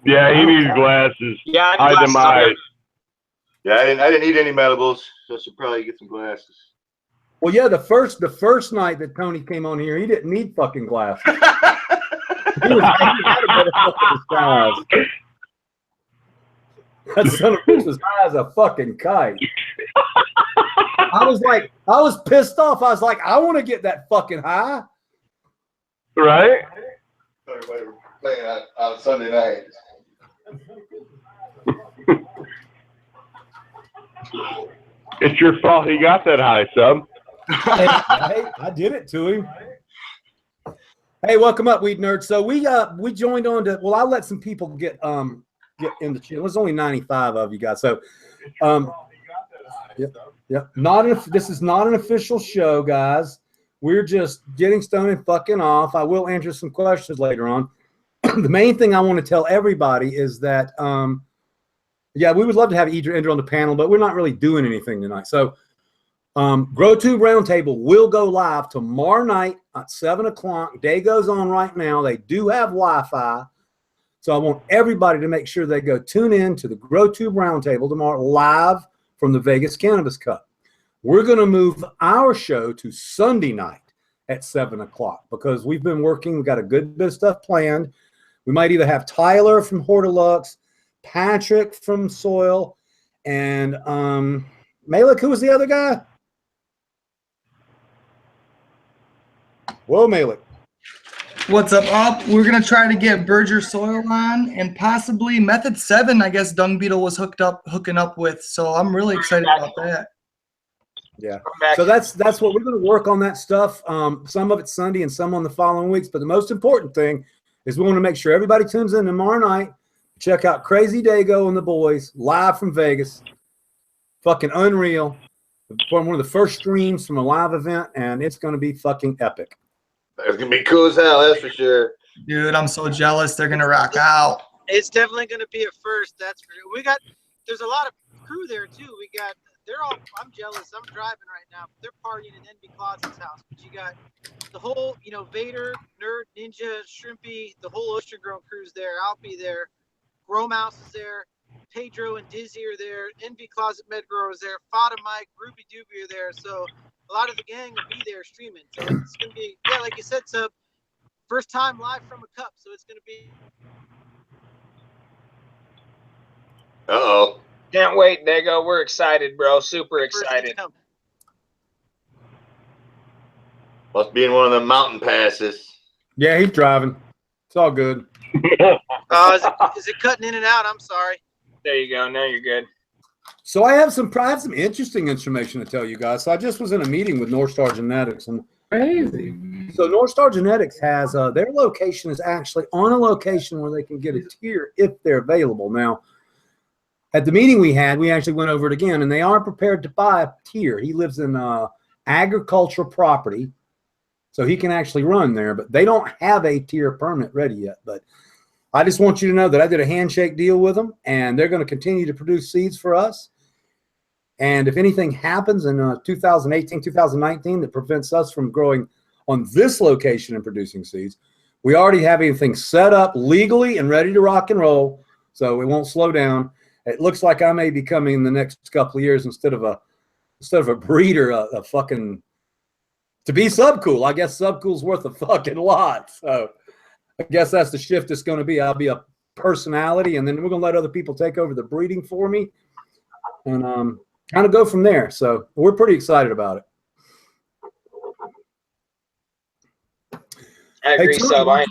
Yeah, he needs glasses. Yeah, I need Hide them eyes. Yeah, I didn't eat any medibles, so I should probably get some glasses. Well, yeah, the first night that Tony came on here, he didn't need fucking glasses. he had a motherfucking disguise. That son of a bitch was high as a fucking kite. I was pissed off. I was like, I want to get that fucking high. Right? Everybody were playing on Sunday night. It's your fault he got that high, Sub. Hey, I did it to him. Hey, welcome up, Weed Nerds. So we joined on to. Well, I'll let some people get in the channel. There's only 95 of you guys. So yeah. This is not an official show, guys. We're just getting stoned and fucking off. I will answer some questions later on. The main thing I want to tell everybody is that yeah, we would love to have Idra on the panel, but we're not really doing anything tonight. So GrowTube Roundtable will go live tomorrow night at 7 o'clock. Day goes on right now. They do have Wi-Fi. So I want everybody to make sure they go tune in to the GrowTube Roundtable tomorrow live from the Vegas Cannabis Cup. We're going to move our show to Sunday night at 7 o'clock because we've been working. We've got a good bit of stuff planned. We might either have Tyler from Hortilux, Patrick from Soil, and Malik, who was the other guy? Whoa, Malik. What's up? We're going to try to get Berger Soil on and possibly Method 7, I guess Dung Beetle was hooking up with. So I'm really excited about that. Yeah. So that's what we're going to work on that stuff. Some of it's Sunday and some on the following weeks. But the most important thing is we want to make sure everybody tunes in tomorrow night. Check out Crazy Dago and the boys live from Vegas. Fucking unreal. From one of the first streams from a live event, and it's going to be fucking epic. It's going to be cool as hell, that's for sure. Dude, I'm so jealous. They're going to rock out. It's definitely going to be a first. That's for sure. There's a lot of crew there too. I'm jealous. I'm driving right now. They're partying in Envy Closet's house. But you got the whole, Vader, Nerd, Ninja, Shrimpy, the whole Ocean Grown crew's there. I'll be there. Grow Mouse is there. Pedro and Dizzy are there. Envy Closet Medgrower is there. Fada Mike, Ruby Doobie are there. So a lot of the gang will be there streaming. So it's going to be, yeah, like you said, Sub, first time live from a cup. So it's going to be. Uh-oh. Can't wait, Dago. We're excited, bro. Super excited. Must be in one of the mountain passes. Yeah, he's driving. It's all good. Is it cutting in and out? I'm sorry. There you go. Now you're good. So I have some interesting information to tell you guys. So I just was in a meeting with North Star Genetics, and crazy. So North Star Genetics has their location is actually on a location where they can get a tier if they're available. Now, at the meeting we had, we actually went over it again, and they are prepared to buy a tier. He lives in agricultural property, so he can actually run there, but they don't have a tier permit ready yet. But I just want you to know that I did a handshake deal with them, and they're going to continue to produce seeds for us. And if anything happens in 2018, 2019 that prevents us from growing on this location and producing seeds, we already have everything set up legally and ready to rock and roll, so it won't slow down. It looks like I may be coming in the next couple of years instead of a breeder, a fucking to be Subcool. I guess Subcool's worth a fucking lot. So I guess that's the shift it's going to be. I'll be a personality, and then we're going to let other people take over the breeding for me, and kind of go from there. So we're pretty excited about it. I agree, Tony,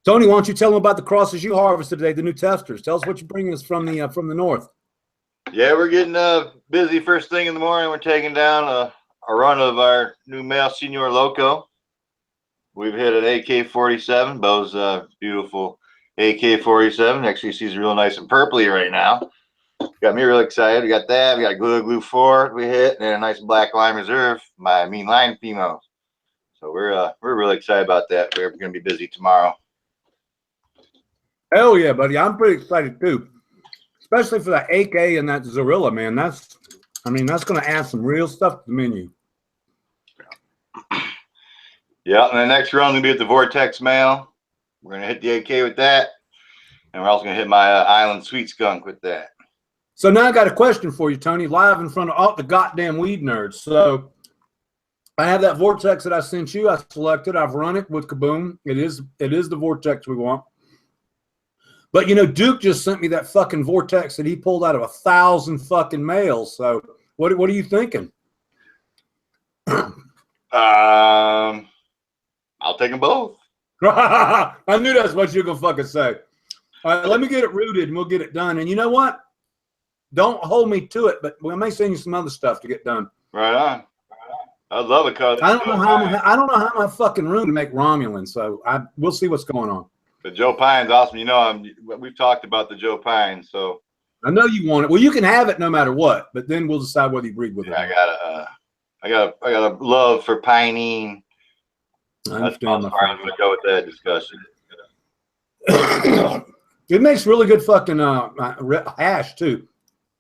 Tony, why don't you tell them about the crosses you harvested today, the new testers? Tell us what you're bringing us from the north. Yeah, we're getting busy first thing in the morning. We're taking down a run of our new male Senior Loco. We've hit an AK-47, Bo's beautiful AK-47. Actually, she's real nice and purpley right now. Got me real excited. We got that. We got Glue 4 we hit, and then a nice Black Line Reserve by Mean Lion females. So we're really excited about that. We're going to be busy tomorrow. Hell yeah, buddy. I'm pretty excited too. Especially for that AK and that Zorilla, man. That's going to add some real stuff to the menu. Yeah, and the next run will be at the Vortex Mail. We're going to hit the AK with that. And we're also gonna hit my Island Sweet Skunk with that. So now I got a question for you, Tony, live in front of all the goddamn weed nerds. So I have that vortex that I sent you. I selected. I've run it with Kaboom. It is the vortex we want. But you know, Duke just sent me that fucking vortex that he pulled out of 1,000 fucking males. So what are you thinking? I'll take them both. I knew that's what you were gonna fucking say. All right, let me get it rooted and we'll get it done. And you know what? Don't hold me to it, but we may send you some other stuff to get done. Right on. I'd love a cut. I don't know how I'm gonna fucking room to make Romulan. So we'll see what's going on. The Joe Pine's awesome. You know, we've talked about the Joe Pine, so I know you want it. Well, you can have it no matter what, but then we'll decide whether you breed with it. I got a love for pinene. I That's understand. as far as I'm gonna go with that discussion. It makes really good fucking hash too.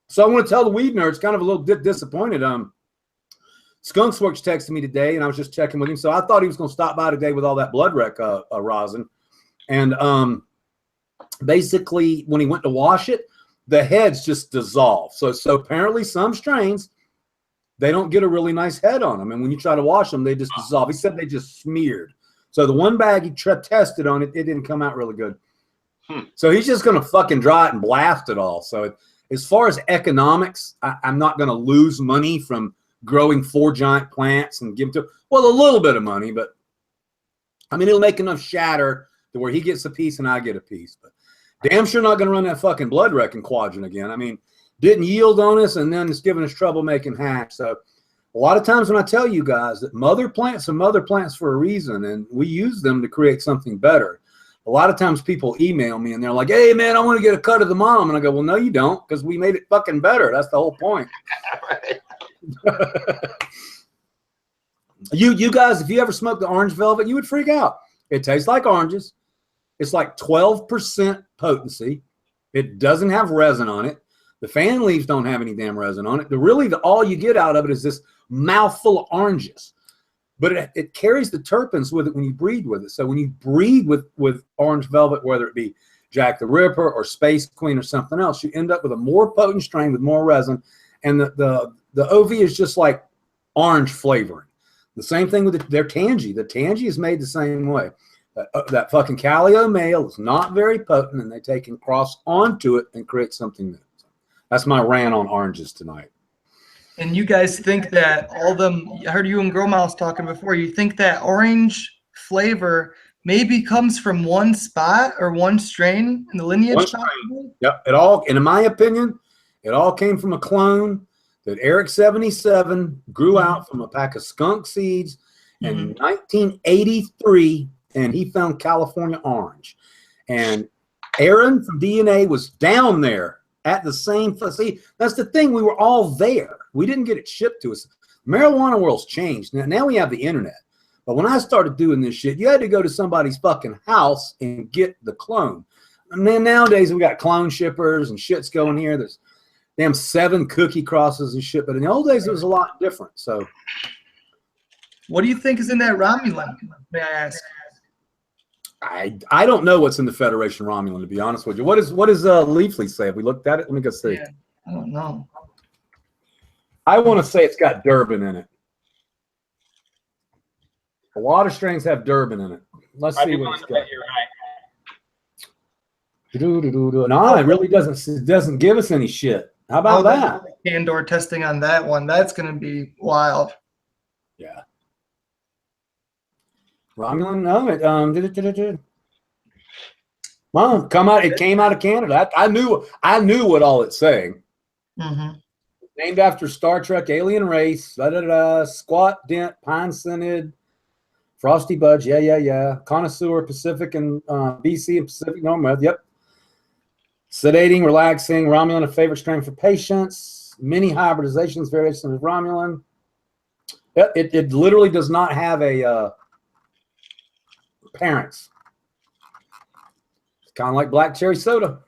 So I want to tell the weed nerds, kind of a little disappointed. Skunksworks texted me today, and I was just checking with him. So I thought he was going to stop by today with all that blood wreck rosin, and basically when he went to wash it, the heads just dissolve. So apparently some strains, they don't get a really nice head on them, and when you try to wash them, they just dissolve. He said they just smeared. So the one bag he tested on it, it didn't come out really good. So he's just going to fucking dry it and blast it all. So as far as economics, I'm not going to lose money from growing 4 giant plants and give them a little bit of money, but I mean, it'll make enough shatter to where he gets a piece and I get a piece. But damn sure not going to run that fucking blood wrecking quadrant again. I mean, didn't yield on us, and then it's giving us trouble making hash. So a lot of times when I tell you guys that mother plants are mother plants for a reason, and we use them to create something better. A lot of times people email me and they're like, "Hey man, I want to get a cut of the mom." And I go, "Well, no, you don't, because we made it fucking better. That's the whole point." You guys, if you ever smoked the orange velvet, you would freak out. It tastes like oranges. It's like 12% potency. It doesn't have resin on it. The fan leaves don't have any damn resin on it. All you get out of it is this mouthful of oranges. But it carries the terpenes with it when you breed with it. So when you breed with orange velvet, whether it be Jack the Ripper or Space Queen or something else, you end up with a more potent strain with more resin. And the OV is just like orange flavoring. The same thing with their Tangy. The Tangy is made the same way. That fucking Calio male is not very potent, and they take and cross onto it and create something new. That's my rant on oranges tonight. And you guys think that all them, I heard you and Girl Mouse talking before, you think that orange flavor maybe comes from one spot or one strain in the lineage? Yep. In my opinion, it all came from a clone that Eric 77 grew out from a pack of skunk seeds in 1983, and he found California orange. And Aaron from DNA was down there at the same, see, that's the thing, we were all there. We didn't get it shipped to us. Marijuana world's changed. Now we have the internet. But when I started doing this shit, you had to go to somebody's fucking house and get the clone. And then nowadays we got clone shippers and shit's going here. There's damn 7 cookie crosses and shit. But in the old days, it was a lot different. So what do you think is in that Romulan, may I ask? I don't know what's in the Federation Romulan, to be honest with you. What does Leafly say? Have we looked at it? Let me go see. Yeah, I don't know. I want to say it's got Durban in it. A lot of strains have Durban in it. Let's see what it's got. You're right. No, it really doesn't give us any shit. How about that? Candor testing on that one. That's going to be wild. Yeah. Romulan, no, well, it came out of Canada. I knew what all it's saying. Named after Star Trek alien race, squat dent, pine scented, frosty budge, yeah. Connoisseur, Pacific and BC and Pacific Northwest, yep. Sedating, relaxing, Romulan, a favorite strain for patients. Many hybridizations, variations of Romulan. It literally does not have a parents. It's kind of like black cherry soda.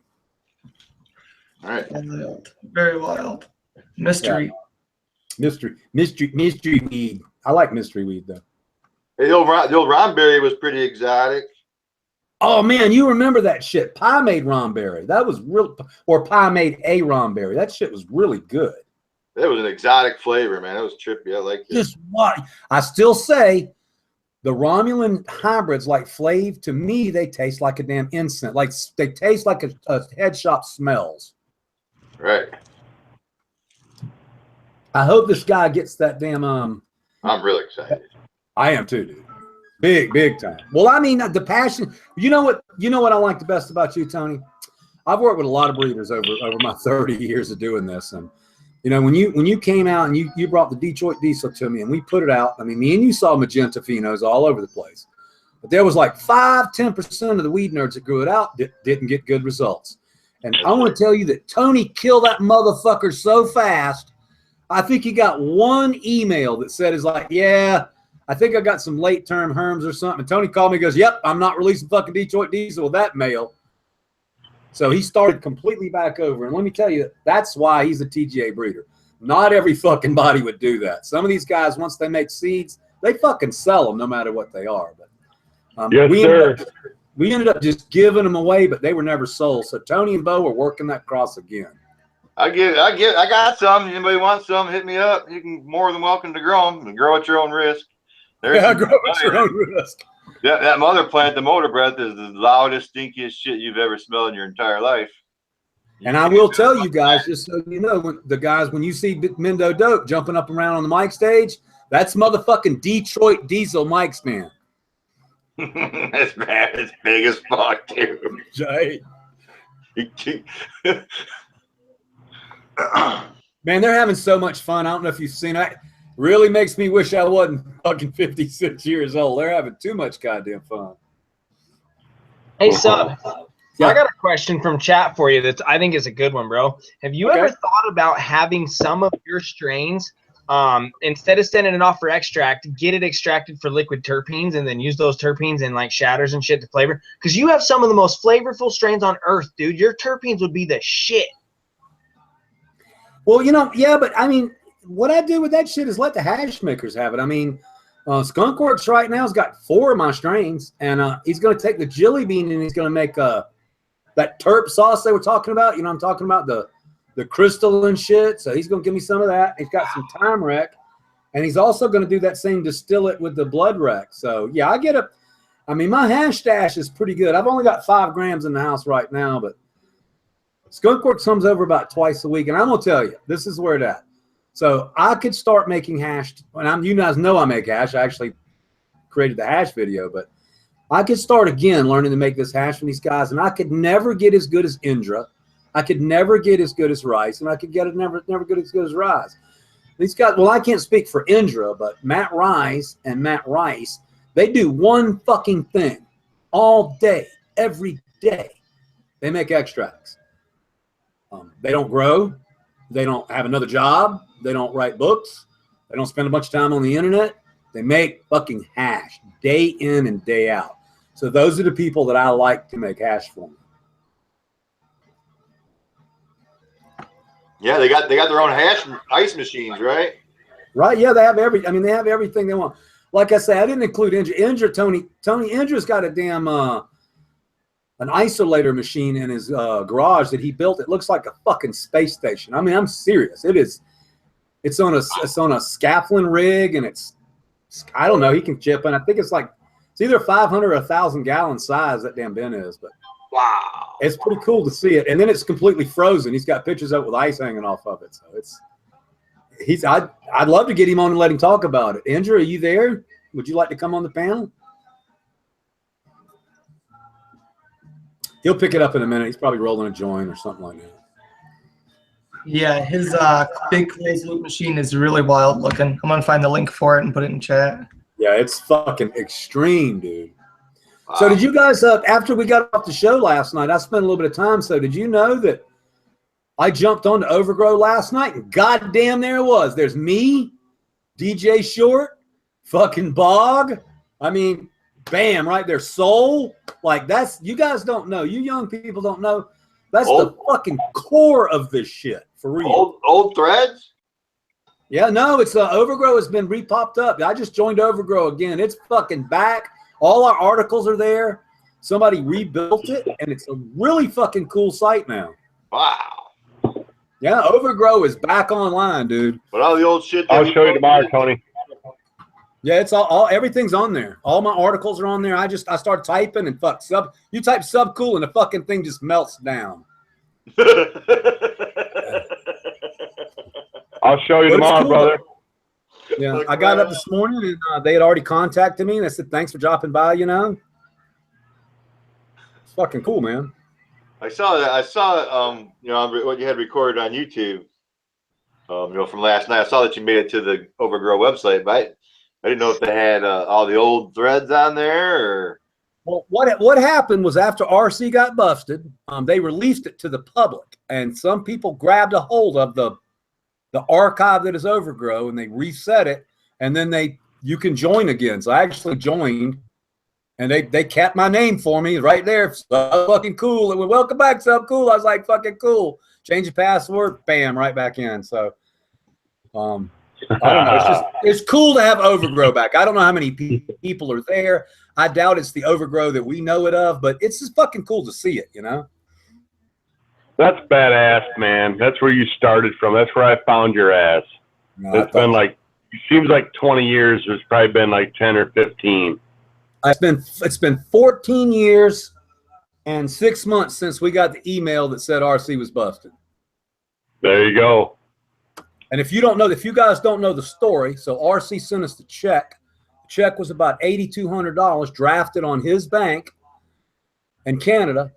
All right. Wild. Very wild. Mystery. Yeah. Mystery weed. I like mystery weed though. Hey, the old Ronberry was pretty exotic. Oh man, you remember that shit? Pie made Ronberry. That was real, or Pie made a Ronberry. That shit was really good. That was an exotic flavor, man. It was trippy. I liked it. Just what I still say, the Romulan hybrids like Flav, to me, they taste like a damn incense. Like they taste like a head shop smells. Right. I hope this guy gets that damn I'm really excited. I am too, dude. Big time. Well, I mean, the passion. You know what I like the best about you, Tony? I've worked with a lot of breeders over my 30 years of doing this, and you know, when you came out and you brought the Detroit Diesel to me and we put it out. I mean, me and you saw magenta phenos all over the place, but there was like 5-10% of the weed nerds that grew it out didn't get good results. And I want to tell you that Tony killed that motherfucker so fast. I think he got one email that said, "Is like, yeah, I think I got some late term herms or something." And Tony called me and goes, "Yep, I'm not releasing fucking Detroit Diesel with that mail." So he started completely back over. And let me tell you, that's why he's a TGA breeder. Not every fucking body would do that. Some of these guys, once they make seeds, they fucking sell them no matter what they are. But Yes, sir. we ended up just giving them away, but they were never sold. So Tony and Bo were working that cross again. I got some. Anybody wants some, hit me up. You can more than welcome to grow them and grow at your own risk. Grow at your own risk. That mother plant, the motor breath, is the loudest, stinkiest shit you've ever smelled in your entire life. And I will tell you guys, just so you know, when you see Mendo Dope jumping up around on the mic stage, that's motherfucking Detroit Diesel mics, man. That's bad. It's big as fuck, dude. Jay. Man, they're having so much fun. I don't know if you've seen it. Really makes me wish I wasn't fucking 56 years old. They're having too much goddamn fun. Hey, Sub. Yeah. I got a question from chat for you that I think is a good one, bro. Have you ever thought about having some of your strains, instead of sending it off for extract, get it extracted for liquid terpenes and then use those terpenes in like shatters and shit to flavor? Because you have some of the most flavorful strains on earth, dude. Your terpenes would be the shit. Well, you know, yeah, but I mean, what I do with that shit is let the hash makers have it. I mean, Skunk Works right now has got 4 of my strains, and he's going to take the Jilly Bean and he's going to make that terp sauce they were talking about. You know, I'm talking about the crystal and shit. So he's going to give me some of that. He's got some Time Wreck, and he's also going to do that same distillate with the Blood Wreck. So yeah, I mean, my hash stash is pretty good. I've only got 5 grams in the house right now, but Skunk Works comes over about twice a week, and I'm gonna tell you, this is where it at. So I could start making hash, and you guys know I make hash. I actually created the hash video, but I could start again learning to make this hash from these guys, and I could never get as good as Indra. I could never get as good as Rice, and I could get it never get as good as Rice. These guys, well, I can't speak for Indra, but Matt Rice and Matt Rice, they do one fucking thing all day, every day. They make extracts. They don't grow. They don't have another job. They don't write books. They don't spend a bunch of time on the internet. They make fucking hash day in and day out. So those are the people that I like to make hash for me. Yeah, they got their own hash ice machines, right? Right? Yeah, they have they have everything they want. Like I say, I didn't include Indra. Tony Indra's got a damn an isolator machine in his garage that he built. It looks like a fucking space station. I mean, I'm serious. It's on a scaffolding rig, and I don't know. He can chip in. I think it's either 500 or 1,000 gallon size that damn bin is, but wow, it's pretty cool to see it. And then it's completely frozen. He's got pictures of it with ice hanging off of it. So I'd love to get him on and let him talk about it. Indra, are you there? Would you like to come on the panel? He'll pick it up in a minute. He's probably rolling a joint or something like that. Yeah, his big closed loop machine is really wild looking. I'm gonna find the link for it and put it in chat. Yeah, it's fucking extreme, dude. Wow. So did you guys, after we got off the show last night, I spent a little bit of time. So did you know that I jumped on to Overgrow last night, and goddamn there it was. There's me, DJ Short, fucking Bog. I mean, bam, right there. Soul. Like you guys don't know. You young people don't know. That's the fucking core of this shit, for real. Old threads? Yeah, no, it's Overgrow has been re-popped up. I just joined Overgrow again. It's fucking back. All our articles are there. Somebody rebuilt it, and it's a really fucking cool site now. Wow. Yeah, Overgrow is back online, dude. But all the old shit. I'll show you tomorrow, Tony. Yeah, it's all everything's on there. All my articles are on there. I start typing and fuck sub. You type sub cool and the fucking thing just melts down. I'll show you But it's tomorrow, cool, brother. Yeah, Look I got right up this morning and they had already contacted me and I said thanks for dropping by. You know, it's fucking cool, man. I saw that. I saw what you had recorded on YouTube. From last night. I saw that you made it to the Overgrow website, but I didn't know if they had all the old threads on there or. Well, what happened was after RC got busted, they released it to the public, and some people grabbed a hold of the archive that is Overgrow, and they reset it, and then you can join again. So I actually joined, and they kept my name for me right there. So fucking cool. It went, welcome back, so cool. I was like, fucking cool. Change the password, bam, right back in. So, I don't know. It's cool to have Overgrow back. I don't know how many people are there. I doubt it's the Overgrow that we know it of, but it's just fucking cool to see it, you know? That's badass, man. That's where you started from. That's where I found your ass. No, It's been like, it seems like 20 years. It's probably been like 10 or 15. it's been 14 years and 6 months since we got the email that said RC was busted. There you go. And if you guys don't know the story, so RC sent us the check. The check was about $8,200 drafted on his bank in Canada.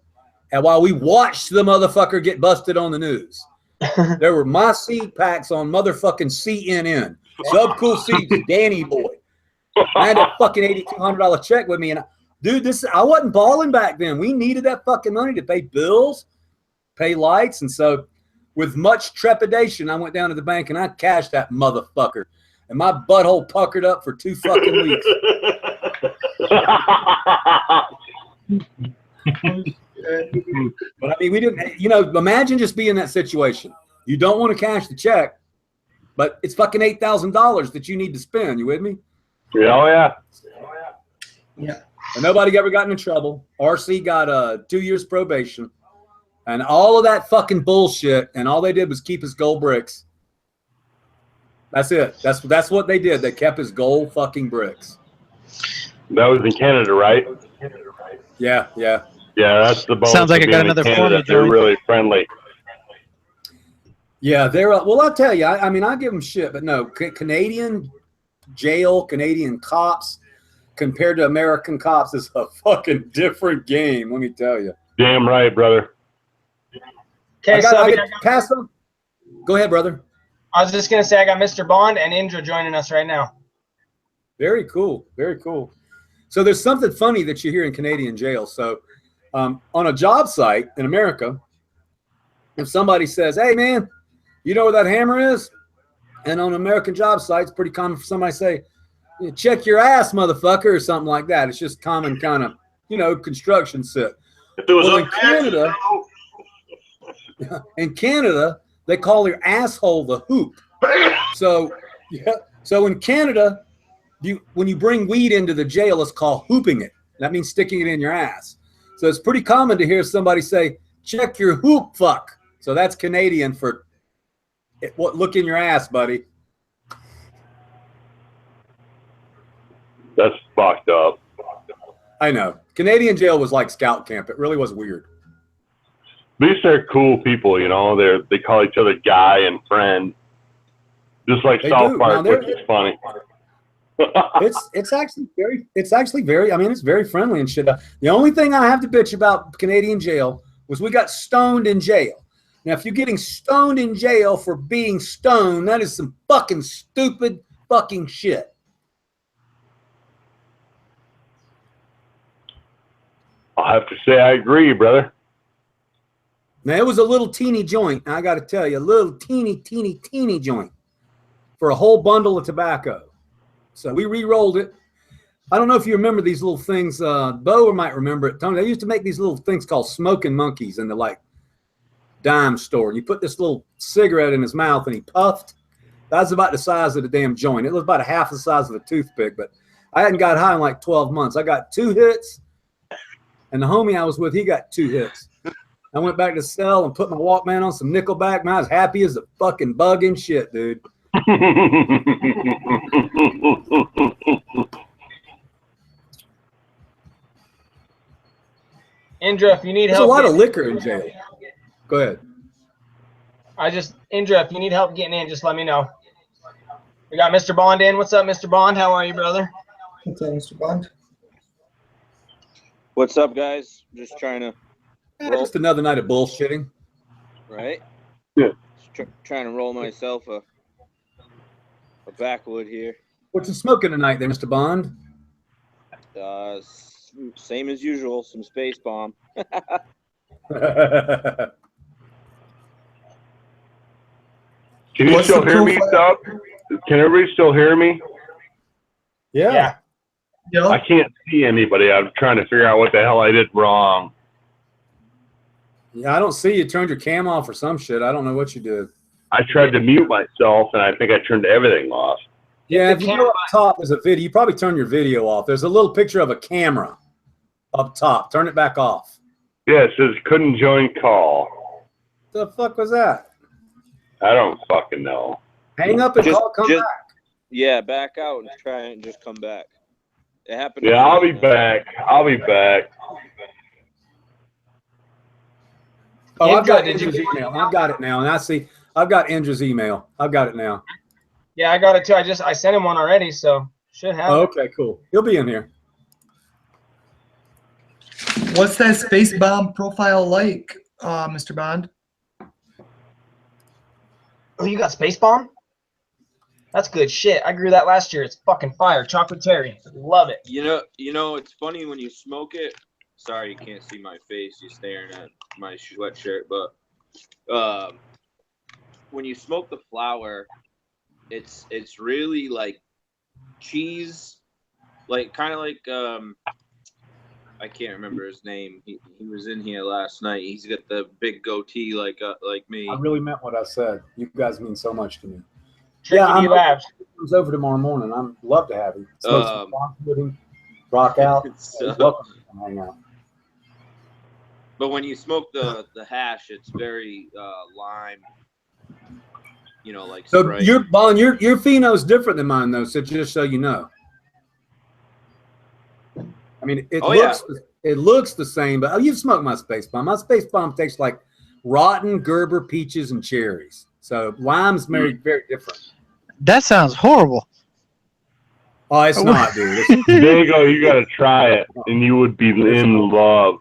And while we watched the motherfucker get busted on the news, there were my seed packs on motherfucking CNN. Subcool Seeds, Danny Boy. I had that fucking $8,200 check with me. And I wasn't balling back then. We needed that fucking money to pay bills, pay lights. And so with much trepidation, I went down to the bank and I cashed that motherfucker. And my butthole puckered up for 2 fucking weeks. But I mean, we didn't, imagine just being in that situation. You don't want to cash the check, but it's fucking $8,000 that you need to spend. You with me? Yeah, oh, yeah. Yeah. And nobody ever got in trouble. RC got 2 years probation. And all of that fucking bullshit, and all they did was keep his gold bricks. That's it. That's what they did. They kept his gold fucking bricks. That was in Canada, right? Yeah, yeah. Yeah, that's the bonus. Sounds like of I got being in another Canada. form to They're join. really friendly. Yeah, they're well. I'll tell you. I mean, I give them shit, but no, Canadian jail, Canadian cops compared to American cops is a fucking different game. Let me tell you. Damn right, brother. Okay, I so got pass them. Go ahead, brother. I was just gonna say I got Mr. Bond and Indra joining us right now. Very cool. Very cool. So there's something funny that you hear in Canadian jail. So on a job site in America, if somebody says, "Hey, man, you know where that hammer is?" And on American job sites, pretty common for somebody to say, "Check your ass, motherfucker," or something like that. It's just common kind of, construction set. If it was Well, up there, in Canada, they call your asshole the hoop. So in Canada, when you bring weed into the jail, it's called hooping it. That means sticking it in your ass. So it's pretty common to hear somebody say, "Check your hoop, fuck." So that's Canadian for look in your ass, buddy. That's fucked up. I know. Canadian jail was like scout camp. It really was weird. These are cool people, they call each other guy and friend. Just like They South do. Park, Now, which is funny. It's actually very, I mean, it's very friendly and shit. The only thing I have to bitch about Canadian jail was we got stoned in jail. Now, if you're getting stoned in jail for being stoned, that is some fucking stupid fucking shit. I'll have to say I agree, brother. Now, it was a little teeny joint. I got to tell you, a little teeny joint for a whole bundle of tobacco. So we re-rolled it. I don't know if you remember these little things. Bo might remember it. Tony, they used to make these little things called smoking monkeys in the dime store. You put this little cigarette in his mouth and he puffed. That was about the size of the damn joint. It was about half the size of a toothpick, but I hadn't got high in like 12 months. I got 2 hits and the homie I was with, he got 2 hits. I went back to the cell and put my Walkman on some Nickelback, and I was happy as a fucking bug in shit, dude. Indra, if you need There's a help, lot of liquor in jail. Go ahead. Indra, if you need help getting in, just let me know. We got Mr. Bond in. What's up, Mr. Bond? How are you, brother? What's up, Mr. Bond? What's up, guys? Just trying to, Just another night of bullshitting. right? Yeah. Just trying to roll myself a backwood here. What you smoking tonight there, Mr. Bond? Same as usual, some space bomb. Can you What's still the hear me, profile? Sub? Can everybody still hear me? Yeah. Yo, I can't see anybody. I'm trying to figure out what the hell I did wrong. Yeah, I don't see you turned your cam off or some shit. I don't know what you did. I tried to mute myself, and I think I turned everything off. Yeah, the if you camera- go up top, there's a video. You probably turn your video off. There's a little picture of a camera up top. Turn it back off. Yeah, it says couldn't join call. The fuck was that? I don't fucking know. Hang up and come back. Yeah, back out and try and just come back. It happened. Yeah, I'll be back. I'll be back. Oh, I've got Indra, did you Indra's get- email. I've got it now, and I see. I've got Indra's email. I've got it now. Yeah, I got it too. I sent him one already, so should have. Oh, okay, cool. He'll be in here. what's that space bomb profile like, Mr. Bond? Oh, you got Space Bomb? That's good shit. I grew that last year. It's fucking fire. Chocolate cherry. Love it. You know, it's funny when you smoke it. Sorry, you can't see my face. You're staring at my sweatshirt, but when you smoke the flower, it's really like cheese, like kind of like I can't remember his name. He was in here last night. He's got the big goatee like me. I really meant what I said. You guys mean so much to me. Tricky Yeah, D Labs. Comes over tomorrow morning. I'd love to have him. Smoke some bonds with him. Rock out. So- He's welcome to come hang out. But when you smoke the hash, it's very lime. You know, like So Sprite. your Bond, your pheno's different than mine though. So just so you know. I mean, it Oh, looks the same, but you've smoked my Space Bomb. My Space Bomb tastes like rotten Gerber peaches and cherries. So lime's very, very different. That sounds horrible. Oh, it's not, dude. It's, Diego, you got to try it, and you would be in love.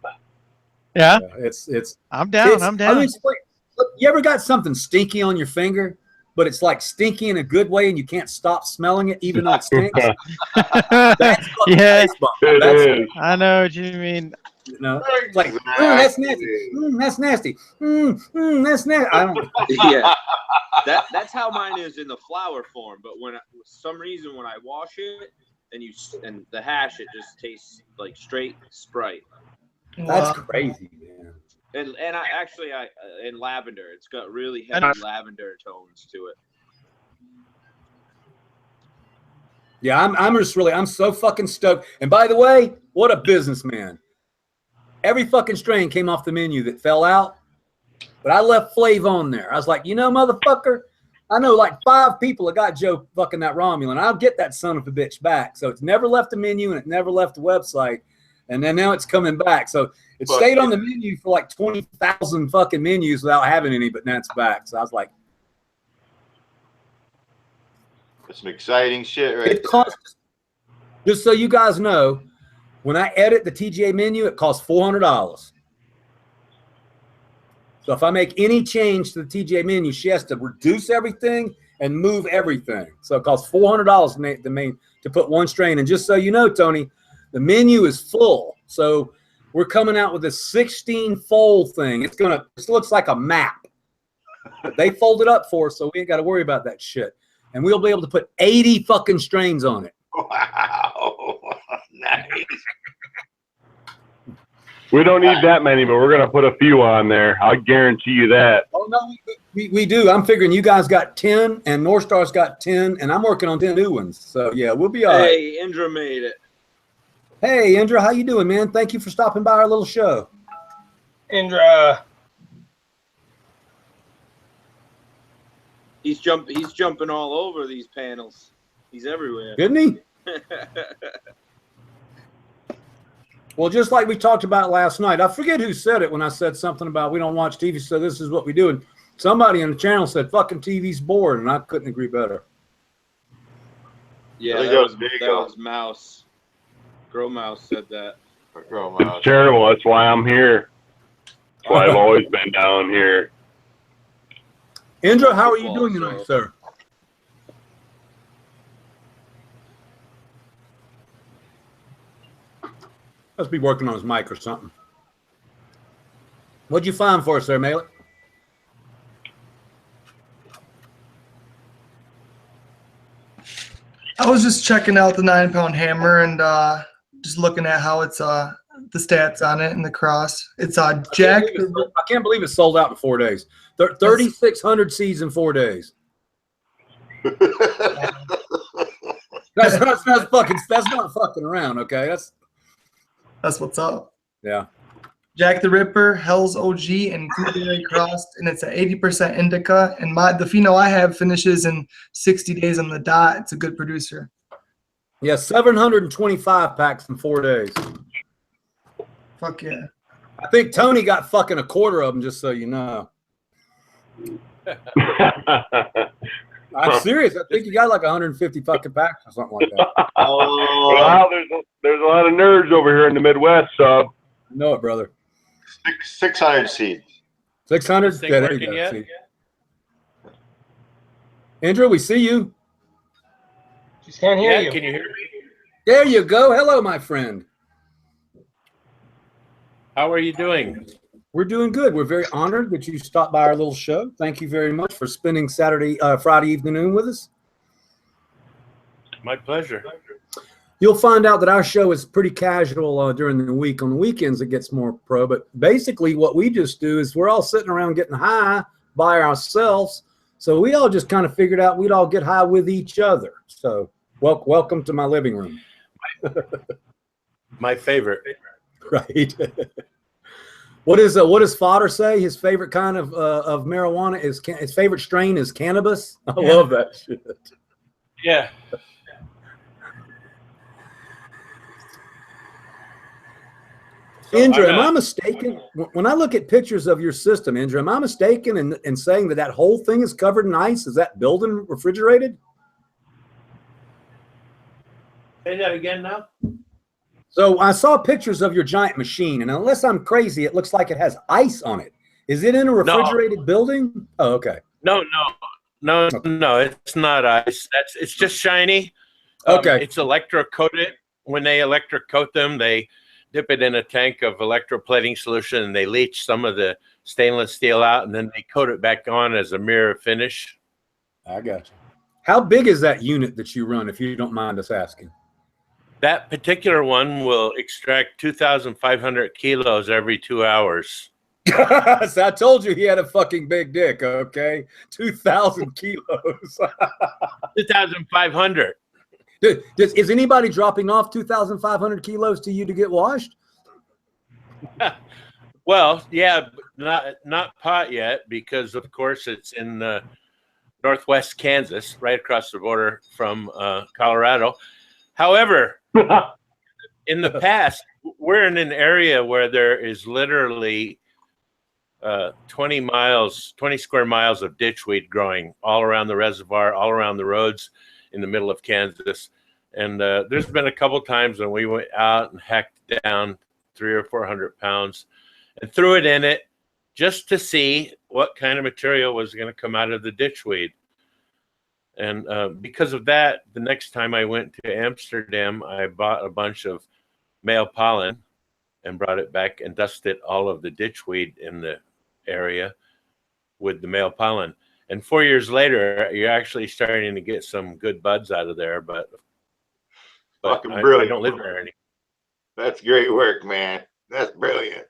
Yeah, it's I'm down. it's- I'm I down. mean, it's like- look, you ever got something stinky on your finger, but it's like stinky in a good way, and you can't stop smelling it, even though it stinks? That's fucking Yeah. Space Bomb. It That's is. I know what you mean. You know, it's like, that's nasty. That's nasty. That's nasty. I don't. Yeah, that's how mine is in the flower form. But for some reason when I wash it and the hash, it just tastes like straight Sprite. That's Wow. crazy, man. And I actually in lavender, it's got really heavy lavender tones to it. Yeah, I'm so fucking stoked. And by the way, what a businessman. Every fucking strain came off the menu that fell out, but I left Flav on there. I was like, you know, motherfucker, I know like 5 people that got Joe fucking that Romulan. I'll get that son of a bitch back. So it's never left the menu and it never left the website. And then now it's coming back. So it stayed on the menu for like 20,000 fucking menus without having any, but now it's back. So I was like, That's some exciting shit right it costs, just so you guys know, when I edit the TGA menu, it costs $400. So if I make any change to the TGA menu, she has to reduce everything and move everything. So it costs $400 to put one strain. And just so you know, Tony, the menu is full. So we're coming out with a 16-fold thing. It looks like a map. But they fold it up for us, so we ain't got to worry about that shit. And we'll be able to put 80 fucking strains on it. Wow. Nice. We don't need that many, but we're going to put a few on there. I guarantee you that. Oh, no, we do. I'm figuring you guys got 10, and North Star's got 10, and I'm working on 10 new ones. So, yeah, we'll be all right. Hey, Indra made it. Hey, Indra, how you doing, man? Thank you for stopping by our little show. Indra. He's jumping all over these panels. He's everywhere. Didn't he? Well, just like we talked about last night, I forget who said it when I said something about we don't watch TV, so this is what we do. And somebody on the channel said, fucking TV's bored, and I couldn't agree better. Yeah, I think that was Mouse. Grow Mouse said that. It's terrible. That's why I'm here. That's why I've always been down here. Indra, how are you doing tonight, sir? Must be working on his mic or something. What'd you find for us there, Malik? I was just checking out the 9-pound hammer and just looking at how it's the stats on it and the cross. It's Jack. I can't believe it sold out in 4 days. 3,600 seeds in 4 days. That's not fucking around, okay? That's what's up. Yeah. Jack the Ripper, Hell's OG, and Blueberry Crossed, and it's an 80% indica. And the pheno I have finishes in 60 days on the dot. It's a good producer. Yeah, 725 packs in 4 days. Fuck yeah. I think Tony got fucking a quarter of them, just so you know. I'm serious. I think you got like 150 fucking packs or something like that. Well, there's a lot of nerds over here in the Midwest, so. I know it, brother. 600 seeds. 600? Yeah, there you go. See. Andrew, we see you. Just can't hear you. Can you hear me? There you go. Hello, my friend. How are you doing? We're doing good. We're very honored that you stopped by our little show. Thank you very much for spending Friday afternoon with us. My pleasure. You'll find out that our show is pretty casual during the week. On the weekends, it gets more pro. But basically, what we just do is we're all sitting around getting high by ourselves. So we all just kind of figured out we'd all get high with each other. So welcome to my living room. My favorite. Right. What does Fodder say? His favorite kind of marijuana is his favorite strain is cannabis. I love that shit. Yeah. Indra, am I mistaken? When I look at pictures of your system, Indra, am I mistaken in saying that whole thing is covered in ice? Is that building refrigerated? Say that again now. So I saw pictures of your giant machine, and unless I'm crazy, it looks like it has ice on it. Is it in a refrigerated building? Oh, okay. No, it's not ice. It's just shiny. Okay. It's electrocoated. When they electrocoat them, they dip it in a tank of electroplating solution, and they leach some of the stainless steel out, and then they coat it back on as a mirror finish. I got you. How big is that unit that you run, if you don't mind us asking? That particular one will extract 2,500 kilos every 2 hours. So I told you he had a fucking big dick, okay? 2,000 kilos. 2,500. Is anybody dropping off 2,500 kilos to you to get washed? Well, yeah, not pot yet, because of course it's in northwest Kansas, right across the border from Colorado. However, in the past, we're in an area where there is literally 20 square miles of ditchweed growing all around the reservoir, all around the roads in the middle of Kansas. And there's been a couple times when we went out and hacked down 300 or 400 pounds and threw it in it just to see what kind of material was going to come out of the ditchweed. And because of that, the next time I went to Amsterdam, I bought a bunch of male pollen and brought it back and dusted all of the ditchweed in the area with the male pollen. And 4 years later, you're actually starting to get some good buds out of there, but I don't live there anymore. That's great work, man. That's brilliant.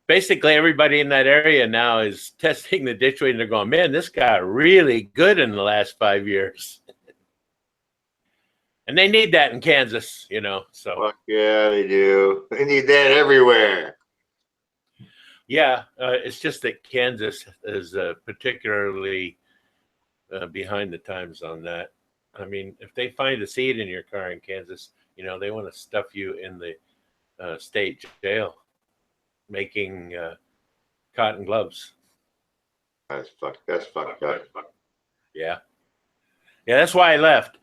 Basically, everybody in that area now is testing the ditchweed, and they're going, man, this got really good in the last 5 years. And they need that in Kansas, you know. So Fuck yeah, they do. They need that everywhere. yeah, it's just that Kansas is particularly behind the times on that. I mean, if they find a seed in your car in Kansas, you know, they want to stuff you in the state jail making cotton gloves. That's fucked up. Yeah. Yeah, that's why I left.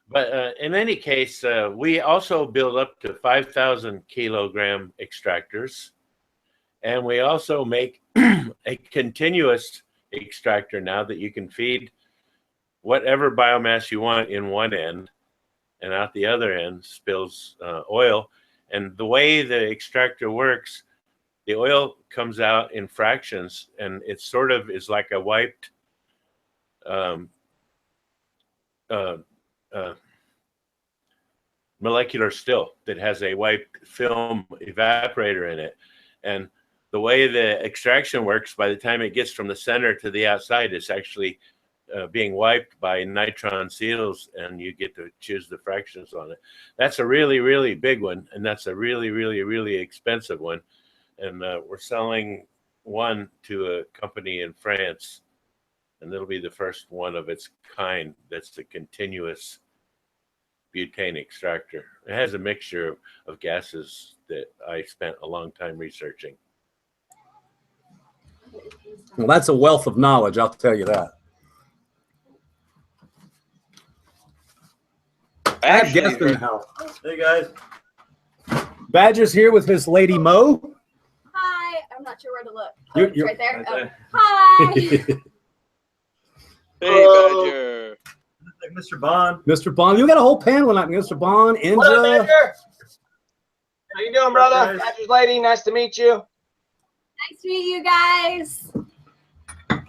But in any case, we also build up to 5,000 kilogram extractors. And we also make a continuous extractor now that you can feed whatever biomass you want in one end, and out the other end spills oil. And the way the extractor works, the oil comes out in fractions, and it sort of is like a wiped molecular still that has a wiped film evaporator in it. And the way the extraction works, by the time it gets from the center to the outside, it's actually being wiped by nitron seals, and you get to choose the fractions on it. That's a really, really big one, and that's a really, really, really expensive one. And we're selling one to a company in France, and it'll be the first one of its kind that's a continuous butane extractor. It has a mixture of gases that I spent a long time researching. Well, that's a wealth of knowledge, I'll tell you that. I have guests in the house. Hey guys. Badger's here with his lady Mo. Hi. I'm not sure where to look. You're- It's you're- right there. right Oh. there. Hi. Hey, Badger. Like Mr. Bond. Mr. Bond, you got a whole panel tonight. Mr. Bond, What up, Indra. Badger? How you doing, brother? guys? Badger's lady, nice to meet you. Nice to meet you guys.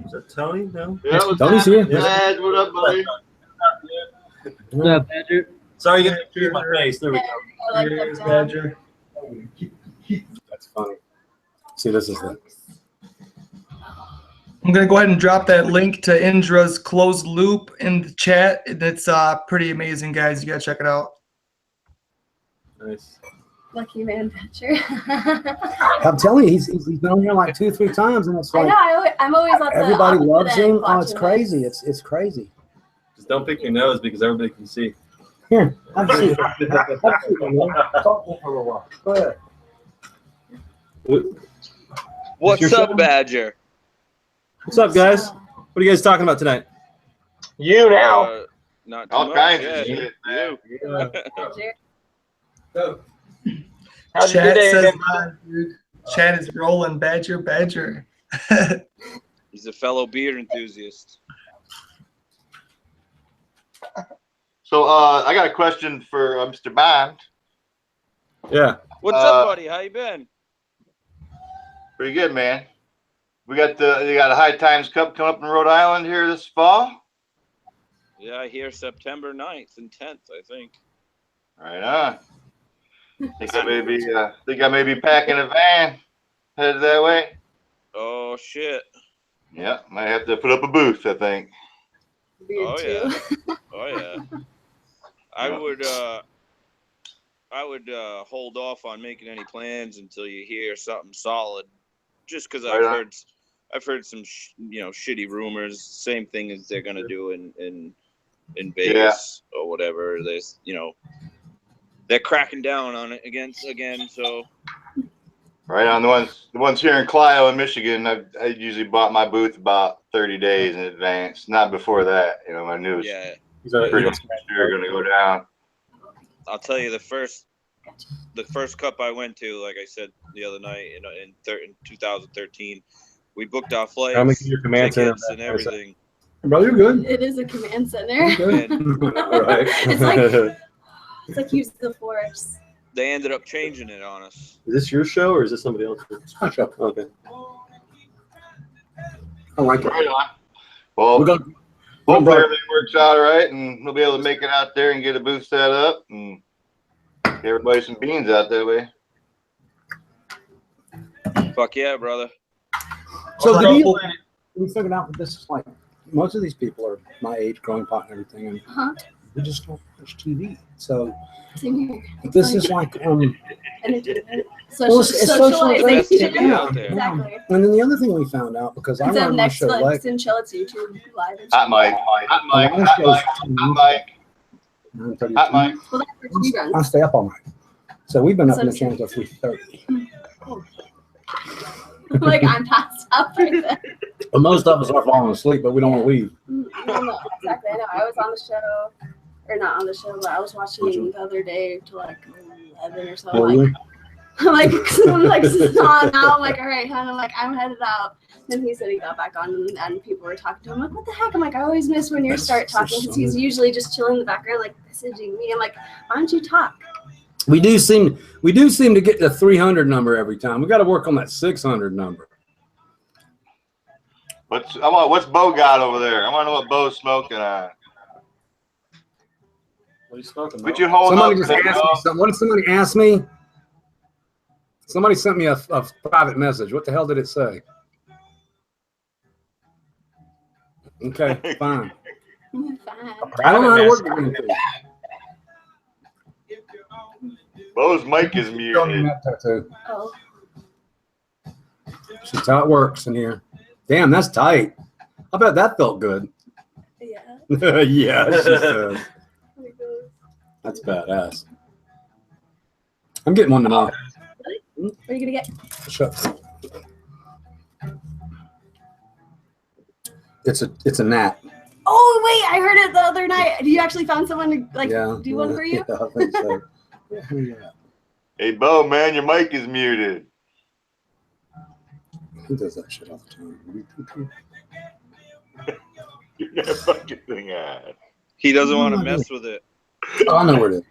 Is that Tony? No. Yeah, what's Tony's happening, here. Dad? What up, buddy? What's up, Badger? Sorry, you got to my face. There we go. I like Here's them. Badger. That's funny. See, this is the. I'm gonna go ahead and drop that link to Indra's closed loop in the chat. It's pretty amazing, guys. You gotta check it out. Nice. Lucky man, Badger. I'm telling you, he's been on here like 2 or 3 times, and it's I like know. I'm always at the everybody opposite loves end him. Oh, it's watching crazy. this. It's crazy. Just don't pick your nose because everybody can see. Here, have a seat. Have a seat, man. Talk to him for a little while. Go ahead. What's your up, show? Badger? What's up, guys? What are you guys talking about tonight? You now. Not too All much. kinds Yeah, of shit, man. you. Badger. How's your Chat day, says man? hi, dude. Chat is rolling. Badger. He's a fellow beer enthusiast. So, I got a question for Mr. Bond. Yeah. What's up, buddy? How you been? Pretty good, man. You got a High Times Cup coming up in Rhode Island here this fall. Yeah, I hear September 9th and 10th, I think. Right on. Think I may be packing a van, headed that way. Oh, shit. Yeah, might have to put up a booth, I think. Oh, yeah. Oh, yeah. I would hold off on making any plans until you hear something solid, just because Right I've heard some shitty rumors. Same thing as they're gonna do in Vegas or whatever. There's they're cracking down on it again. So Right on. The ones here in Clio in Michigan, I usually bought my booth about 30 days in advance, not before that. I knew it was yeah, pretty sure going to go down. I'll tell you the first cup I went to, like I said the other night, in 2013, we booked our flights, I'm gonna give your command center tickets, and everything. Bro, you're good. It is a command center. And Right. It's like use the force. they ended up changing it on us. Is this your show or is this somebody else's? My show. Okay. I like it. Right on. Well, We're gonna, hopefully everything works out all right, and we'll be able to make it out there and get a booth set up and get everybody some beans out that way. Fuck yeah, brother. so the Well, deal, we figured out that this is like most of these people are my age, growing pot and everything, and Uh-huh. We just don't watch TV. So Same here. this is like Entertainment. well, it's Socialization. yeah. Exactly. And then the other thing we found out because I Instead of run my show like Netflix and chill, it's YouTube live. And Hot mic. Hot mic. Hot mic. Hot mic. Hot mic. Well, that's for reruns. I stay up all night. So we've been up in the channel till 3:30. Like I'm passed out right there. But most of us are falling asleep, but we don't want to leave. No, exactly. I know. I was on the show, or not on the show, but I was watching the other day till like 11 or so. Were Like, you? I'm like, I'm like, this is not now. I'm like, all right, hon. I'm like, I'm headed out. Then he said he got back on, and people were talking to him. I'm like, what the heck? I'm like, I always miss when you start talking because he's usually just chilling in the background, like messaging me. I'm like, why don't you talk? We do seem to get the 300 number every time. We got to work on that 600 number. What's Bo got over there? I want to know what Bo's smoking on. What are you smoking? Would you hold Somebody up? just asked me something. What did somebody ask me? Somebody sent me a private message. What the hell did it say? Okay, fine. I don't know how to work the thing. Bo's mic is muted. Oh. That's how it works in here. Damn, that's tight. I bet that felt good. Yeah. Yeah, she says. That's badass. I'm getting one tomorrow. What are you gonna get? Shut up. It's a gnat. Oh wait, I heard it the other night. You actually found someone to like Yeah, do one for you? Yeah, I think so. Yeah. Hey, Bo, man, your mic is muted. He does that shit all the time. Get that fucking thing on. He doesn't want to mess with it. Oh, I know where it is.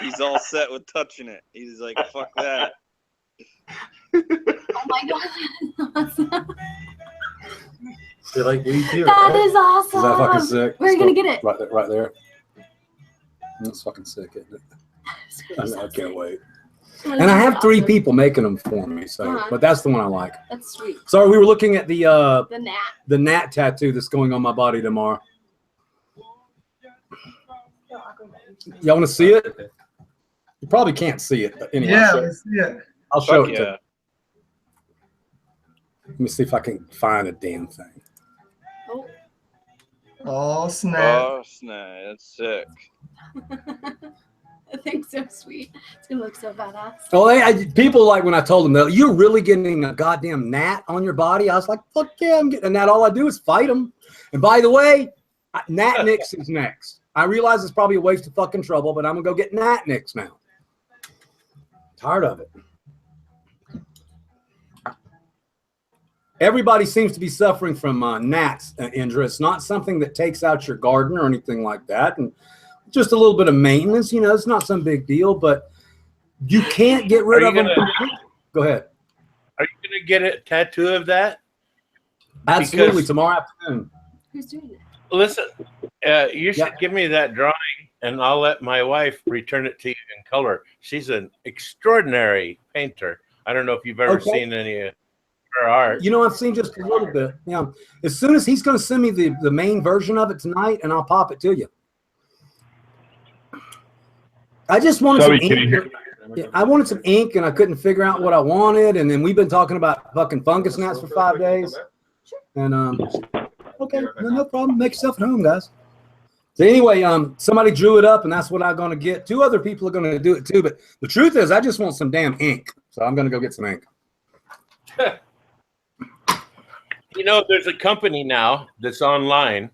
He's all set with touching it. He's like, fuck that. Oh my god. They like weed too. That is awesome. Is that fucking sick? Where are you gonna get it? Right there. That's fucking sick, isn't it? I can't wait. That And I is have 3 awesome. people making them for me, so Uh-huh. but that's the one I like. That's sweet. Sorry, we were looking at the gnat. the gnat tattoo that's going on my body tomorrow. Y'all want to see it? You probably can't see it, but anyway. Yeah, I'll show, let's see it. I'll show Fuck it to yeah. you. Let me see if I can find a damn thing. Oh. Oh snap! Oh, snap. That's sick. I think so sweet. It's gonna look so badass. Oh, people like when I told them that you're really getting a goddamn gnat on your body. I was like, fuck yeah, I'm getting a gnat. All I do is fight them. And by the way, Nat Nix is next. I realize it's probably a waste of fucking trouble, but I'm gonna go get Nat Nix now. Tired of it. Everybody seems to be suffering from gnats, Indra. It's not something that takes out your garden or anything like that. And just a little bit of maintenance, you know, it's not some big deal, but you can't get rid of them. Go ahead. Are you going to get a tattoo of that? Absolutely, Because- tomorrow afternoon. Who's doing it? Listen, you should give me that drawing, and I'll let my wife return it to you in color. She's an extraordinary painter. I don't know if you've ever Okay. seen any of her art. You know, I've seen just a little bit. Yeah. As soon as he's going to send me the main version of it tonight, and I'll pop it to you. I just wanted Toby, some can you ink. hear? Yeah, I wanted some ink, and I couldn't figure out what I wanted. And then we've been talking about fucking fungus gnats for 5 days. And okay, no problem. Make yourself at home, guys. So anyway, somebody drew it up, and that's what I'm going to get. 2 other people are going to do it too. But the truth is, I just want some damn ink. So I'm going to go get some ink. You know, there's a company now that's online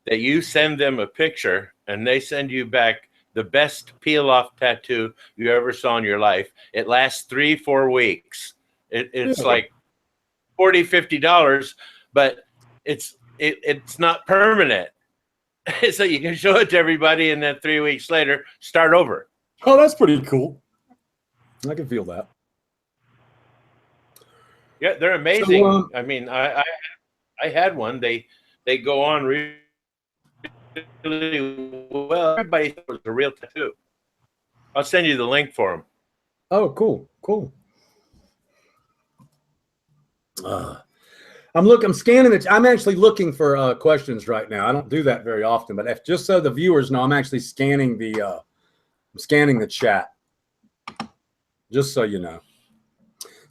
that you send them a picture, and they send you back the best peel-off tattoo you ever saw in your life. It lasts 3-4 weeks. It's like $40-50, but it's not permanent. So you can show it to everybody, and then 3 weeks later, start over. Oh, that's pretty cool. I can feel that. Yeah, they're amazing. So, I mean, I had one. They go on really well. Everybody thought it was a real tattoo. I'll send you the link for them. Oh, cool. I'm scanning it. I'm actually looking for questions right now. I don't do that very often, but just so the viewers know, I'm actually scanning the chat. Just so you know.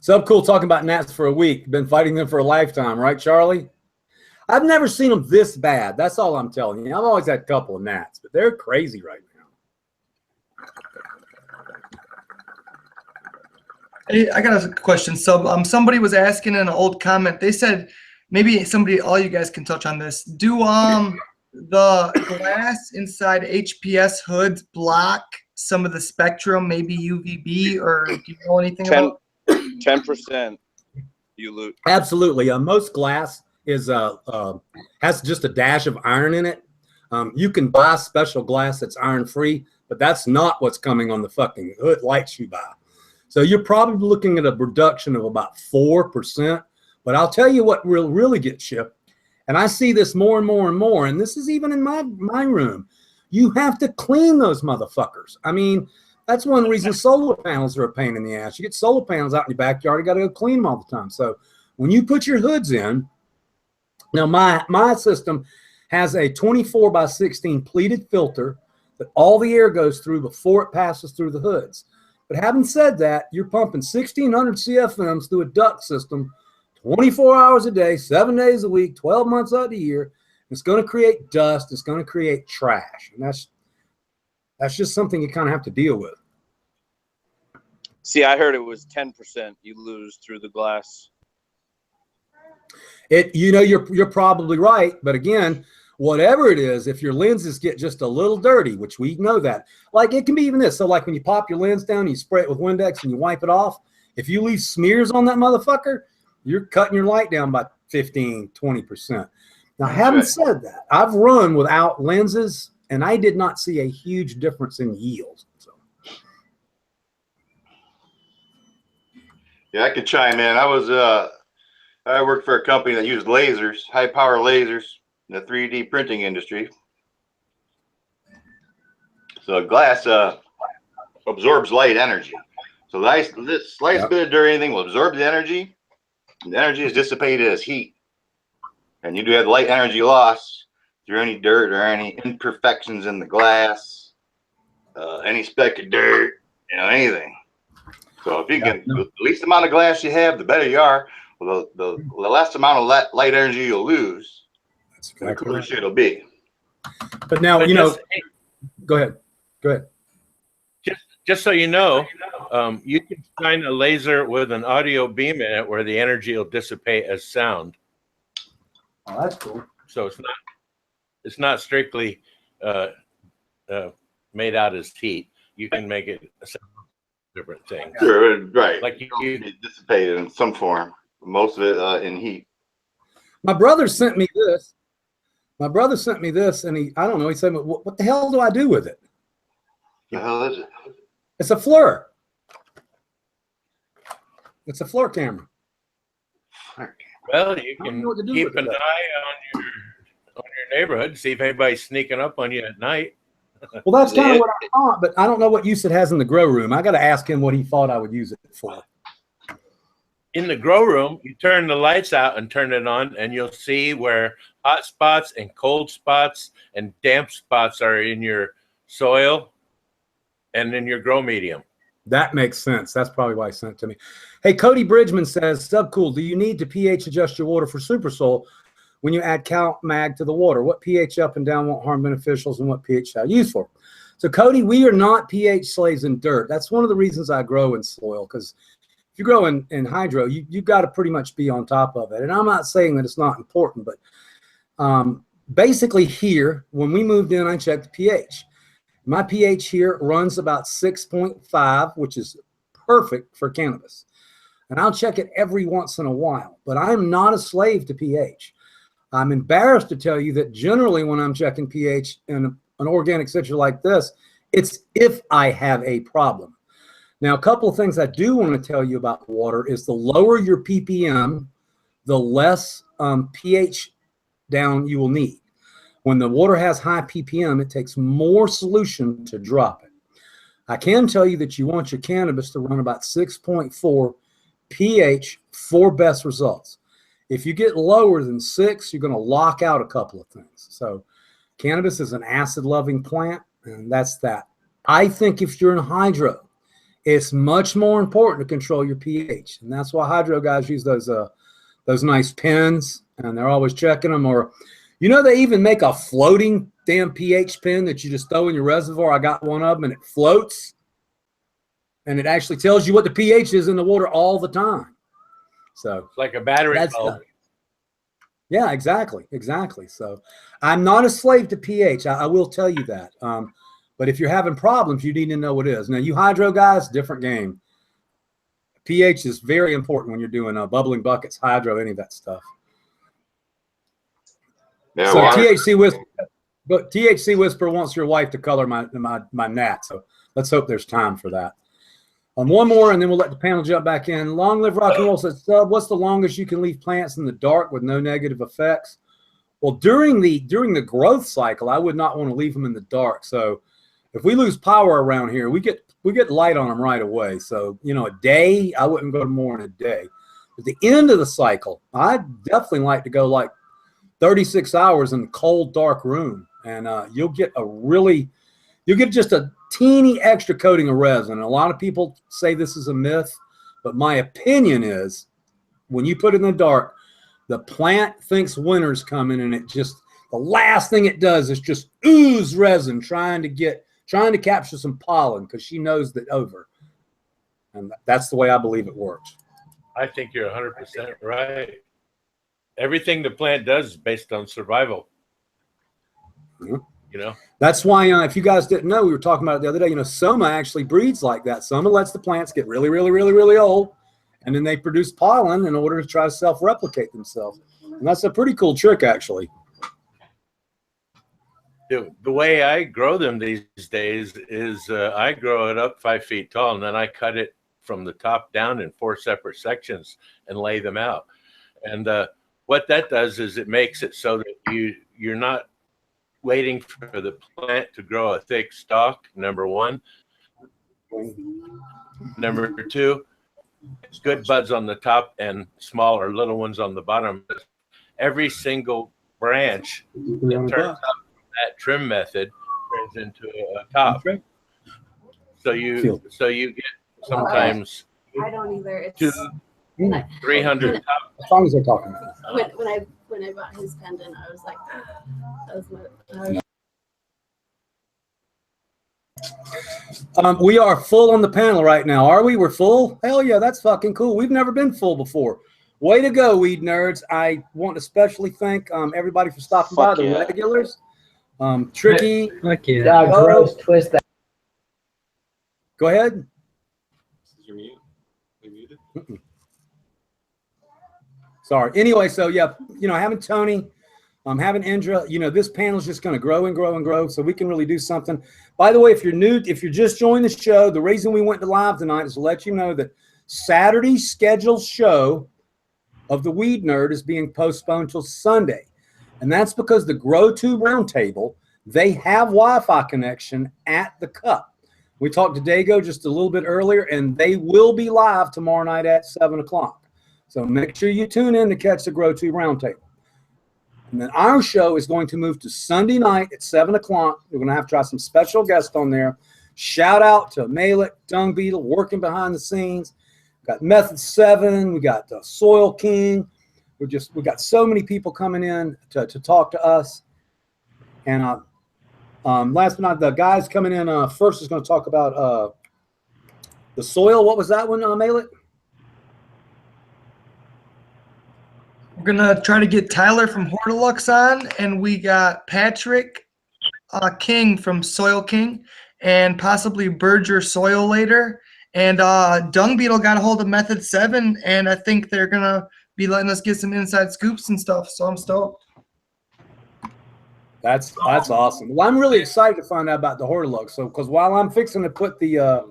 Subcool talking about gnats for a week. Been fighting them for a lifetime, right, Charlie? I've never seen them this bad. That's all I'm telling you. I've always had a couple of gnats, but they're crazy right now. Hey, I got a question. So somebody was asking in an old comment. They said maybe all you guys can touch on this. Do the glass inside HPS hoods block some of the spectrum, maybe UVB, or do you know anything about? 10% you lose. Absolutely. Most glass is has just a dash of iron in it. You can buy special glass that's iron free, but that's not what's coming on the fucking hood lights you buy. So you're probably looking at a reduction of about 4%. But I'll tell you what will really get shipped, and I see this more and more and more, and this is even in my room. You have to clean those motherfuckers. I mean, that's one reason solar panels are a pain in the ass. You get solar panels out in your backyard, you got to go clean them all the time. So when you put your hoods in, now my system has a 24x16 pleated filter that all the air goes through before it passes through the hoods. But having said that, you're pumping 1,600 CFMs through a duct system 24 hours a day, 7 days a week, 12 months out of the year. It's going to create dust. It's going to create trash. And that's just something you kind of have to deal with. See, I heard it was 10% you lose through the glass. You're probably right. But again, whatever it is, if your lenses get just a little dirty, which we know that, like it can be even this. So like when you pop your lens down, you spray it with Windex and you wipe it off. If you leave smears on that motherfucker, you're cutting your light down by 15, 20%. Now, having said that, I've run without lenses and I did not see a huge difference in yield. So. Yeah, I could chime in. I worked for a company that used lasers, high power lasers in the 3D printing industry. So glass absorbs light energy. So this slight bit of dirt, anything will absorb the energy, and the energy is dissipated as heat. And you do have light energy loss through any dirt or any imperfections in the glass, any speck of dirt, anything. So if you can, the least amount of glass you have, the better you are. Well, the less amount of light energy you'll lose, the cooler shit it'll be. But now, go ahead. Go ahead. Just so you know, you can shine a laser with an audio beam in it where the energy will dissipate as sound. Oh, that's cool. So it's not strictly made out as heat. You can make it a different thing. Sure, right. Like you dissipated in some form. Most of it in heat. My brother sent me this. And I don't know. He said, "What the hell do I do with it?" The hell is it? It's a FLIR. It's a FLIR camera. Well, you can keep an eye on your neighborhood, see if anybody's sneaking up on you at night. Well, that's kind of what I thought, but I don't know what use it has in the grow room. I got to ask him what he thought I would use it for. In the grow room, you turn the lights out and turn it on, and you'll see where hot spots and cold spots and damp spots are in your soil and in your grow medium. That makes sense. That's probably why he sent it to me. Hey, Cody Bridgman says, Subcool, do you need to pH adjust your water for super soil when you add CalMag to the water? What pH up and down won't harm beneficials and what pH shall I use for? So, Cody, we are not pH slaves in dirt. That's one of the reasons I grow in soil, because if you grow in hydro, you've got to pretty much be on top of it. And I'm not saying that it's not important, but basically here, when we moved in, I checked the pH. My pH here runs about 6.5, which is perfect for cannabis. And I'll check it every once in a while, but I'm not a slave to pH. I'm embarrassed to tell you that generally when I'm checking pH in an organic citrus like this, it's if I have a problem. Now, a couple of things I do want to tell you about water is the lower your ppm, the less pH down you will need. When the water has high ppm, it takes more solution to drop it. I can tell you that you want your cannabis to run about 6.4 pH for best results. If you get lower than 6, you're going to lock out a couple of things. So cannabis is an acid-loving plant, and that's that. I think if you're in hydro, it's much more important to control your pH, and that's why hydro guys use those nice pens, and they're always checking them. Or, they even make a floating damn pH pen that you just throw in your reservoir. I got one of them, and it floats, and it actually tells you what the pH is in the water all the time. So It's like a battery bulb. Yeah, exactly. So I'm not a slave to pH. I will tell you that. But if you're having problems, you need to know what it is. Now, you hydro guys, different game. pH is very important when you're doing bubbling buckets, hydro, any of that stuff. Yeah, So water. THC Whisper wants your wife to color my gnat. So let's hope there's time for that. One more, and then we'll let the panel jump back in. Long Live Rock and Roll says, Sub, what's the longest you can leave plants in the dark with no negative effects? Well, during the growth cycle, I would not want to leave them in the dark. So if we lose power around here, we get light on them right away. So, a day, I wouldn't go to more than a day. At the end of the cycle, I'd definitely like to go like 36 hours in the cold, dark room. And you'll get just a teeny extra coating of resin. A lot of people say this is a myth, but my opinion is when you put it in the dark, the plant thinks winter's coming, and the last thing it does is just ooze resin trying to capture some pollen because she knows that over. And that's the way I believe it works. I think you're 100% right. Everything the plant does is based on survival. Yeah. That's why, if you guys didn't know, we were talking about it the other day, Soma actually breeds like that. Soma lets the plants get really, really, really, really old, and then they produce pollen in order to try to self-replicate themselves. And that's a pretty cool trick, actually. The way I grow them these days is I grow it up 5 feet tall, and then I cut it from the top down in 4 separate sections and lay them out. And what that does is it makes it so that you're not waiting for the plant to grow a thick stalk, number one. Number two, it's good buds on the top and smaller little ones on the bottom. Every single branch that turns out from that trim method turns into a top. So you get sometimes I don't either. It's 200, 300 tops. As long as they're talking about it. When I bought his pendant, I was like, that was we are full on the panel right now. Are we? We're full? Hell yeah, that's fucking cool. We've never been full before. Way to go, weed nerds. I want to especially thank everybody for stopping by, the regulars. Tricky. Fuck yeah. Gross, twist that. Go ahead. You're mute. We muted. Sorry. Anyway, so yeah, having Tony, having Indra, this panel is just going to grow and grow and grow, so we can really do something. By the way, if you're just joining the show, the reason we went to live tonight is to let you know that Saturday's scheduled show of the Weed Nerd is being postponed till Sunday, and that's because the Grow Tube Roundtable, they have Wi-Fi connection at the Cup. We talked to Dago just a little bit earlier, and they will be live tomorrow night at 7 o'clock. So make sure you tune in to catch the Grow Tube Roundtable. And then our show is going to move to Sunday night at 7 o'clock. We're going to have to try some special guests on there. Shout out to Malik, Dung Beetle, working behind the scenes. We got Method 7. We got Soil King. We got so many people coming in to talk to us. And last but not, the guys coming in first is going to talk about the soil. What was that one, Malik? We're gonna try to get Tyler from Hortilux on, and we got Patrick King from Soil King, and possibly Berger Soil later. And Dung Beetle got a hold of Method 7, and I think they're gonna be letting us get some inside scoops and stuff. So I'm stoked. That's awesome. Well, I'm really excited to find out about the Hortilux. So, because while I'm fixing to put the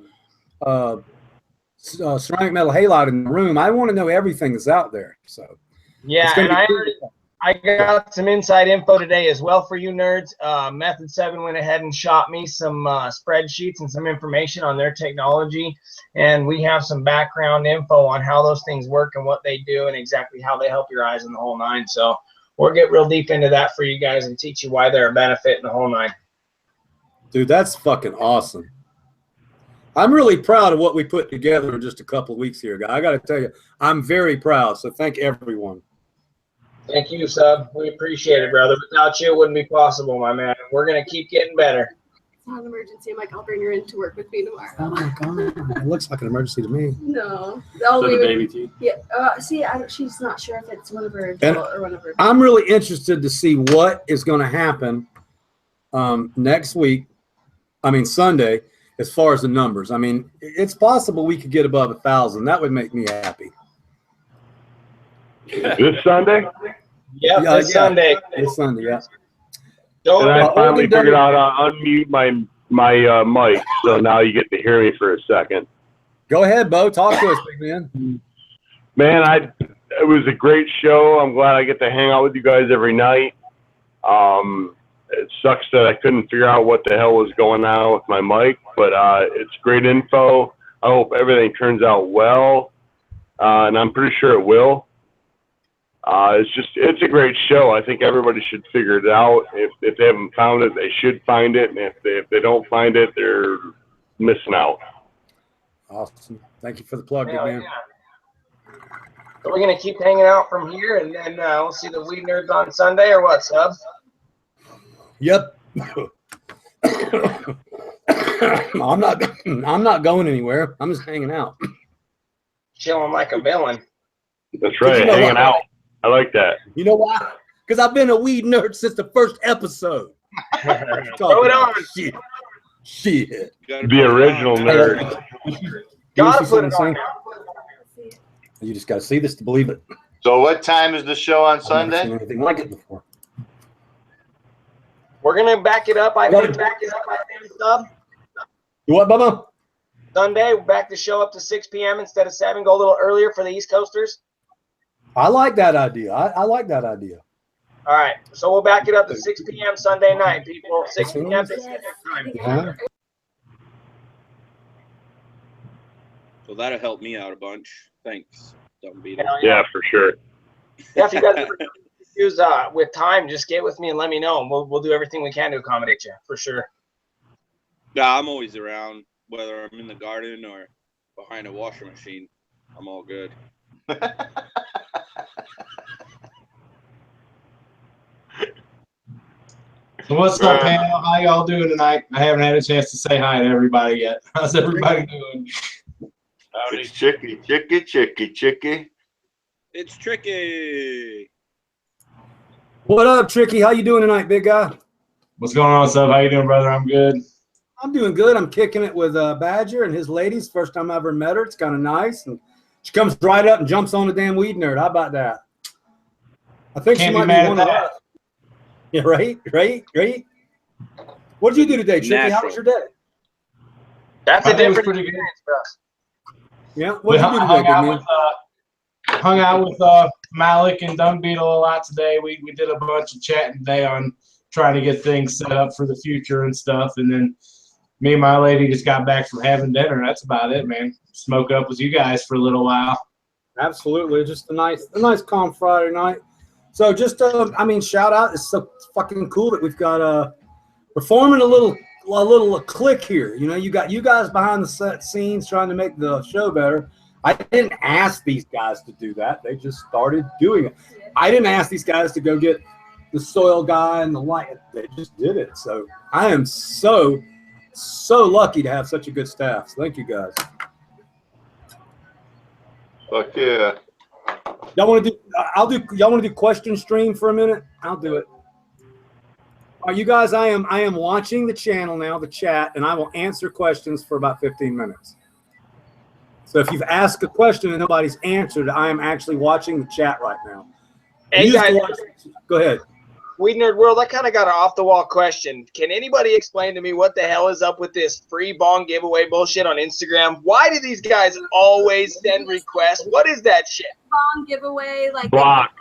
ceramic metal halide in the room, I want to know everything that's out there. So. Yeah, and I I got some inside info today as well for you nerds. Method 7 went ahead and shot me some spreadsheets and some information on their technology, and we have some background info on how those things work and what they do and exactly how they help your eyes in the whole nine. So we'll get real deep into that for you guys and teach you why they're a benefit in the whole nine. Dude, that's fucking awesome. I'm really proud of what we put together in just a couple of weeks here, guy. I got to tell you, I'm very proud. So thank everyone. Thank you, Sub. We appreciate it, brother. Without you, it wouldn't be possible, my man. We're going to keep getting better. It's not an emergency. I'm like, I'll bring her in to work with me tomorrow. Oh my God. It looks like an emergency to me. No. So the baby teeth. Yeah. See, she's not sure if it's one of her adult or one of her. I'm really interested to see what is going to happen next week. I mean, Sunday, as far as the numbers. I mean, it's possible we could get above 1,000. That would make me happy. This Sunday? Yep, this Sunday. This Sunday, yeah. And I finally figured out how to unmute my mic, so now you get to hear me for a second. Go ahead, Bo. Talk to us, big man. Man, it was a great show. I'm glad I get to hang out with you guys every night. It sucks that I couldn't figure out what the hell was going on with my mic, but it's great info. I hope everything turns out well, and I'm pretty sure it will. It's a great show. I think everybody should figure it out. If they haven't found it, they should find it. And if they don't find it, they're missing out. Awesome. Thank you for the plug, big man. Yeah. So we're going to keep hanging out from here, and then we'll see the Weed Nerds on Sunday, or what, Sub? Yep. I'm not going anywhere. I'm just hanging out. Chilling like a villain. That's right, hanging out. I like that. You know why? Because I've been a weed nerd since the first episode. Throw it on. Shit. The original nerd. Gotta put it on. You just got to see this to believe it. So what time is the show on Sunday? I've never seen anything like it before. We're going to back it up. I think Sub. You what, Bubba? Sunday, we're back to show up to 6 p.m. instead of 7. Go a little earlier for the East Coasters. I like that idea. I like that idea. All right. So we'll back it up to 6 p.m. Sunday night, people. 6 p.m. Yeah. So that'll help me out a bunch. Thanks, Dumb Beat. Yeah, for sure. Yeah, if you guys ever issues with time, just get with me and let me know, and we'll do everything we can to accommodate you, for sure. Yeah, I'm always around, whether I'm in the garden or behind a washer machine. I'm all good. So what's up, panel? How y'all doing tonight? I haven't had a chance to say hi to everybody yet. How's everybody doing? It's Chicky. It's Tricky. What up, Tricky? How you doing tonight, big guy? What's going on, Sub? How you doing, brother? I'm good. I'm doing good. I'm kicking it with Badger and his ladies. First time I ever met her. It's kind of nice. And she comes right up and jumps on the damn weed nerd. How about that? I think she might be one of us. Yeah, right. What did you do today, Tricky? How was your day? That's a different pretty good. experience for us. Yeah. What did you do today, big man? Hung out with Malik and Dung Beetle a lot today. We did a bunch of chatting today on trying to get things set up for the future and stuff. And then me and my lady just got back from having dinner. That's about it, man. Smoke up with you guys for a little while. Absolutely. Just a nice calm Friday night. So just, shout out. It's so fucking cool that we've got, we're forming a little clique here. You know, you got you guys behind the scenes trying to make the show better. I didn't ask these guys to do that. They just started doing it. I didn't ask these guys to go get the soil guy and the light. They just did it. So I am so lucky to have such a good staff. So thank you guys. Fuck yeah. Y'all want to do? Y'all want to do question stream for a minute? I'll do it. You guys, I am watching the channel now, the chat, and I will answer questions for about 15 minutes. So if you've asked a question and nobody's answered, I am actually watching the chat right now. Hey guys, go ahead. Weed Nerd World, I kind of got an off-the-wall question. Can anybody explain to me what the hell is up with this free bong giveaway bullshit on Instagram? Why do these guys always send requests? What is that shit? Bong giveaway, like block.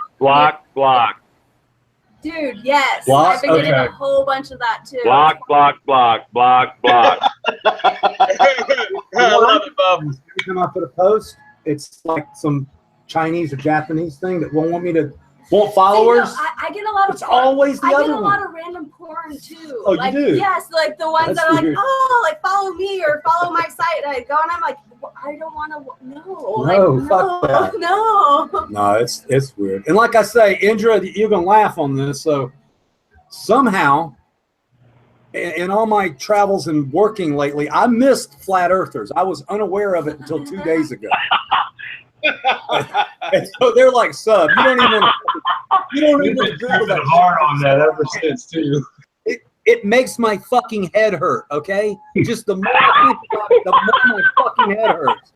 Dude, yes. Block? I've been getting Okay. a whole bunch of that too. Block, block, block, block, block. I love it, Bub. Every time I put a post, it's like some Chinese or Japanese thing that won't want me to, won't followers. See, no, I get a lot of It's always the I other get a one. lot of random porn too. Oh, you like, do? Yes, like the ones That's that are like, weird. oh, like follow me or follow my site. And I go and I'm like, I don't want to. No, No, like, fuck that. no. No, it's weird. And like I say, Indra, you're gonna laugh on this. So somehow, in all my travels and working lately, I missed flat earthers. I was unaware of it until 2 days ago. And so they're like, sub, you don't even want to Google that. hard on that ever since too. It makes my fucking head hurt, okay? Just the more I think about it, the more my fucking head hurts.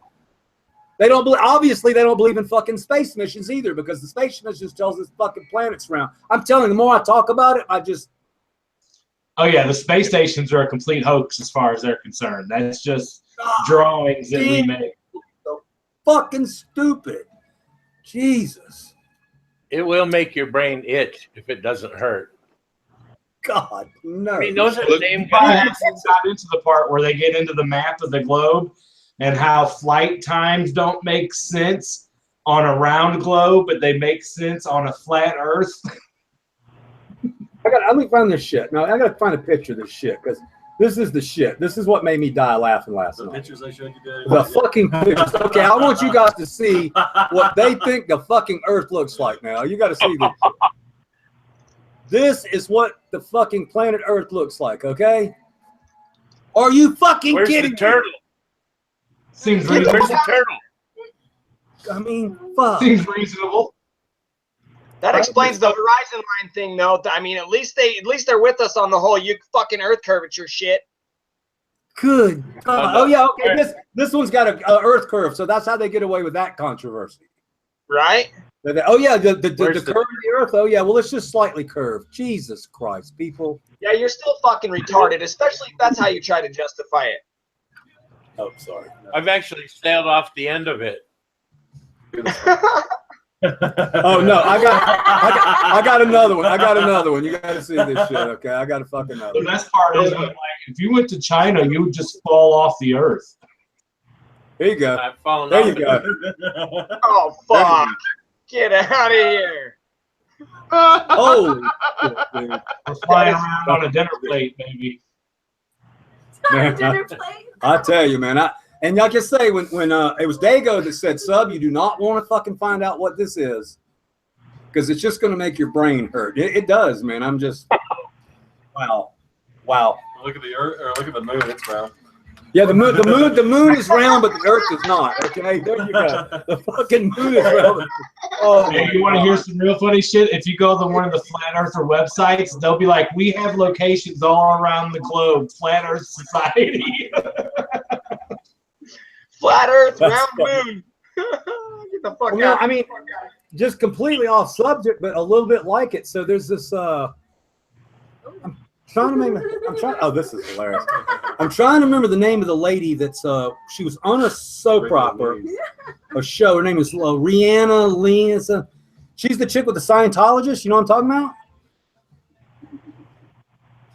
They don't believe, obviously they don't believe in fucking space missions either, because the space missions tells us fucking planets round. I'm telling you, the more I talk about it, I just Oh yeah, the space stations are a complete hoax as far as they're concerned. That's just drawings that we make. fucking stupid. Jesus. It will make your brain itch if it doesn't hurt. God, no. I mean, those are the same I guys. haven't got into the part where they get into the map of the globe and how flight times don't make sense on a round globe, but they make sense on a flat Earth. Let me find this shit. No, I gotta find a picture of this shit, because this is the shit. This is what made me die laughing last night. Pictures I showed you guys. The fucking pictures. Okay, I want you guys to see what they think the fucking Earth looks like now. You got to see this. This is what the fucking planet Earth looks like, okay? Are you fucking Where's kidding the turtle? Seems Where's reasonable. the turtle? I mean, fuck. Seems reasonable. That explains the horizon line thing, though. I mean, at least they're with us on the whole you fucking Earth curvature shit. Good God. Oh yeah, okay. This one's got a Earth curve, so that's how they get away with that controversy. Right? Oh yeah, the Where's curve of the Earth. Oh yeah, well it's just slightly curved. Jesus Christ, people. Yeah, you're still fucking retarded, especially if that's how you try to justify it. Oh, sorry. I've actually sailed off the end of it. Oh no, I got another one. I got another one. You got to see this shit, okay? I got a fucking another The one. best part is, like, if you went to China, you would just fall off the Earth. Here you go. I've fallen There off you it. go. Oh fuck! Get out of here! Holy shit, dude. We're flying around on a dinner plate, maybe. Man, Dinner plate. I tell you, man. And like I say, when it was Dago that said, "Sub, you do not want to fucking find out what this is, because it's just going to make your brain hurt." It does, man. I'm just, wow. Look at the Earth, or look at the moon. It's round. Yeah, the moon is round, but the Earth is not. Okay, there you go. The fucking moon is round. Oh, Hey, you want to hear some real funny shit? If you go to one of the Flat Earther websites, they'll be like, "We have locations all around the globe. Flat Earth Society." Flat Earth, That's round funny. moon. Get the fuck Well, out! I mean, just completely off subject, but a little bit like it. So there's this. I'm trying to make. Oh, this is hilarious. I'm trying to remember the name of the lady that's. She was on a soap opera, a show. Her name is Rihanna Lee. She's the chick with the Scientologist. You know what I'm talking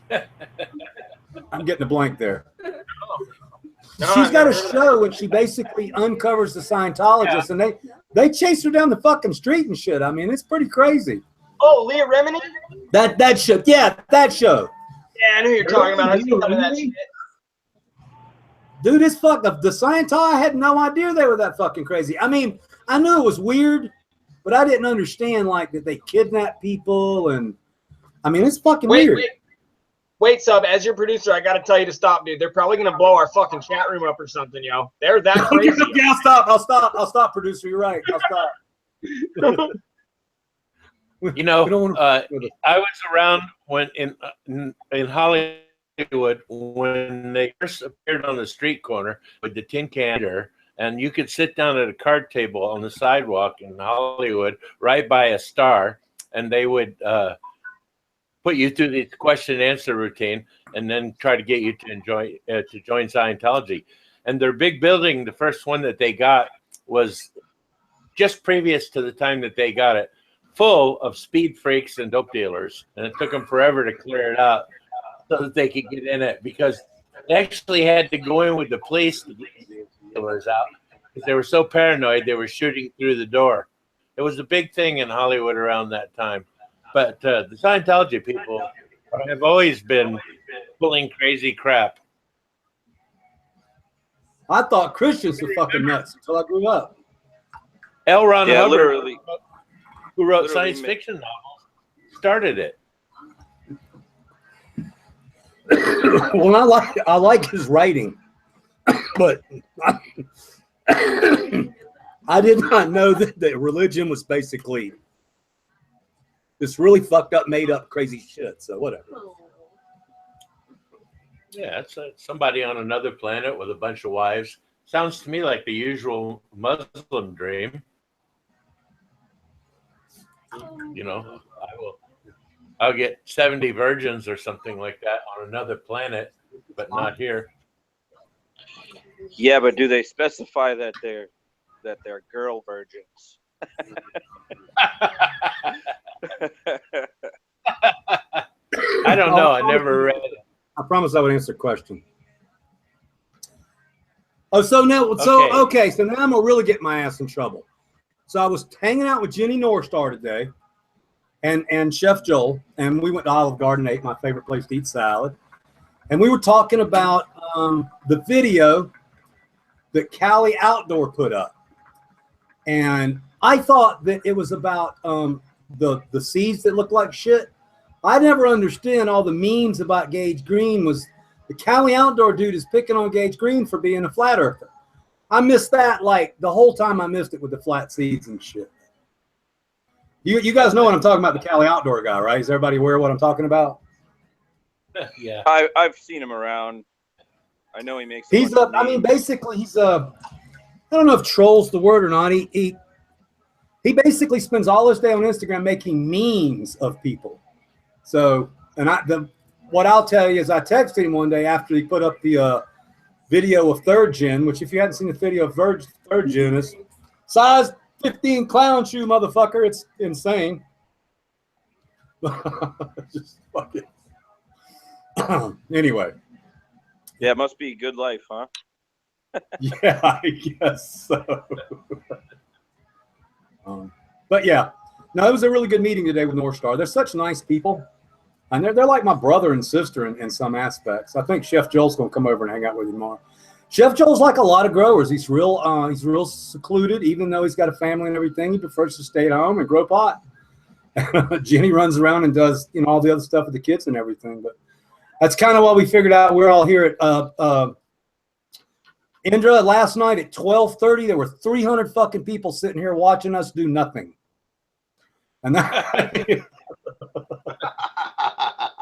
about? I'm getting a blank there. She's got a show and she basically uncovers the Scientologists, and they chase her down the fucking street and shit. I mean, it's pretty crazy. Oh, Leah Remini? That show, yeah, that show. Yeah, I knew you were talking about. I was thinking of that shit. Dude, it's fucked up. The Scientology, I had no idea they were that fucking crazy. I mean, I knew it was weird, but I didn't understand like that they kidnap people, and I mean, it's fucking weird. Wait, Sub, as your producer, I got to tell you to stop, dude. They're probably going to blow our fucking chat room up or something, yo. They're that crazy. Okay, I'll stop, producer. You're right. I'll stop. You know, I was around when in Hollywood when they first appeared on the street corner with the tin can, and you could sit down at a card table on the sidewalk in Hollywood right by a star, and they would put you through the question and answer routine, and then try to get you to join Scientology. And their big building, the first one that they got, was just previous to the time that they got it, full of speed freaks and dope dealers, and it took them forever to clear it out so that they could get in it, because they actually had to go in with the police to get the dealers out because they were so paranoid they were shooting through the door. It was a big thing in Hollywood around that time. But the Scientology people have always been pulling crazy crap. I thought Christians were fucking nuts until I grew up. L. Ron Yeah, Hubbard, literally. who wrote literally science fiction novels, started it. Well, I like his writing, but I did not know that religion was basically this really fucked up, made up, crazy shit. So whatever. Yeah, it's somebody on another planet with a bunch of wives. Sounds to me like the usual Muslim dream. You know, I'll get 70 virgins or something like that on another planet, but not here. Yeah, but do they specify that they're girl virgins? I don't know. I never read it. I promise I would answer the question. Oh, so now, so now I'm gonna really get my ass in trouble. So I was hanging out with Jenny Norstar today, and Chef Joel, and we went to Olive Garden, ate my favorite place to eat salad, and we were talking about the video that Cali Outdoor put up, and I thought that it was about the seeds that look like shit. I never understand all the memes about Gage Green. Was the Cali Outdoor dude is picking on Gage Green for being a flat earther. I missed that like the whole time. I missed it with the flat seeds and shit. You guys know what I'm talking about, the Cali Outdoor guy, right? Is everybody aware of what I'm talking about? Yeah. I've seen him around. I know he makes. He's a, I mean, basically he's a, I don't know if troll's the word or not. He basically spends all his day on Instagram making memes of people. So, and what I'll tell you is I texted him one day after he put up the video of Third Gen, which if you hadn't seen the video of Third Gen, is size 15 clown shoe, motherfucker. It's insane. Just fucking. Anyway. Yeah, it must be good life, huh? Yeah, I guess so. But yeah, no, it was a really good meeting today with North Star. They're such nice people, and they're like my brother and sister in some aspects. I think Chef Joel's going to come over and hang out with you tomorrow. Chef Joel's like a lot of growers. He's real secluded, even though he's got a family and everything. He prefers to stay at home and grow pot. Jenny runs around and does all the other stuff with the kids and everything. But that's kind of what we figured out. We're all here at Indra last night at 12:30. There were 300 fucking people sitting here watching us do nothing. And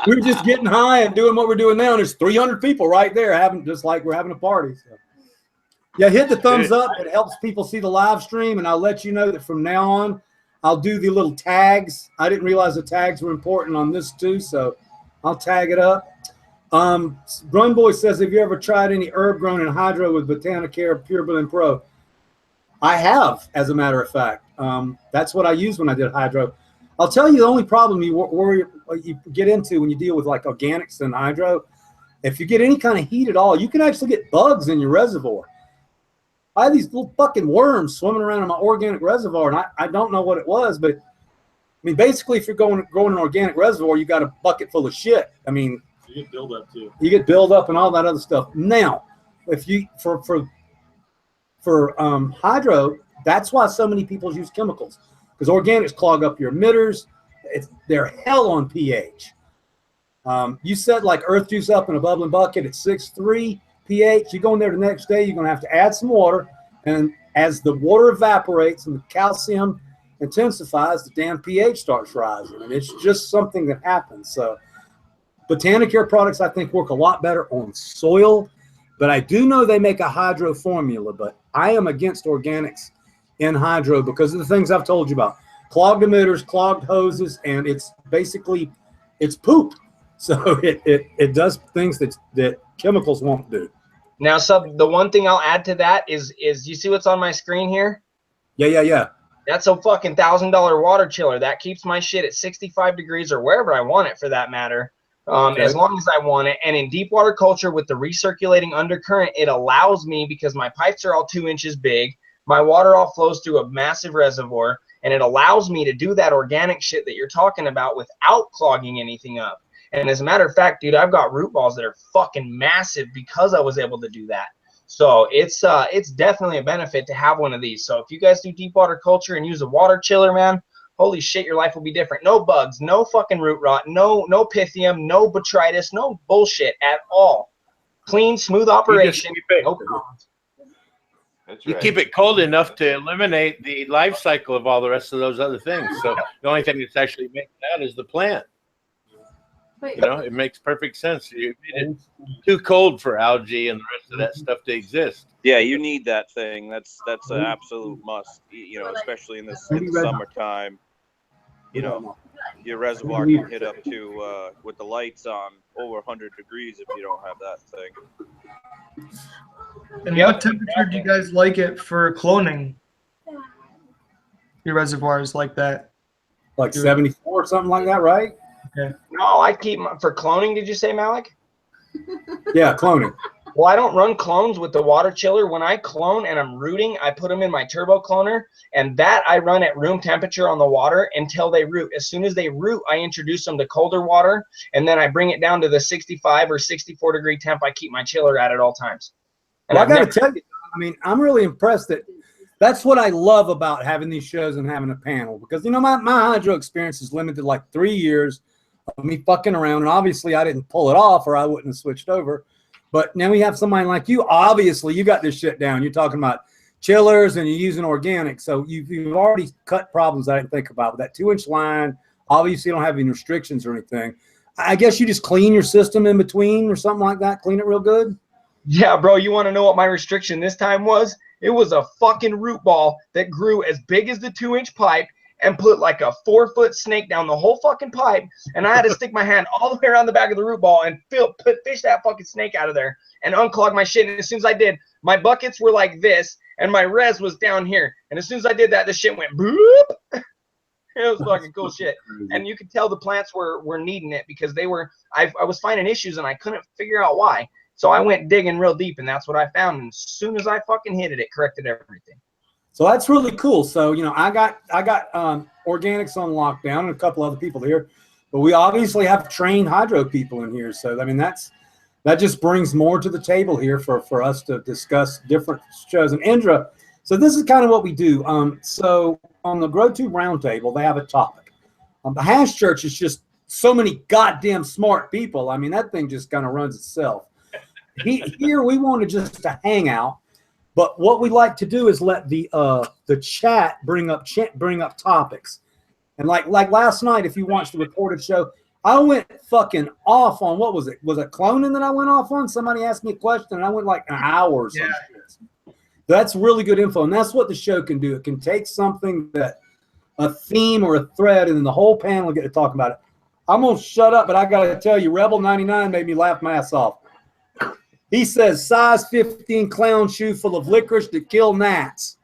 we were just getting high and doing what we're doing now. And there's 300 people right there having just like we're having a party. So. Yeah, hit the thumbs up. It helps people see the live stream. And I'll let you know that from now on, I'll do the little tags. I didn't realize the tags were important on this too. So I'll tag it up. Run Boy says, have you ever tried any herb grown in hydro with Botanicare Pure Blend Pro? I have, as a matter of fact. That's what I used when I did hydro. I'll tell you the only problem you get into when you deal with like organics and hydro, if you get any kind of heat at all, you can actually get bugs in your reservoir. I had these little fucking worms swimming around in my organic reservoir, and I don't know what it was, but I mean, basically, if you're growing an organic reservoir, you got a bucket full of shit. I mean, you get buildup too. You get buildup and all that other stuff. Now, if you for hydro, that's why so many people use chemicals, because organics clog up your emitters. They're hell on pH. You set like earth juice up in a bubbling bucket at 6.3 pH. You go in there the next day, you're going to have to add some water. And as the water evaporates and the calcium intensifies, the damn pH starts rising. And it's just something that happens. So Botanicare products, I think, work a lot better on soil. But I do know they make a hydro formula. But I am against organics in hydro because of the things I've told you about. Clogged emitters, clogged hoses, and it's basically, it's poop. So it does things that chemicals won't do. Now, Sub, the one thing I'll add to that is you see what's on my screen here? Yeah. That's a fucking $1,000 water chiller. That keeps my shit at 65 degrees or wherever I want it for that matter. As long as I want it. And in deep water culture with the recirculating undercurrent, it allows me, because my pipes are all 2 inches big, my water all flows through a massive reservoir, and it allows me to do that organic shit that you're talking about without clogging anything up. And as a matter of fact, dude, I've got root balls that are fucking massive because I was able to do that. So it's definitely a benefit to have one of these. So if you guys do deep water culture and use a water chiller, man, holy shit, your life will be different. No bugs, no fucking root rot, no pythium, no botrytis, no bullshit at all. Clean, smooth operation. No problems. You keep it cold enough to eliminate the life cycle of all the rest of those other things. So the only thing that's actually making that is the plant. You know, it makes perfect sense. You made it too cold for algae and the rest of that stuff to exist. Yeah, you need that thing. That's an absolute must. You know, especially in the summertime. You know, your reservoir can hit up to with the lights on over 100 degrees if you don't have that thing. And what temperature do you guys like it for cloning? Your reservoirs like that? Like 74 or something like that, right? Okay. No, I keep for cloning. Did you say, Malik? Yeah, cloning. Well, I don't run clones with the water chiller. When I clone and I'm rooting, I put them in my turbo cloner, and that I run at room temperature on the water until they root. As soon as they root, I introduce them to colder water, and then I bring it down to the 65 or 64 degree temp I keep my chiller at all times. And Well, I got to tell you, I mean, I'm really impressed that that's what I love about having these shows and having a panel, because, you know, my hydro experience is limited to like 3 years of me fucking around. And obviously I didn't pull it off or I wouldn't have switched over. But now we have somebody like you. Obviously you got this shit down. You're talking about chillers and you're using organic. So you've already cut problems I didn't think about. With that 2-inch line, obviously you don't have any restrictions or anything. I guess you just clean your system in between or something like that. Clean it real good. Yeah, bro, you want to know what my restriction this time was? It was a fucking root ball that grew as big as the 2-inch pipe and put like a 4-foot snake down the whole fucking pipe. And I had to stick my hand all the way around the back of the root ball and fish that fucking snake out of there and unclog my shit. And as soon as I did, my buckets were like this and my res was down here. And as soon as I did that, the shit went boop. It was fucking cool shit. And you could tell the plants were needing it because they were, I was finding issues and I couldn't figure out why. So I went digging real deep and that's what I found. And as soon as I fucking hit it, it corrected everything. So that's really cool. So, you know, I got organics on lockdown and a couple other people here, but we obviously have trained hydro people in here. So, I mean, that just brings more to the table here for us to discuss different shows. And Indra, so this is kind of what we do. So on the GrowTube Roundtable, they have a topic. The Hash Church is just so many goddamn smart people. I mean, that thing just kind of runs itself. Here we want to just to hang out. But what we like to do is let the chat bring up topics, and like last night, if you watched the recorded show, I went fucking off on what was it? Was it cloning that I went off on? Somebody asked me a question, and I went like an hour or something. Yeah. That's really good info, and that's what the show can do. It can take something that a theme or a thread, and then the whole panel get to talk about it. I'm gonna shut up, but I gotta tell you, Rebel 99 made me laugh my ass off. He says, size 15 clown shoe full of licorice to kill gnats.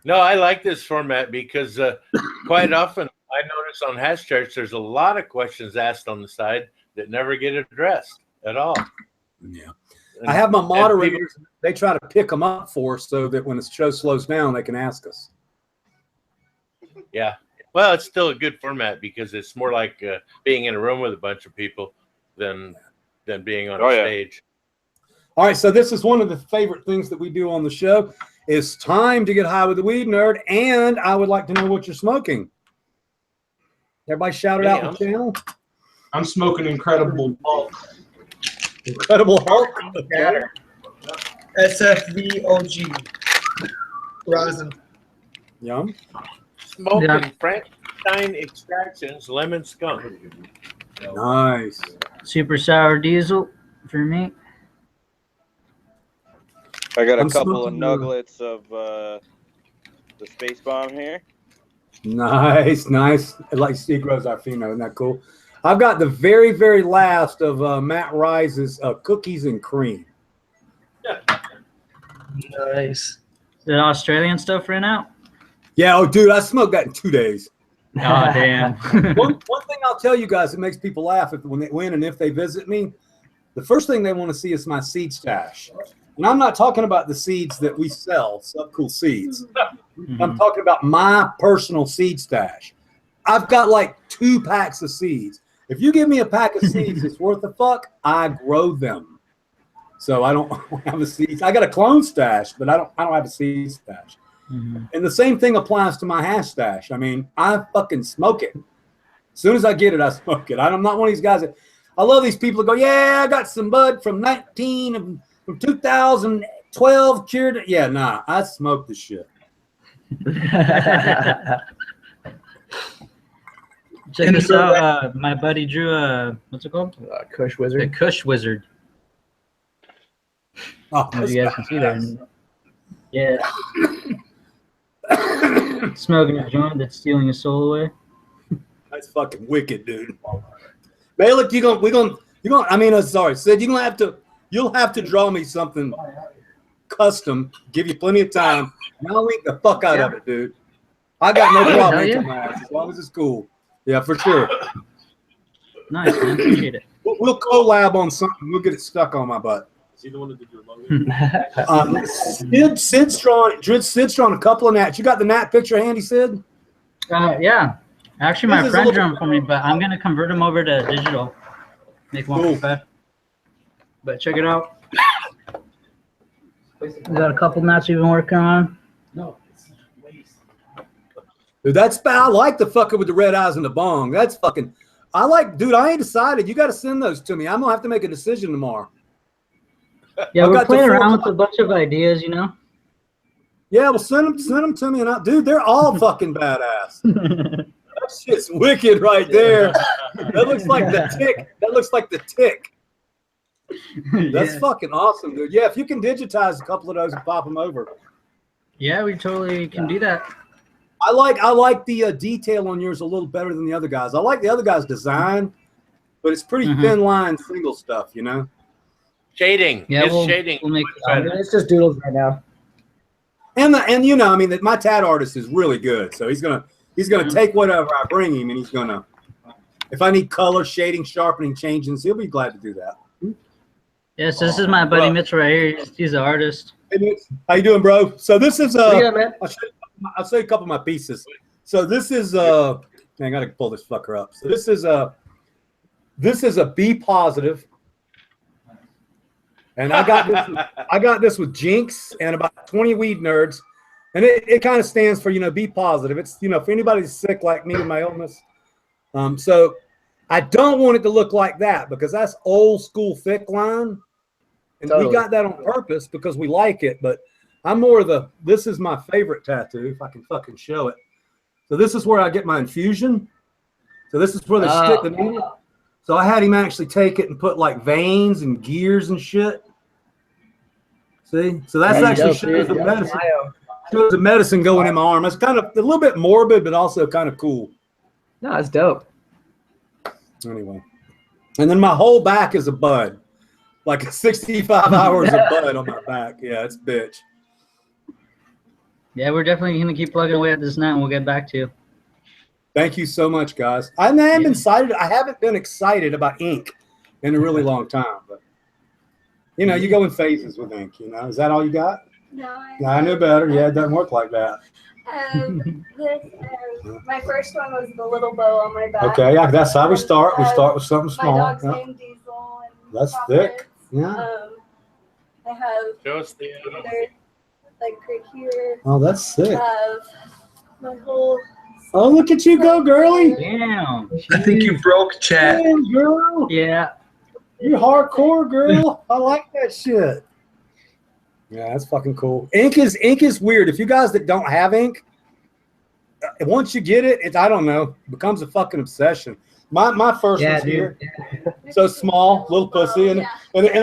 No, I like this format because quite often I notice on Hash Church there's a lot of questions asked on the side that never get addressed at all. Yeah. I have my moderators, they try to pick them up for us so that when the show slows down, they can ask us. Yeah. Well, it's still a good format because it's more like being in a room with a bunch of people than being on a stage. All right, so this is one of the favorite things that we do on the show. It's time to get high with the weed nerd, and I would like to know what you're smoking. Everybody shout it out on the channel. I'm smoking Incredible Hulk. Incredible Hulk? SFVOG. Rosin. Yum. Smoking Frankenstein Extractions Lemon Skunk. Nice. Super sour diesel for me. I got a couple of nuggets of the Space Bomb here. Nice, nice. Like Steve Grows our female, isn't that cool? I've got the very, very last of Matt Rise's Cookies and Cream. Nice. Did Australian stuff ran out? Yeah, oh, dude, I smoked that in 2 days. Oh, damn. one thing I'll tell you guys that makes people laugh when they win and if they visit me, the first thing they want to see is my seed stash. And I'm not talking about the seeds that we sell, Subcool Seeds. I'm talking about my personal seed stash. I've got like 2 packs of seeds. If you give me a pack of seeds that's worth a fuck, I grow them. So I don't have a seed. I got a clone stash, but I don't have a seed stash. And the same thing applies to my hash stash. I mean, I fucking smoke it. As soon as I get it, I smoke it. I'm not one of these guys that I love these people that go, yeah, I got some bud from 2012 cured. Yeah, nah, I smoked the shit. Check this out. My buddy drew a, what's it called? Kush Wizard. A Kush Wizard. Oh, as you guys can see there. Yeah. Smoking a joint that's stealing his soul away. That's fucking wicked, dude. Malik, I mean, sorry, Sid, you'll have to draw me something custom. Give you plenty of time. And I'll link the fuck out of it, dude. I got no problem linking my ass as long as it's cool. Yeah, for sure. Nice, man. Appreciate it. We'll collab on something. We'll get it stuck on my butt. Is he the one that did your logo? Sid's drawn a couple of nats. You got the nat picture handy, Sid? Yeah. Actually, my friend drew them for me, but I'm going to convert them over to digital. Make one for Fed. But check it out. We got a couple nats we've been working on. No. Dude, I like the fucker with the red eyes and the bong. That's fucking, dude, I ain't decided. You got to send those to me. I'm going to have to make a decision tomorrow. Yeah, we're playing around with a bunch of ideas, you know? Yeah, well, send them to me. And dude, they're all fucking badass. That shit's wicked right there. That looks like the tick. That's fucking awesome, dude. Yeah, if you can digitize a couple of those and pop them over. Yeah, we totally can do that. I like the detail on yours a little better than the other guys. I like the other guys' design, but it's pretty thin line single stuff, you know? Shading. Yeah, shading. I mean, it's just doodles right now. And you know, I mean, that my tat artist is really good, so he's gonna take whatever I bring him, and he's gonna, if I need color, shading, sharpening, changings, he'll be glad to do that. Yes, this is my buddy Mitch right here. He's the artist. Hey, Mitch, how you doing, bro? So this is man? I'll show you a couple of my pieces. So this is I gotta pull this fucker up. So this is a B positive. And I got this with Jinx and about 20 weed nerds. And it kind of stands for, you know, be positive. It's, you know, if anybody's sick like me with my illness. So I don't want it to look like that because that's old school thick line. And we got that on purpose because we like it. But I'm more of this is my favorite tattoo, if I can fucking show it. So this is where I get my infusion. So this is where they stick the needle. So I had him actually take it and put like veins and gears and shit. See? So that's actually shows the medicine. Shows the medicine going in my arm. It's kind of a little bit morbid, but also kind of cool. No, it's dope. Anyway. And then my whole back is a bud. Like 65 hours of bud on my back. Yeah, it's bitch. Yeah, we're definitely going to keep plugging away at this now, and we'll get back to you. Thank you so much, guys. I am excited. I haven't been excited about ink in a really long time, but you know, you go in phases with ink. You know, is that all you got? No. I know better. Yeah, it doesn't work like that. My first one was the little bow on my back. Okay, yeah, that's how we start. We start with something small. My dog's named Diesel. And that's thick. Yeah. I have Show us the like right here. Oh, that's sick. I have my whole. Oh, look at you go, girly. Damn. I think you broke chat. Damn, girl. Yeah. You hardcore, girl. I like that shit. Yeah, that's fucking cool. Ink is weird. If you guys that don't have ink, once you get it, I don't know, it becomes a fucking obsession. My first one's here. So small, little pussy. And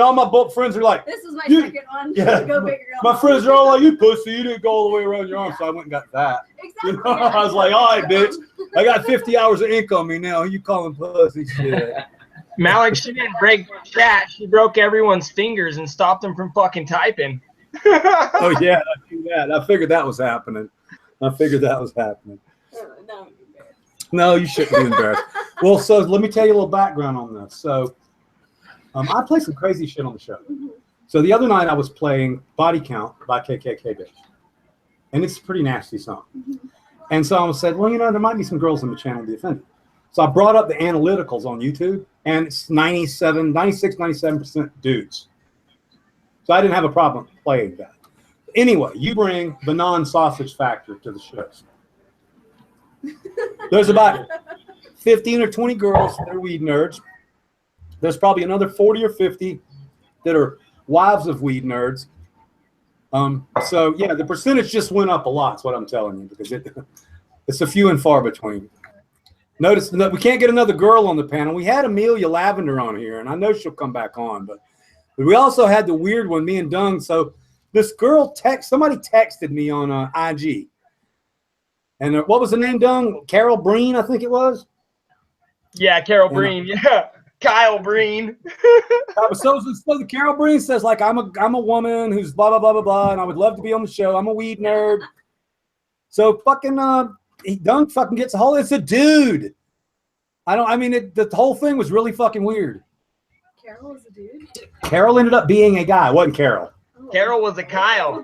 all my book friends are like, this is my second one. Yeah. Go bigger. My friends are all like, you pussy, you didn't go all the way around your arm, so I went and got that. Exactly. You know? I was like, all right, bitch. I got 50 hours of ink on me now. You calling pussy shit. Malik, she didn't break chat. She broke everyone's fingers and stopped them from fucking typing. Oh yeah, I do that. I figured that was happening. No, you shouldn't be embarrassed. Well, so let me tell you a little background on this. So, I play some crazy shit on the show. So the other night I was playing Body Count by KKK Bitch, and it's a pretty nasty song. And so I said, well, there might be some girls on the channel be offended. So I brought up the analyticals on YouTube, and it's 97% dudes. So I didn't have a problem playing that. Anyway, you bring the non-sausage factor to the shows. There's about 15 or 20 girls that are weed nerds. There's probably another 40 or 50 that are wives of weed nerds. So yeah, the percentage just went up a lot. That's what I'm telling you, because it's a few and far between. Notice that we can't get another girl on the panel. We had Amelia Lavender on here, and I know she'll come back on, but we also had the weird one, me and Dung. So this girl somebody texted me on IG. And what was the name, Dung? Carol Breen, I think it was. Yeah, Carol Breen. Yeah, Kyle Breen. so the Carol Breen says, like, I'm a woman who's blah blah blah blah blah, and I would love to be on the show. I'm a weed nerd. So fucking Dung fucking gets a hold. It's a dude. The whole thing was really fucking weird. Carol was a dude. Carol ended up being a guy. It wasn't Carol. Carol was a Kyle.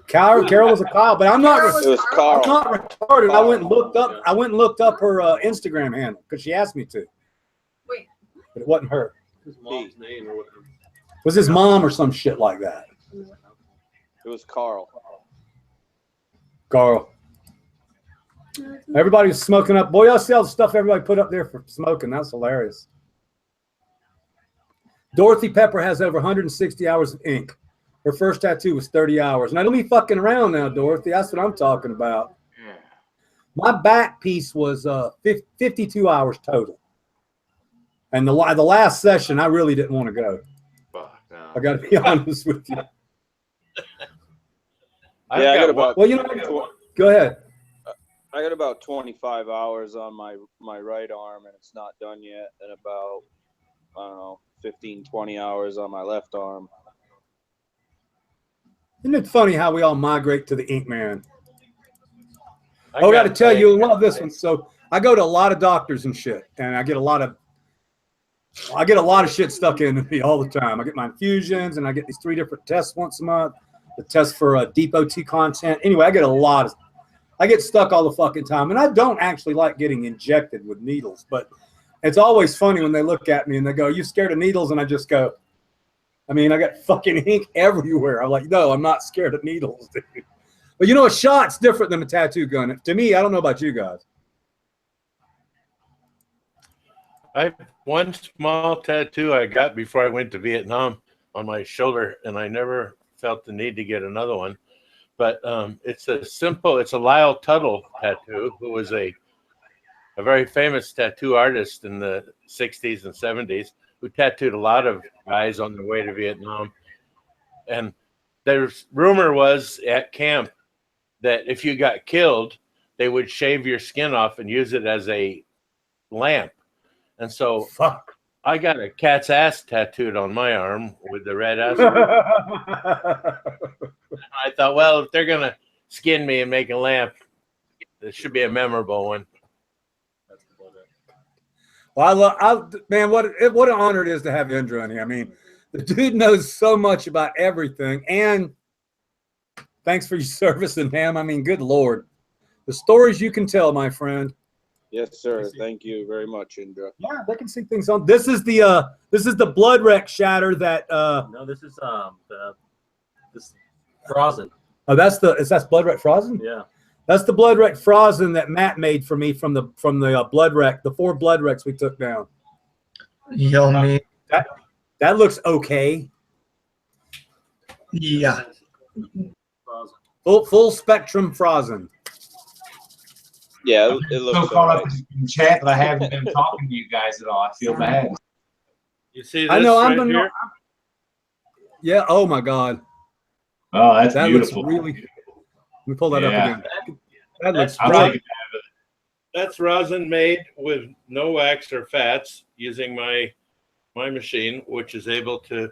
Carol was a Kyle, but I'm not. It was Carl. I'm not retarded. I went and looked up her Instagram handle because she asked me to. Wait. But it wasn't her. His mom's name or whatever. It was his mom or some shit like that. It was Carl. Carl. Everybody was smoking up. Boy, y'all see all the stuff everybody put up there for smoking. That's hilarious. Dorothy Pepper has over 160 hours of ink. Her first tattoo was 30 hours. Now, don't be fucking around now, Dorothy. That's what I'm talking about. My back piece was 52 hours total. And the last session, I really didn't want to go. I got to be honest with you. I got about. Well, go ahead. I got about 25 hours on my right arm, and it's not done yet. And about, I don't know, 15, 20 hours on my left arm. Isn't it funny how we all migrate to the ink man? I got to tell you, you'll love this one. So I go to a lot of doctors and shit, and I get a lot of shit stuck into me all the time. I get my infusions, and I get these 3 different tests once a month. The test for deep OT content. Anyway, I get stuck all the fucking time, and I don't actually like getting injected with needles, but it's always funny when they look at me and they go, "Are you scared of needles?" And I just go, I got fucking ink everywhere. I'm like, no, I'm not scared of needles, dude. But a shot's different than a tattoo gun. To me, I don't know about you guys. I have one small tattoo I got before I went to Vietnam on my shoulder, and I never felt the need to get another one. But it's a Lyle Tuttle tattoo, who was a very famous tattoo artist in the 60s and 70s, who tattooed a lot of guys on their way to Vietnam. And there's rumor was at camp that if you got killed, they would shave your skin off and use it as a lamp. And so I got a cat's ass tattooed on my arm with the red ass. I thought, well, if they're going to skin me and make a lamp, it should be a memorable one. Well, man, what an honor it is to have Indra in here. The dude knows so much about everything, and thanks for your service in him. Good Lord, the stories you can tell, my friend. Yes, sir. Thank you very much, Indra. Yeah, they can see things on. This is the blood wreck shatter that. No, this is this Frozen. Oh, that's blood wreck Frozen. Yeah. That's the blood wreck Frozen that Matt made for me from the blood wreck, the 4 blood wrecks we took down. Yummy. That looks okay. Yeah. Full spectrum Frozen. Yeah, it looks so caught up in chat that I haven't been talking to you guys at all. I feel bad. You see this I know. here? Yeah. Oh my God. Oh, that Looks beautiful. really. Let me pull that up again. That looks. That's rosin made with no wax or fats, using my machine, which is able to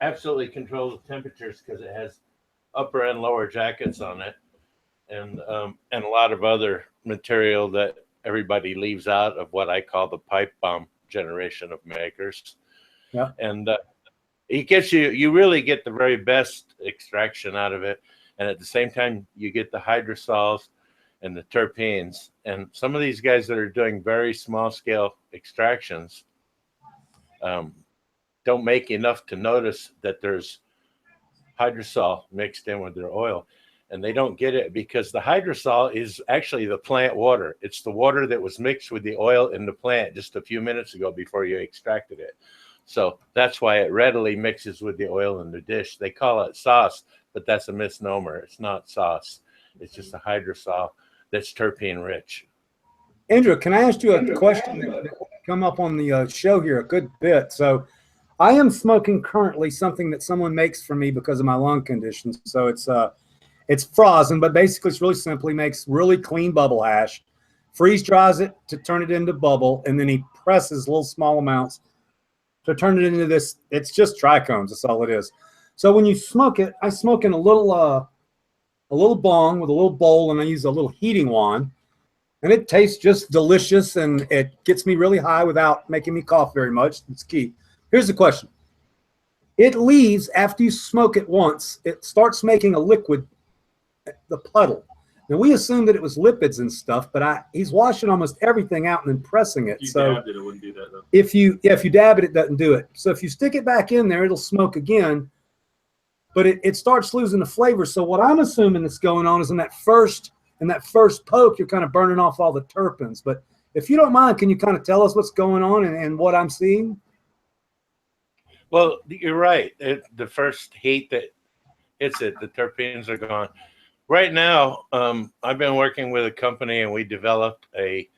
absolutely controls the temperatures because it has upper and lower jackets on it, and a lot of other material that everybody leaves out of what I call the pipe bomb generation of makers. Yeah. And it gets you really get the very best extraction out of it, and at the same time you get the hydrosols and the terpenes. And some of these guys that are doing very small scale extractions don't make enough to notice that there's hydrosol mixed in with their oil, and they don't get it because the hydrosol is actually the plant water. It's the water that was mixed with the oil in the plant just a few minutes ago before you extracted it. So that's why it readily mixes with the oil in the dish. They call it sauce, but that's a misnomer. It's not sauce. It's just a hydrosol that's terpene rich. Andrew, can I ask you a question that come up on the show here a good bit? So I am smoking currently something that someone makes for me because of my lung condition. So it's frozen, but basically it's really simply makes really clean bubble hash, freeze dries it to turn it into bubble, and then he presses little small amounts to turn it into this. It's just trichomes. That's all it is. So when you smoke it, I smoke in a little bong with a little bowl, and I use a little heating wand, and it tastes just delicious, and it gets me really high without making me cough very much. It's key. Here's the question. It leaves after you smoke it once. It starts making a liquid, the puddle. Now, we assumed that it was lipids and stuff, but he's washing almost everything out and then pressing it. If you So dabbed it, it wouldn't do that, though. if you dab it, it doesn't do it. So if you stick it back in there, it'll smoke again, but it starts losing the flavor. So what I'm assuming that's going on is in that first poke, you're kind of burning off all the terpenes. But if you don't mind, can you kind of tell us what's going on and what I'm seeing? Well, you're right. The first heat that hits it, the terpenes are gone. Right now, I've been working with a company, and we developed I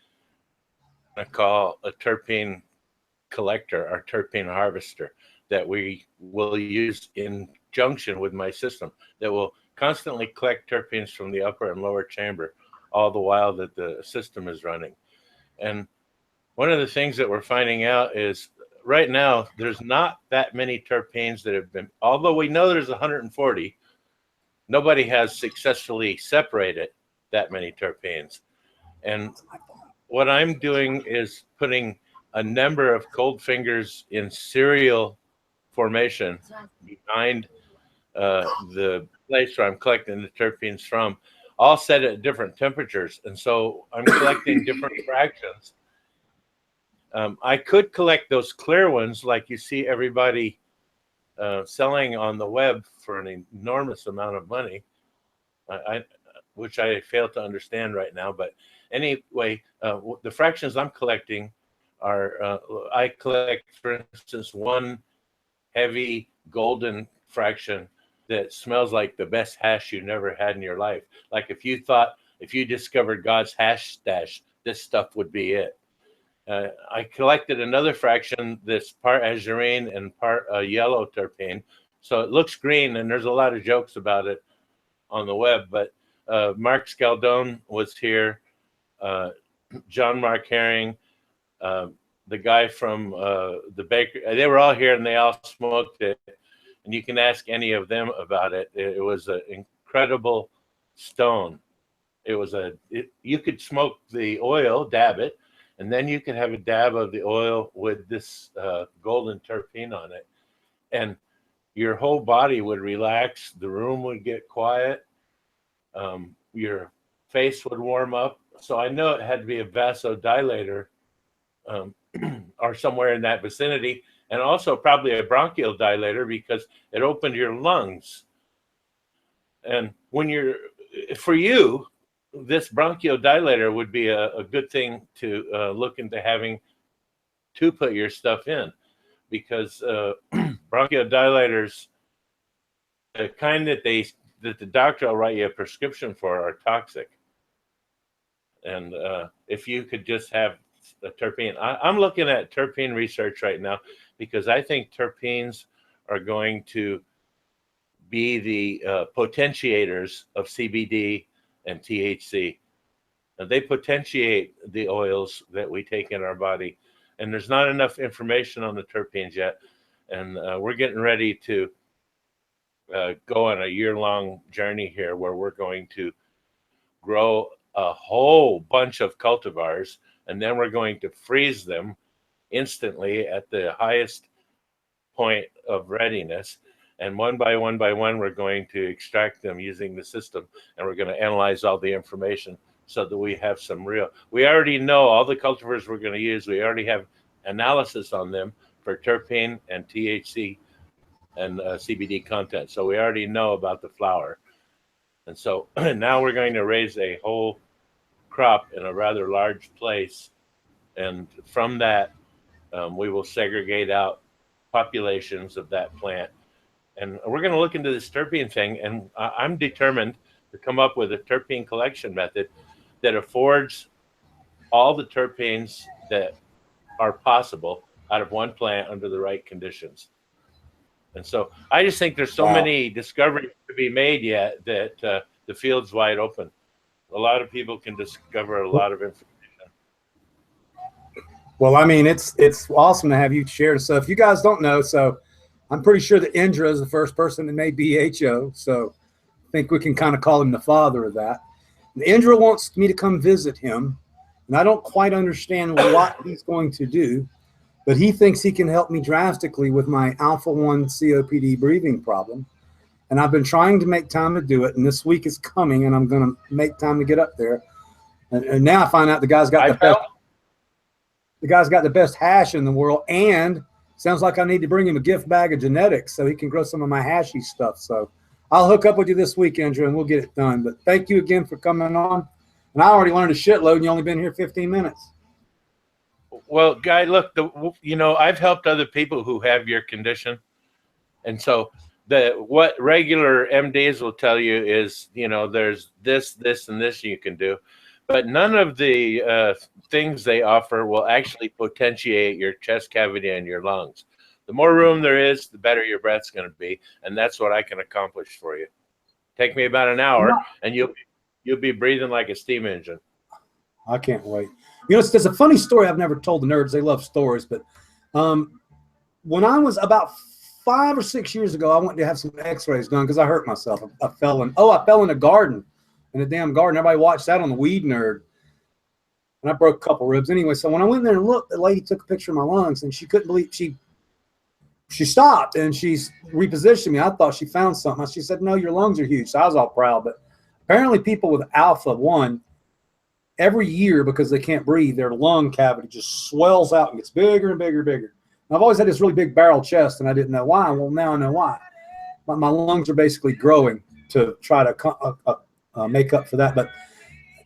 call a terpene collector, our terpene harvester, that we will use in junction with my system that will constantly collect terpenes from the upper and lower chamber all the while that the system is running. And one of the things that we're finding out is right now, there's not that many terpenes that have been, although we know there's 140, nobody has successfully separated that many terpenes. And what I'm doing is putting a number of cold fingers in serial formation behind the place where I'm collecting the terpenes from, all set at different temperatures. And so I'm collecting different fractions. I could collect those clear ones like you see everybody selling on the web for an enormous amount of money, which I fail to understand right now. But anyway, the fractions I'm collecting are, I collect, for instance, one heavy golden fraction that smells like the best hash you never had in your life. Like if you discovered God's hash stash, this stuff would be it. I collected another fraction that's part azurine and part yellow terpene. So it looks green, and there's a lot of jokes about it on the web. But Mark Scaldone was here, John Mark Herring, the guy from the bakery. They were all here, and they all smoked it. And you can ask any of them about it. It was an incredible stone. You could smoke the oil, dab it, and then you could have a dab of the oil with this golden terpene on it. And your whole body would relax. The room would get quiet. Your face would warm up. So I know it had to be a vasodilator or somewhere in that vicinity. And also probably a bronchial dilator because it opened your lungs. And for you, this bronchial dilator would be a good thing to look into having to put your stuff in, because bronchial dilators, the kind that the doctor will write you a prescription for, are toxic. And if you could just have a terpene, I'm looking at terpene research right now because I think terpenes are going to be the potentiators of CBD and THC. And they potentiate the oils that we take in our body. And there's not enough information on the terpenes yet. And we're getting ready to go on a year-long journey here where we're going to grow a whole bunch of cultivars, and then we're going to freeze them instantly at the highest point of readiness. And one by one, we're going to extract them using the system, and we're going to analyze all the information so that we have some real. We already know all the cultivars we're going to use. We already have analysis on them for terpene and THC and CBD content. So we already know about the flower. And so now we're going to raise a whole crop in a rather large place. And from that, we will segregate out populations of that plant. And we're going to look into this terpene thing. And I'm determined to come up with a terpene collection method that affords all the terpenes that are possible out of one plant under the right conditions. And so I just think there's so many discoveries to be made yet that the field's wide open. A lot of people can discover a lot of information. Well, I mean, it's awesome to have you share. So if you guys don't know, so I'm pretty sure that Indra is the first person that made BHO. So I think we can kind of call him the father of that. And Indra wants me to come visit him. And I don't quite understand what he's going to do, but he thinks he can help me drastically with my alpha-1 COPD breathing problem. And I've been trying to make time to do it. And this week is coming, and I'm going to make time to get up there. And now I find out the guy's got the best hash in the world, and sounds like I need to bring him a gift bag of genetics so he can grow some of my hashy stuff. So I'll hook up with you this week, Andrew, and we'll get it done. But thank you again for coming on. And I already learned a shitload, and you only been here 15 minutes. Well, Guy, look, I've helped other people who have your condition. And so what regular MDs will tell you is, there's this, and this you can do. But none of the things they offer will actually potentiate your chest cavity and your lungs. The more room there is, the better your breath's going to be. And that's what I can accomplish for you. Take me about an hour, and you'll be breathing like a steam engine. I can't wait. There's a funny story I've never told the nerds. They love stories. But when I was about 5 or 6 years ago, I went to have some x-rays done because I hurt myself. I fell in a garden, in a damn garden. Everybody watched that on the Weed Nerd. And I broke a couple ribs. Anyway, so when I went there and looked, the lady took a picture of my lungs, and she couldn't believe she stopped, and she's repositioned me. I thought she found something. She said, no, your lungs are huge. So I was all proud. But apparently people with alpha-1, every year, because they can't breathe, their lung cavity just swells out and gets bigger and bigger and bigger. And I've always had this really big barrel chest, and I didn't know why. Well, now I know why. My lungs are basically growing to try to make up for that. But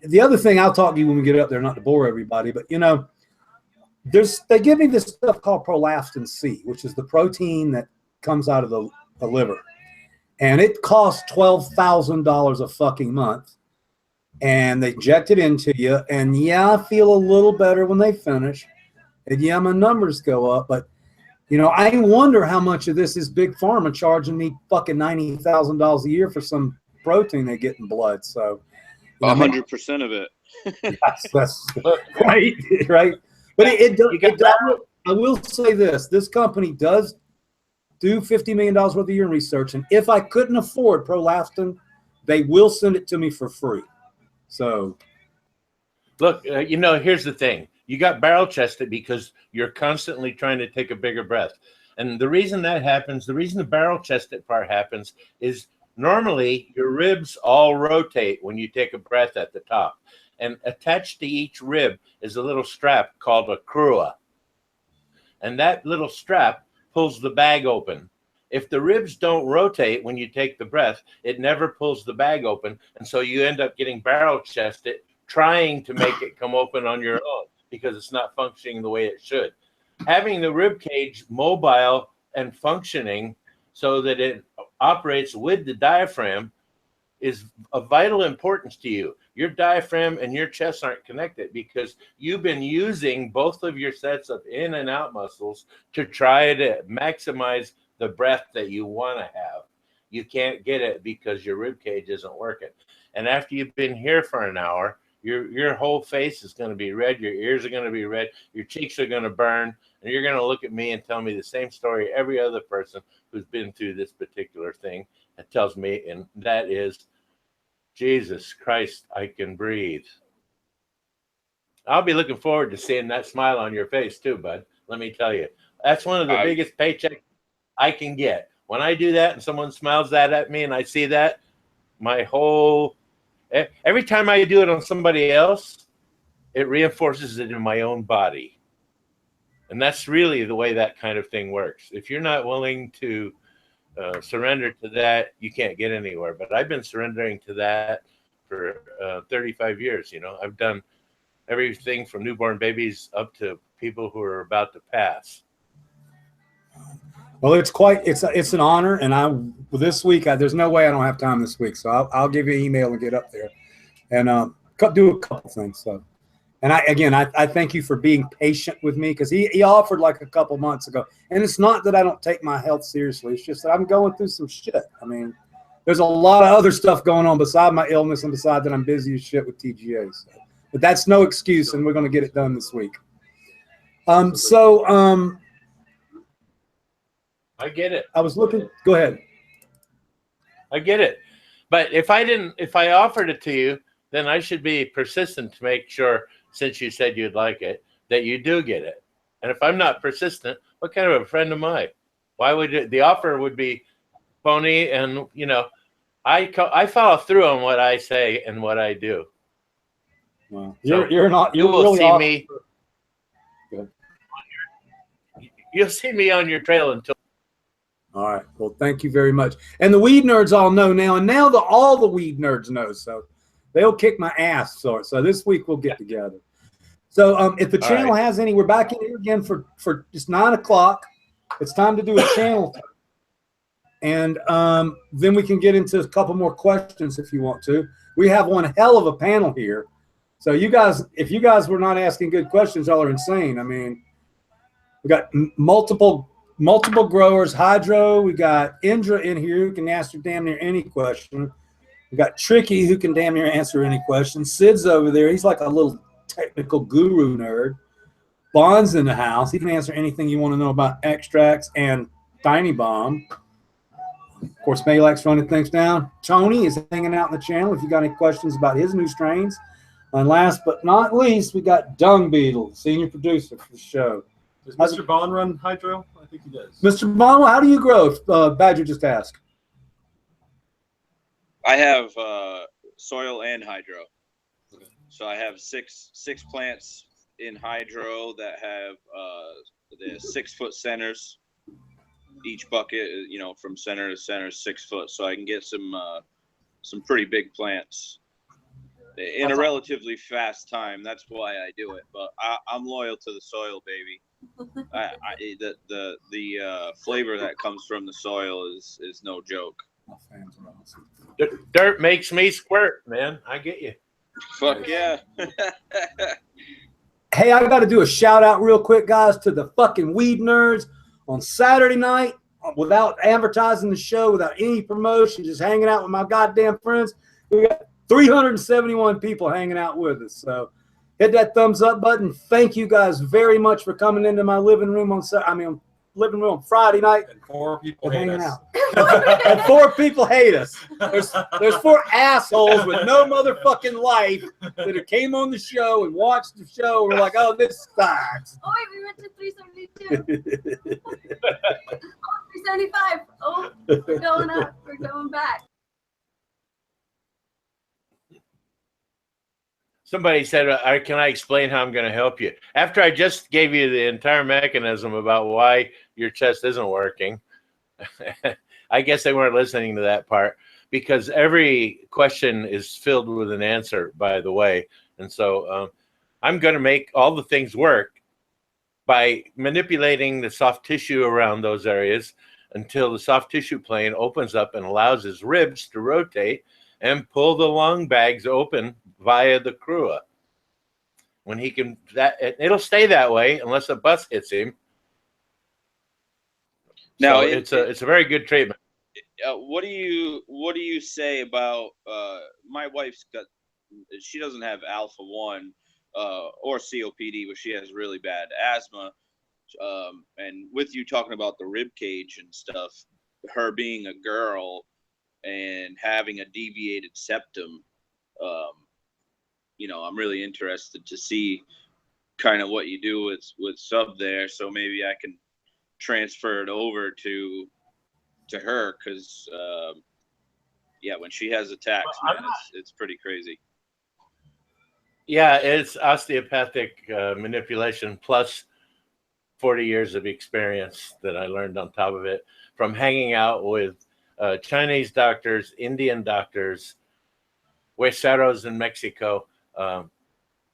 the other thing, I'll talk to you when we get up there, not to bore everybody, but they give me this stuff called prolactin C, which is the protein that comes out of the liver. And it costs $12,000 a fucking month. And they inject it into you. And yeah, I feel a little better when they finish. And yeah, my numbers go up. But, I wonder how much of this is Big Pharma charging me fucking $90,000 a year for some protein they get in blood. So 100% of it. that's right. Right. But I will say this company does do $50 million worth of year in research. And if I couldn't afford prolactin, they will send it to me for free. So, look, here's the thing. You got barrel chested because you're constantly trying to take a bigger breath. And the reason that happens, the reason the barrel chested part happens is normally your ribs all rotate when you take a breath at the top. And attached to each rib is a little strap called a crura. And that little strap pulls the bag open. If the ribs don't rotate when you take the breath, it never pulls the bag open. And so you end up getting barrel chested, trying to make it come open on your own because it's not functioning the way it should. Having the rib cage mobile and functioning so that it operates with the diaphragm is of vital importance to you. Your diaphragm and your chest aren't connected because you've been using both of your sets of in and out muscles to try to maximize the breath that you want to have. You can't get it because your rib cage isn't working. And after you've been here for an hour, your whole face is going to be red. Your ears are going to be red. Your cheeks are going to burn. And you're going to look at me and tell me the same story every other person who's been through this particular thing tells me, and that is, Jesus Christ, I can breathe. I'll be looking forward to seeing that smile on your face too, bud. Let me tell you, that's one of the biggest paychecks I can get. When I do that and someone smiles that at me and I see that, every time I do it on somebody else, it reinforces it in my own body. And that's really the way that kind of thing works. If you're not willing to surrender to that, you can't get anywhere. But I've been surrendering to that for 35 years. You know, I've done everything from newborn babies up to people who are about to pass. Well, it's an honor, and this week there's no way I don't have time this week, so I'll give you an email and get up there, and do a couple things. So, and I thank you for being patient with me, because he offered like a couple months ago, and it's not that I don't take my health seriously. It's just that I'm going through some shit. I mean, there's a lot of other stuff going on beside my illness and beside that I'm busy as shit with TGA. So. But that's no excuse, and we're going to get it done this week. I get it. I was looking. Go ahead. I get it. But if I offered it to you, then I should be persistent to make sure, since you said you'd like it, that you do get it. And if I'm not persistent, what kind of a friend am I? Why would the offer would be phony? And, you know, I follow through on what I say and what I do. Well, So you're not. You You're will really see off- me. Good. You'll see me on your trail until. All right. Well, thank you very much. And the weed nerds all know now, and now all the weed nerds know. So they'll kick my ass. So this week we'll get together. So if the All channel right. has any, we're back in here again for just 9 o'clock. It's time to do a channel. And then we can get into a couple more questions if you want to. We have one hell of a panel here. So you guys, if you guys were not asking good questions, y'all are insane. I mean, we got multiple growers, hydro. We got Indra in here who can answer damn near any question. We got Tricky who can damn near answer any question. Sid's over there. He's like a little technical guru nerd. Bond's in the house. He can answer anything you want to know about extracts and Tiny Bomb. Of course, Malak's running things down. Tony is hanging out in the channel if you got any questions about his new strains. And last but not least, we got Dung Beetle, senior producer for the show. Does Mr. Bond run hydro? I think he does. Mr. Bond, how do you grow? Badger just asked. I have soil and hydro. So I have six plants in hydro that have the 6 foot centers. Each bucket, you know, from center to center, 6 foot, so I can get some pretty big plants in a relatively fast time. That's why I do it. But I'm loyal to the soil, baby. The flavor that comes from the soil is no joke. Dirt makes me squirt, man. I get you. Fuck yeah. Hey, I got to do a shout out real quick, guys, to the fucking weed nerds on Saturday night without advertising the show, without any promotion, just hanging out with my goddamn friends. We got 371 people hanging out with us. So hit that thumbs up button. Thank you guys very much for coming into my living room on Friday night. And 4 people and hate hanging us. out. And 4 people hate us. There's 4 assholes with no motherfucking life that came on the show and watched the show and were like, oh, this sucks. Oh wait, we went to 372. 375. Oh, we're going up. We're going back. Somebody said, can I explain how I'm going to help you? After I just gave you the entire mechanism about why your chest isn't working, I guess they weren't listening to that part, because every question is filled with an answer, by the way. And so I'm going to make all the things work by manipulating the soft tissue around those areas until the soft tissue plane opens up and allows his ribs to rotate and pull the lung bags open via the crua. When he can, it'll stay that way unless a bus hits him. Now, So it's a very good treatment. What do you say about my wife's got? She doesn't have alpha 1 or COPD, but she has really bad asthma. And with you talking about the rib cage and stuff, her being a girl and having a deviated septum, you know, I'm really interested to see kind of what you do with Sub there. So maybe I can transfer it over to her, because yeah, when she has attacks, man, it's pretty crazy. Yeah, it's osteopathic manipulation plus 40 years of experience that I learned on top of it from hanging out with Chinese doctors, Indian doctors, hueseros in Mexico,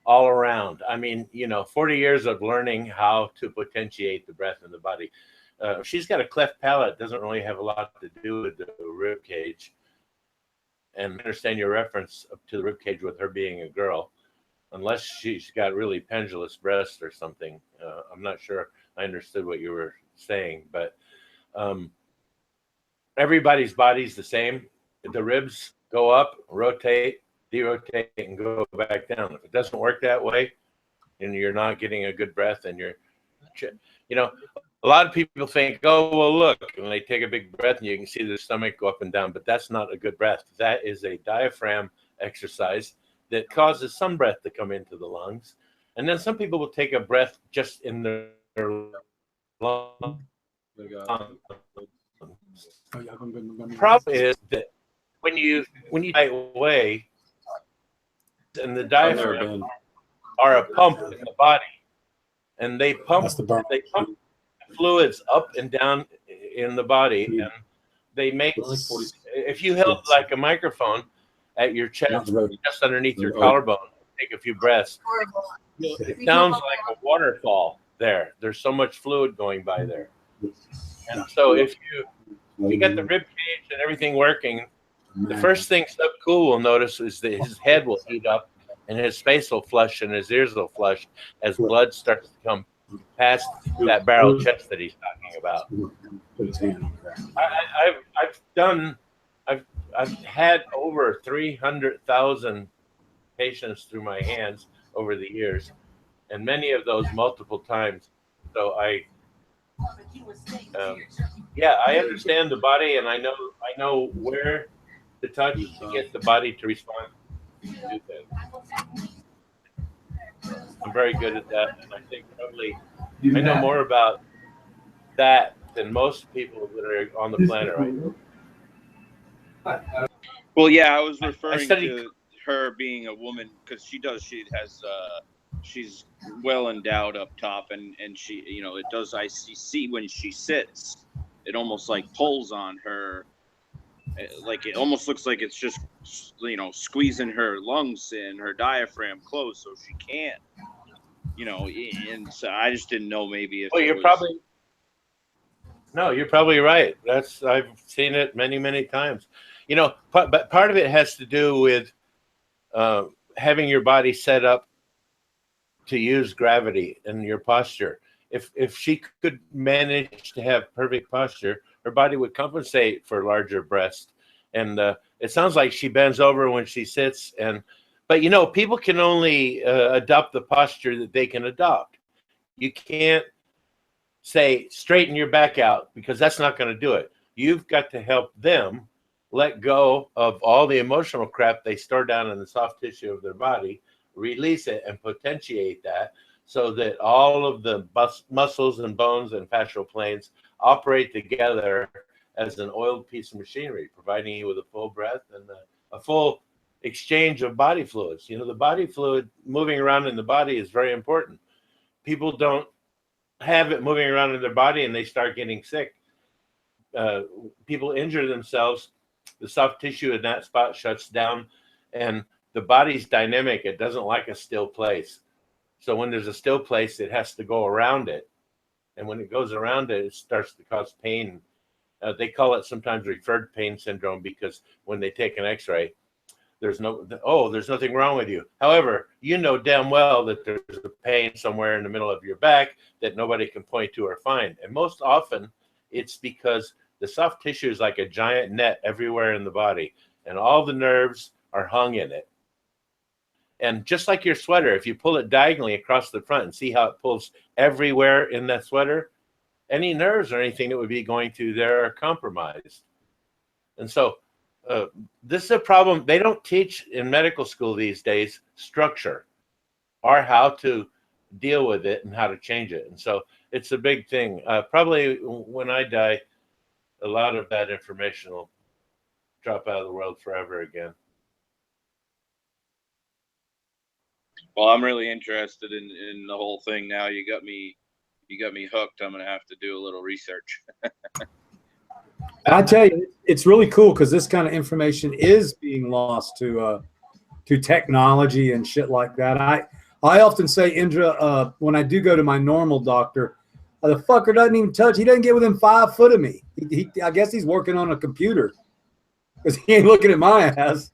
all around. I mean, you know, 40 years of learning how to potentiate the breath in the body. She's got a cleft palate. It doesn't really have a lot to do with the rib cage. And I understand your reference to the rib cage with her being a girl, unless she's got really pendulous breasts or something. I'm not sure I understood what you were saying, but everybody's body's the same. The ribs go up, rotate, derotate, and go back down. If it doesn't work that way, and you're not getting a good breath, and you're, you know, a lot of people think, oh, well, look, and they take a big breath and you can see the stomach go up and down, but that's not a good breath. That is a diaphragm exercise that causes some breath to come into the lungs. And then some people will take a breath just in their lungs. Problem is that when you die away, and the diaphragm are a pump in the body, and they pump fluids up and down in the body, and they make, if you held like a microphone at your chest, just underneath your collarbone, take a few breaths, it sounds like a waterfall there. There's so much fluid going by there. And so if you get the rib cage and everything working, the first thing Sub Cool will notice is that his head will heat up and his face will flush and his ears will flush as blood starts to come past that barrel chest that he's talking about. I've had over 300,000 patients through my hands over the years, and many of those multiple times. So yeah, I understand the body, and I know where to touch to get the body to respond to things. I'm very good at that, and I think probably I know more about that than most people that are on the planet right now. Well, yeah, I was referring to her being a woman, because she's well endowed up top, and she, you know, it does, I see when she sits, it almost like pulls on her, like it almost looks like it's just, you know, squeezing her lungs and her diaphragm closed so she can't, you know, and so I just didn't know maybe if you're probably right. I've seen it many times, you know, but part of it has to do with having your body set up to use gravity in your posture. If she could manage to have perfect posture, her body would compensate for larger breasts. And it sounds like she bends over when she sits. But you know, people can only adopt the posture that they can adopt. You can't say straighten your back out, because that's not going to do it. You've got to help them let go of all the emotional crap they store down in the soft tissue of their body, release it and potentiate that, so that all of the muscles and bones and fascial planes operate together as an oiled piece of machinery, providing you with a full breath and a full exchange of body fluids. You know, the body fluid moving around in the body is very important. People don't have it moving around in their body and they start getting sick. People injure themselves. The soft tissue in that spot shuts down, and the body's dynamic. It doesn't like a still place. So when there's a still place, it has to go around it. And when it goes around it, it starts to cause pain. They call it sometimes referred pain syndrome, because when they take an x-ray, there's nothing wrong with you. However, you know damn well that there's a pain somewhere in the middle of your back that nobody can point to or find. And most often it's because the soft tissue is like a giant net everywhere in the body, and all the nerves are hung in it. And just like your sweater, if you pull it diagonally across the front and see how it pulls everywhere in that sweater, any nerves or anything that would be going through there are compromised. And so this is a problem. They don't teach in medical school these days structure or how to deal with it and how to change it. And so it's a big thing. Probably when I die, a lot of that information will drop out of the world forever again. Well, I'm really interested in the whole thing now. You got me hooked. I'm gonna have to do a little research. I tell you, it's really cool because this kind of information is being lost to technology and shit like that. I often say, Indra, when I do go to my normal doctor, the fucker doesn't even touch. He doesn't get within 5 foot of me. I guess he's working on a computer because he ain't looking at my ass.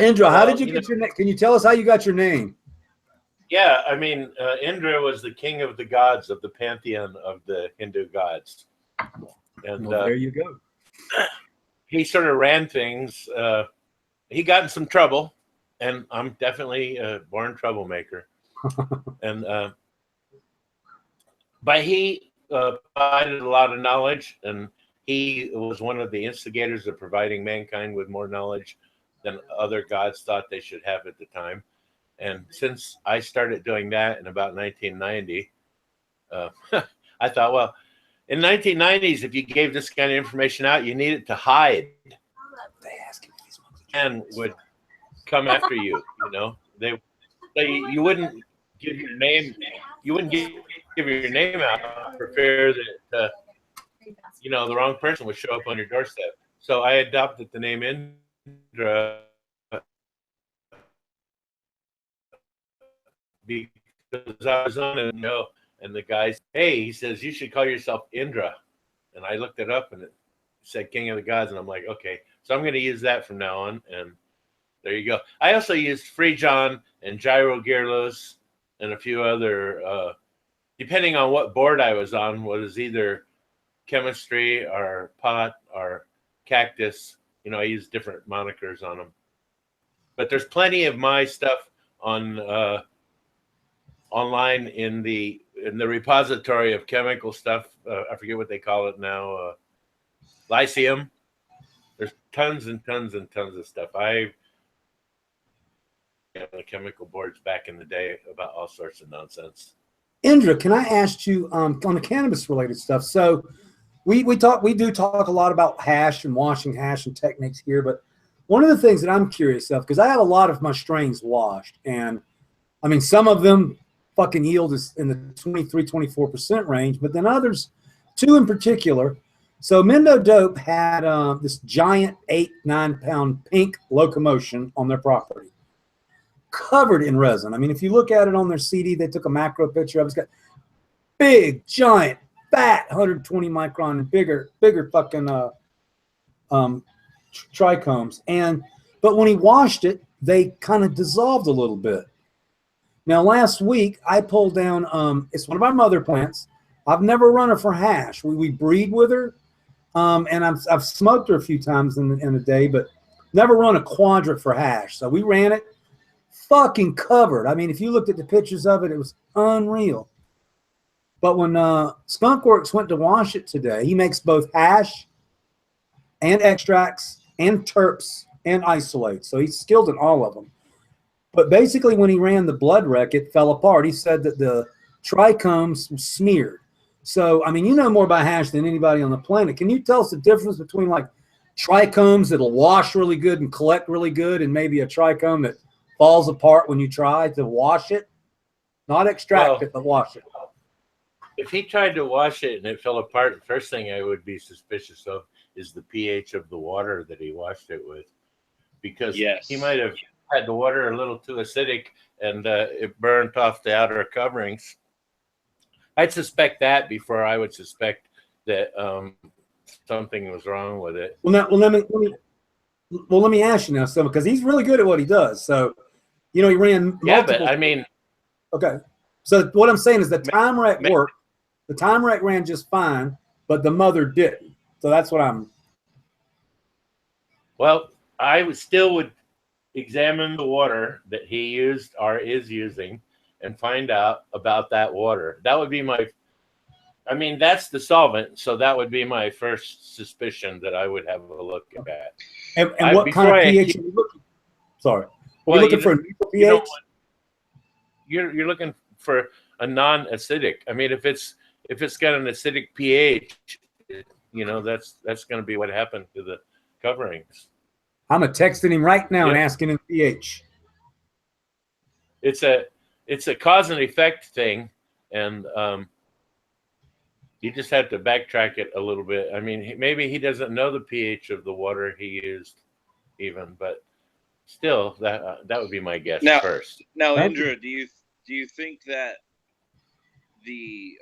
Indra, how did you get your name? Can you tell us how you got your name? Yeah, I mean, Indra was the king of the gods of the pantheon of the Hindu gods. And well, there you go. He sort of ran things. He got in some trouble, and I'm definitely a born troublemaker. And but he provided a lot of knowledge, and he was one of the instigators of providing mankind with more knowledge than other gods thought they should have at the time. And since I started doing that in about 1990, I thought, well, in 1990s, if you gave this kind of information out, you needed to hide. And would come after you, you know. You wouldn't give your name. You wouldn't give your name out for fear that you know, the wrong person would show up on your doorstep. So I adopted the name Indra because I was on it, you know, and the guy, hey, he says, you should call yourself Indra. And I looked it up and it said King of the Gods. And I'm like, okay, so I'm going to use that from now on. And there you go. I also used Free John and Gyro Gearlos and a few other, depending on what board I was on, was either chemistry or pot or cactus. You know, I use different monikers on them. But there's plenty of my stuff on online in the repository of chemical stuff. I forget what they call it now. Lyceum. There's tons and tons and tons of stuff. I on the chemical boards back in the day about all sorts of nonsense. Indra, can I ask you on the cannabis related stuff? So we do talk a lot about hash and washing hash and techniques here, but one of the things that I'm curious of, because I have a lot of my strains washed, and I mean, some of them fucking yield is in the 23-24% range, but then others, 2 in particular. So Mendo Dope had this giant 8-9 pound pink locomotion on their property, covered in resin. I mean, if you look at it on their CD, they took a macro picture of it. It's got big, giant, fat, 120 micron and bigger fucking trichomes. But when he washed it, they kind of dissolved a little bit. Now, last week, I pulled down, it's one of our mother plants. I've never run her for hash. We breed with her, and I've smoked her a few times in a day, but never run a quadrant for hash. So we ran it, fucking covered. I mean, if you looked at the pictures of it, it was unreal. But when Skunkworks went to wash it today, he makes both hash and extracts and terps and isolates. So he's skilled in all of them. But basically, when he ran the blood rec, it fell apart. He said that the trichomes smeared. So, I mean, you know more about hash than anybody on the planet. Can you tell us the difference between like trichomes that'll wash really good and collect really good, and maybe a trichome that falls apart when you try to wash it? Not extract it, but wash it. If he tried to wash it and it fell apart, the first thing I would be suspicious of is the pH of the water that he washed it with, because he might have had the water a little too acidic and it burnt off the outer coverings. I'd suspect that before I would suspect that something was wrong with it. Well, let me ask you now, something, because he's really good at what he does. So, you know, he ran but I mean, okay. So what I'm saying is the time rec worked. The time rec ran just fine, but the mother didn't. So that's what I'm. Well, still would examine the water that he used or is using and find out about that water. That would be I mean, that's the solvent, so that would be my first suspicion that I would have a look at. And what kind of pH are you looking? Sorry, are you looking for a neutral pH? You're looking for a non-acidic. I mean, if it's got an acidic pH, that's going to be what happened to the coverings. I'm texting him right now and asking him pH. It's a cause and effect thing, and you just have to backtrack it a little bit. I mean, maybe he doesn't know the pH of the water he used, even, but still, that would be my guess first. Now, Indra, do you think that the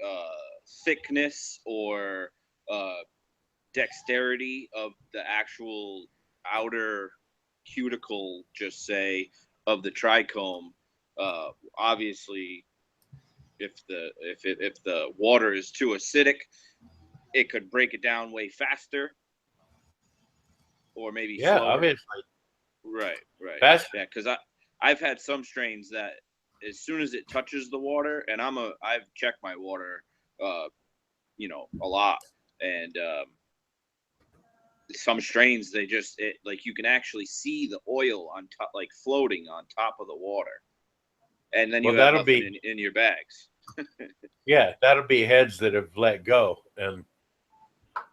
thickness or dexterity of the actual outer cuticle, just say, of the trichome, obviously, if the water is too acidic, it could break it down way faster, or maybe slower. Obviously, right, faster. Yeah, because I've had some strains that as soon as it touches the water, and I've checked my water, a lot, and some strains like you can actually see the oil on top, like floating on top of the water. And then you have nothing in your bags. Yeah, that'll be heads that have let go. And,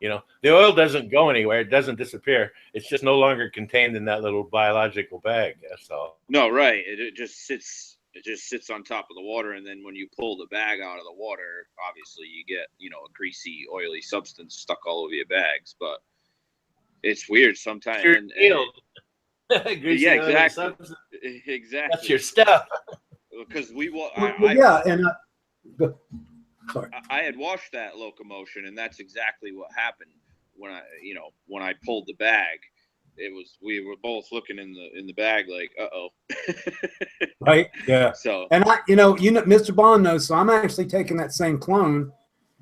the oil doesn't go anywhere. It doesn't disappear. It's just no longer contained in that little biological bag. That's all. No, right. It just sits on top of the water. And then when you pull the bag out of the water, obviously you get, a greasy, oily substance stuck all over your bags. But it's weird sometimes. Yeah, exactly. That's your stuff. Because I had washed that locomotion, and that's exactly what happened when I pulled the bag. We were both looking in the bag like, uh-oh. Right? Yeah. So, and Mr. Bond knows, so I'm actually taking that same clone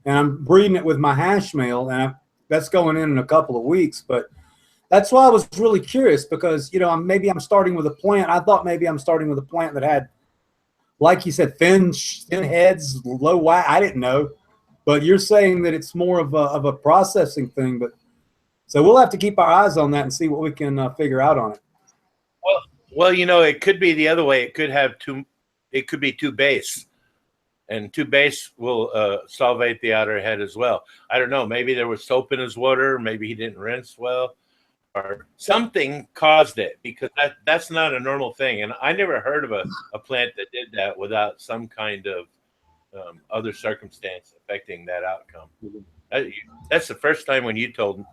and I'm breeding it with my hash male, and that's going in a couple of weeks. But that's why I was really curious, because maybe I'm starting with a plant. I thought maybe I'm starting with a plant that had, like you said, thin heads, low wax. I didn't know, but you're saying that it's more of a processing thing. But so we'll have to keep our eyes on that and see what we can figure out on it. Well, it could be the other way. It could have it could be two base, and two base will solvate the outer head as well. I don't know. Maybe there was soap in his water. Maybe he didn't rinse well, or something caused it, because that's not a normal thing. And I never heard of a plant that did that without some kind of other circumstance affecting that outcome. That's the first time when you told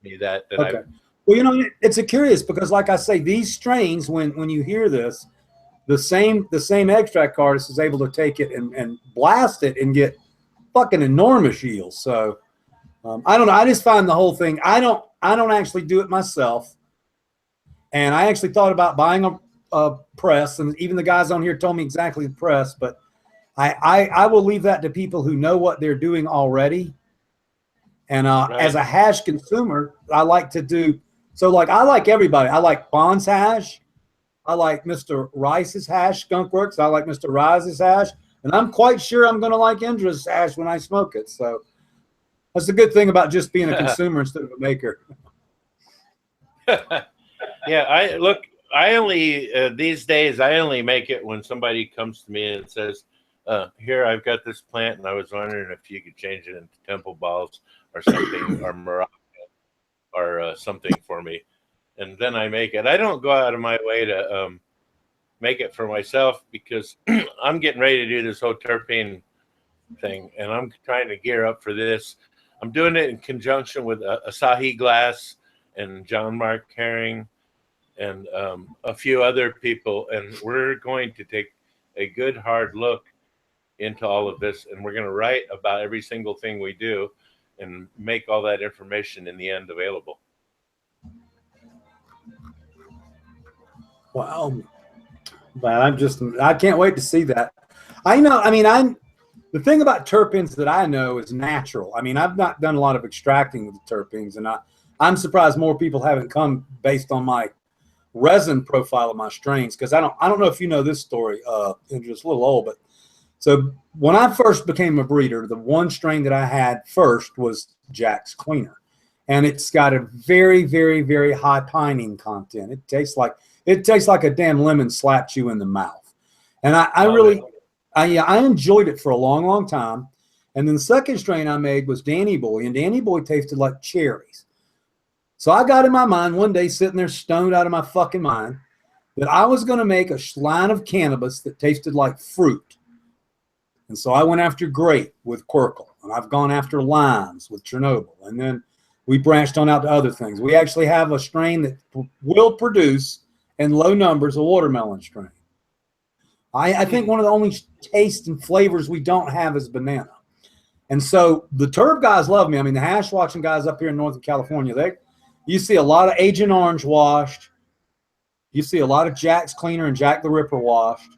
me that. Okay. Well, it's curious, because like I say, these strains, when you hear this, the same extract artist is able to take it and blast it and get fucking enormous yields. So I don't know. I just find the whole thing, I don't actually do it myself. And I actually thought about buying a press, and even the guys on here told me exactly the press, but I will leave that to people who know what they're doing already. And as a hash consumer, I like to do, so like I like everybody. I like Bond's hash. I like Mr. Rice's hash, Skunkworks. I like Mr. Rice's hash. And I'm quite sure I'm going to like Indra's hash when I smoke it. So that's the good thing about just being a consumer instead of a maker. Yeah, I only, these days, I only make it when somebody comes to me and says, here, I've got this plant, and I was wondering if you could change it into temple balls or something, or Morocco, or something for me. And then I make it. I don't go out of my way to make it for myself, because I'm getting ready to do this whole terpene thing, and I'm trying to gear up for this. I'm doing it in conjunction with Asahi Glass and John Mark Herring and a few other people, and we're going to take a good hard look into all of this, and we're going to write about every single thing we do and make all that information in the end available. Wow. But I can't wait to see that. The thing about terpenes that I know is natural. I mean, I've not done a lot of extracting with the terpenes, and I'm surprised more people haven't come based on my resin profile of my strains, because I don't know if you know this story, it's just a little old, but so when I first became a breeder, the one strain that I had first was Jack's Cleaner, and it's got a very, very, very high pinene content. It tastes like a damn lemon slapped you in the mouth, and I enjoyed it for a long, long time. And then the second strain I made was Danny Boy, and Danny Boy tasted like cherries. So I got in my mind one day, sitting there stoned out of my fucking mind, that I was going to make a line of cannabis that tasted like fruit. And so I went after grape with Quirkle, and I've gone after limes with Chernobyl, and then we branched on out to other things. We actually have a strain that will produce in low numbers a watermelon strain. I think one of the only tastes and flavors we don't have is banana. And so the terp guys love me. I mean, the hash watching guys up here in Northern California, you see a lot of Agent Orange washed. You see a lot of Jack's Cleaner and Jack the Ripper washed.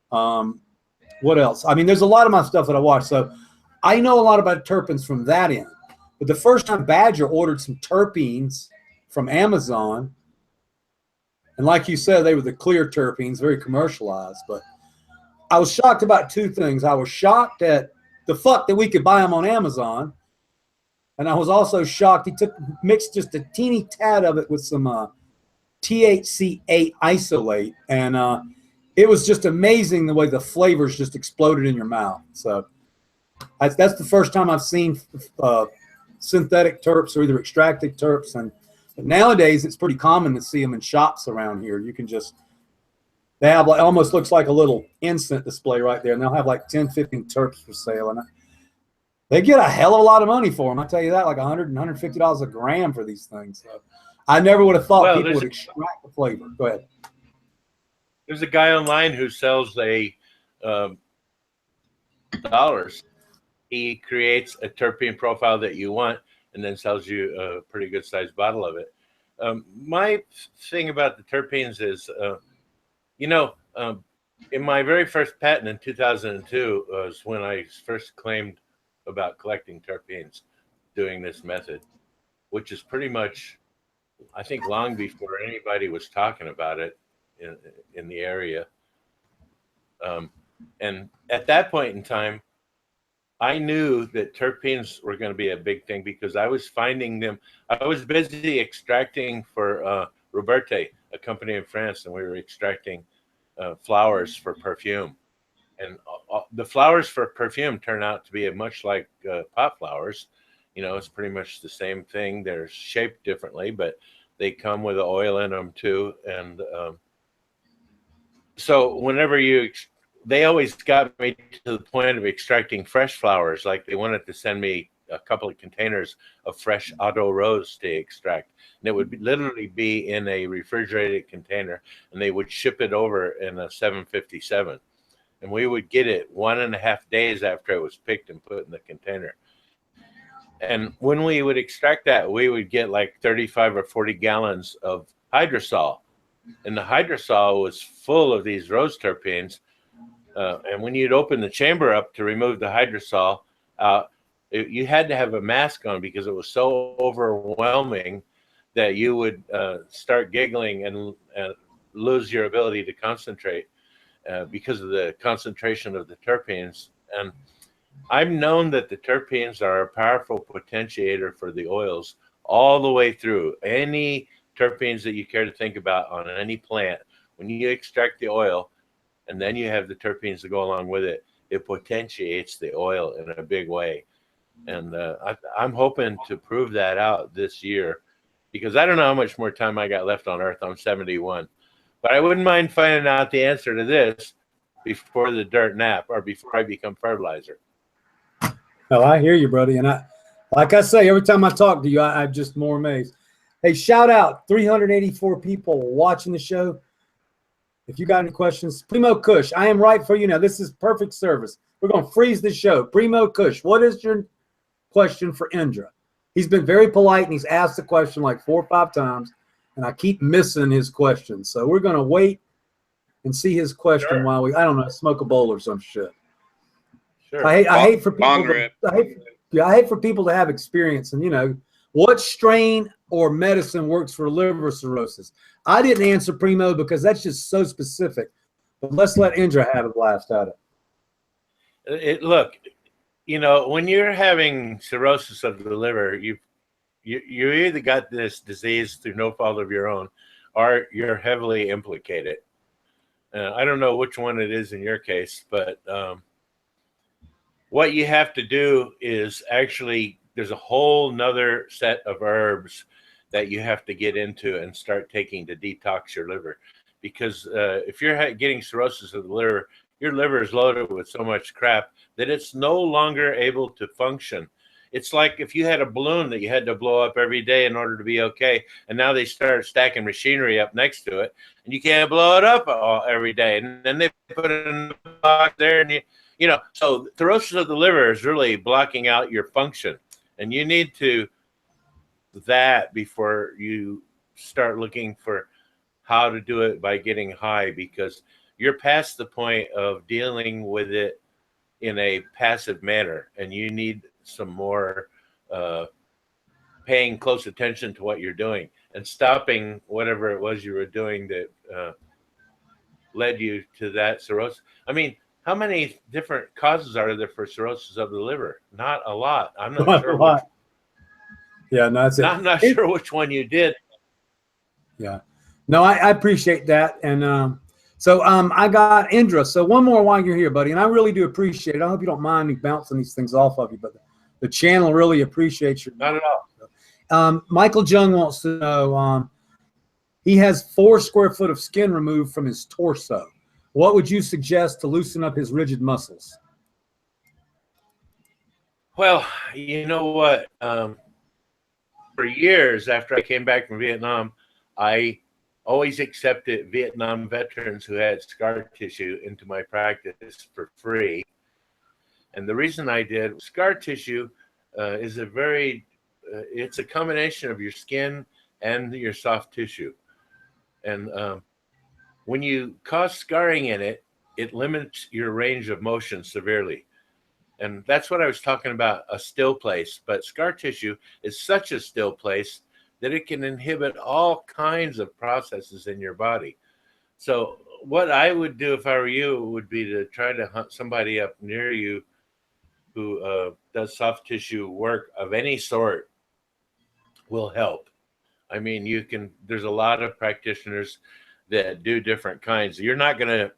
What else? I mean, there's a lot of my stuff that I watch. So I know a lot about terpenes from that end. But the first time Badger ordered some terpenes from Amazon, and like you said, they were the clear terpenes, very commercialized. But I was shocked about two things. I was shocked at the fuck that we could buy them on Amazon. And I was also shocked he mixed just a teeny tad of it with some THC-8 isolate. And it was just amazing the way the flavors just exploded in your mouth. So that's the first time I've seen synthetic terps or either extracted terps. But nowadays, it's pretty common to see them in shops around here. You can they have like, almost looks like a little incense display right there, and they'll have like 10, 15 terps for sale. And they get a hell of a lot of money for them. I tell you that, like $100 and $150 a gram for these things. So I never would have thought people would extract the flavor. Go ahead. There's a guy online who sells dollars. He creates a terpene profile that you want and then sells you a pretty good sized bottle of it. My thing about the terpenes is, in my very first patent in 2002 was when I first claimed about collecting terpenes doing this method, which is pretty much, I think, long before anybody was talking about it in the area. And at that point in time, I knew that terpenes were going to be a big thing because I was finding them. I was busy extracting for Robertet, a company in France, and we were extracting flowers for perfume. And the flowers for perfume turn out to be much like pot flowers. It's pretty much the same thing. They're shaped differently, but they come with oil in them too. And so whenever they always got me to the point of extracting fresh flowers. Like they wanted to send me a couple of containers of fresh Otto Rose to extract. And it would literally be in a refrigerated container, and they would ship it over in a 757. And we would get it 1.5 days after it was picked and put in the container. And when we would extract that, we would get like 35 or 40 gallons of hydrosol. And the hydrosol was full of these rose terpenes. And when you'd open the chamber up to remove the hydrosol, you had to have a mask on because it was so overwhelming that you would start giggling and lose your ability to concentrate because of the concentration of the terpenes. And I've known that the terpenes are a powerful potentiator for the oils all the way through. Any terpenes that you care to think about on any plant, when you extract the oil, and then you have the terpenes to go along with it, it potentiates the oil in a big way. And I'm hoping to prove that out this year because I don't know how much more time I got left on Earth. I'm 71. But I wouldn't mind finding out the answer to this before the dirt nap or before I become fertilizer. Oh, I hear you, buddy. And like I say, every time I talk to you, I'm just more amazed. Hey, shout out 384 people watching the show. If you got any questions, Primo Kush, I am right for you now. This is perfect service. We're going to freeze the show. Primo Kush, what is your question for Indra? He's been very polite and he's asked the question like 4 or 5 times, and I keep missing his question. So we're going to wait and see his question while we, I don't know, smoke a bowl or some shit. Sure. I hate for people. I hate for people to have experience, and what strain or medicine works for liver cirrhosis? I didn't answer Primo because that's just so specific. But let's let Indra have a blast at it. Look, you know, when you're having cirrhosis of the liver, you either got this disease through no fault of your own, or you're heavily implicated. I don't know which one it is in your case, but what you have to do is actually, there's a whole nother set of herbs that you have to get into and start taking to detox your liver. Because if you're getting cirrhosis of the liver, your liver is loaded with so much crap that it's no longer able to function. It's like if you had a balloon that you had to blow up every day in order to be okay, and now they start stacking machinery up next to it, and you can't blow it up every day. And then they put it in the box there, and you know, so cirrhosis of the liver is really blocking out your function, and you need to that before you start looking for how to do it by getting high, because you're past the point of dealing with it in a passive manner, and you need some more paying close attention to what you're doing and stopping whatever it was you were doing that led you to that cirrhosis. I mean, how many different causes are there for cirrhosis of the liver? Not a lot. I'm not sure. Yeah, no, that's it. I'm not sure which one you did. Yeah. No, I appreciate that. And so I got Indra. So one more while you're here, buddy. And I really do appreciate it. I hope you don't mind me bouncing these things off of you, but the channel really appreciates your. Not at all. Michael Jung wants to know, he has 4 square foot of skin removed from his torso. What would you suggest to loosen up his rigid muscles? Well, you know what? For years after I came back from Vietnam, I always accepted Vietnam veterans who had scar tissue into my practice for free. And the reason I did, scar tissue is a very, it's a combination of your skin and your soft tissue. And when you cause scarring in it, it limits your range of motion severely. And that's what I was talking about, a still place. But scar tissue is such a still place that it can inhibit all kinds of processes in your body. So what I would do if I were you would be to try to hunt somebody up near you who does soft tissue work of any sort will help. I mean, you can, there's a lot of practitioners that do different kinds. You're not going to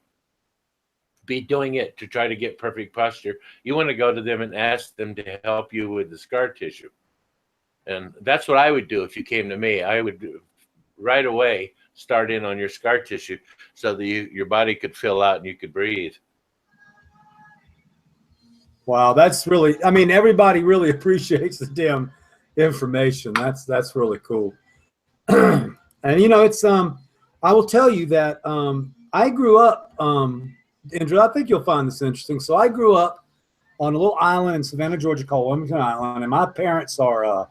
be doing it to try to get perfect posture. You want to go to them and ask them to help you with the scar tissue. And that's what I would do if you came to me. I would right away start in on your scar tissue so that your body could fill out and you could breathe. Wow, that's really, I mean, everybody really appreciates the damn information. That's really cool. And you know, it's I will tell you that I grew up, Andrew, I think you'll find this interesting. So I grew up on a little island in Savannah, Georgia called Wilmington Island, and my parents are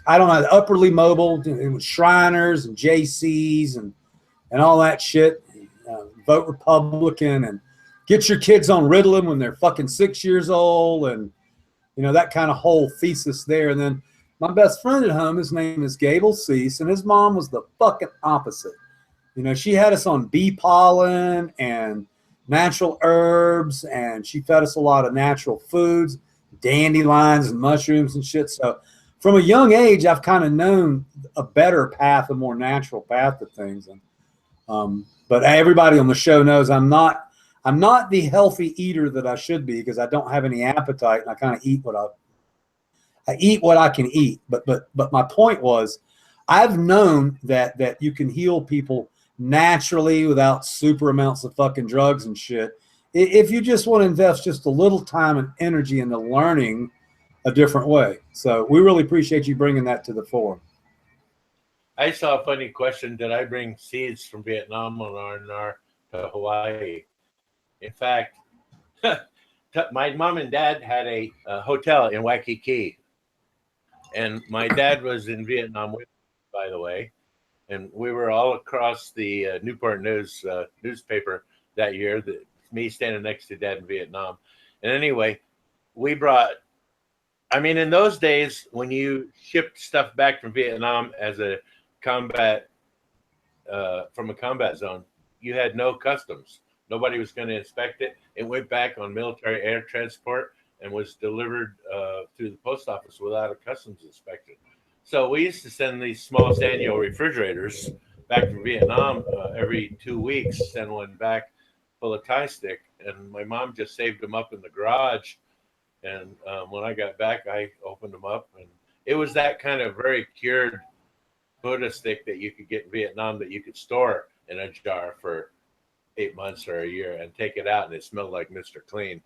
I don't know, upperly mobile, with Shriners and JCs and all that shit. Vote Republican and get your kids on Ritalin when they're fucking 6 years old, and you know, that kind of whole thesis there. And then my best friend at home, his name is Gable Cease, and his mom was the fucking opposite. You know, she had us on bee pollen and natural herbs, and she fed us a lot of natural foods, dandelions and mushrooms and shit. So from a young age, I've kind of known a better path, a more natural path to things. And but everybody on the show knows I'm not the healthy eater that I should be, because I don't have any appetite, and I kind of eat what I eat what I can eat. But my point was, I've known that you can heal people naturally without super amounts of fucking drugs and shit, if you just want to invest just a little time and energy into learning a different way. So we really appreciate you bringing that to the fore. I saw a funny question. Did I bring seeds from Vietnam on R&R to Hawaii? In fact, my mom and dad had a hotel in Waikiki. And my dad was in Vietnam with me, by the way. And we were all across the Newport News newspaper that year, me standing next to Dad in Vietnam. And anyway, we brought I mean, in those days, when you shipped stuff back from Vietnam as a combat, from a combat zone, you had no customs. Nobody was going to inspect it. It went back on military air transport and was delivered through the post office without a customs inspection. So we used to send these small Sanyo refrigerators back from Vietnam every 2 weeks, send one back full of Thai stick. And my mom just saved them up in the garage. And when I got back, I opened them up. And it was that kind of very cured Buddha stick that you could get in Vietnam that you could store in a jar for 8 months or a year and take it out and it smelled like Mr. Clean.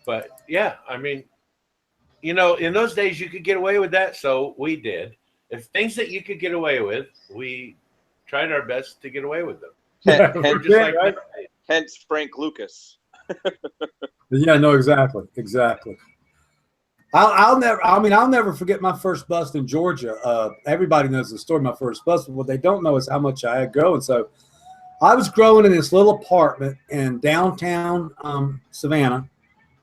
But yeah, I mean, you know, in those days you could get away with that, so we did. If things that you could get away with, we tried our best to get away with them. Hence Frank Lucas. Yeah, no, exactly. I'll never forget my first bust in Georgia. Everybody knows the story of my first bust, but what they don't know is how much I had growing. So I was growing in this little apartment in downtown Savannah,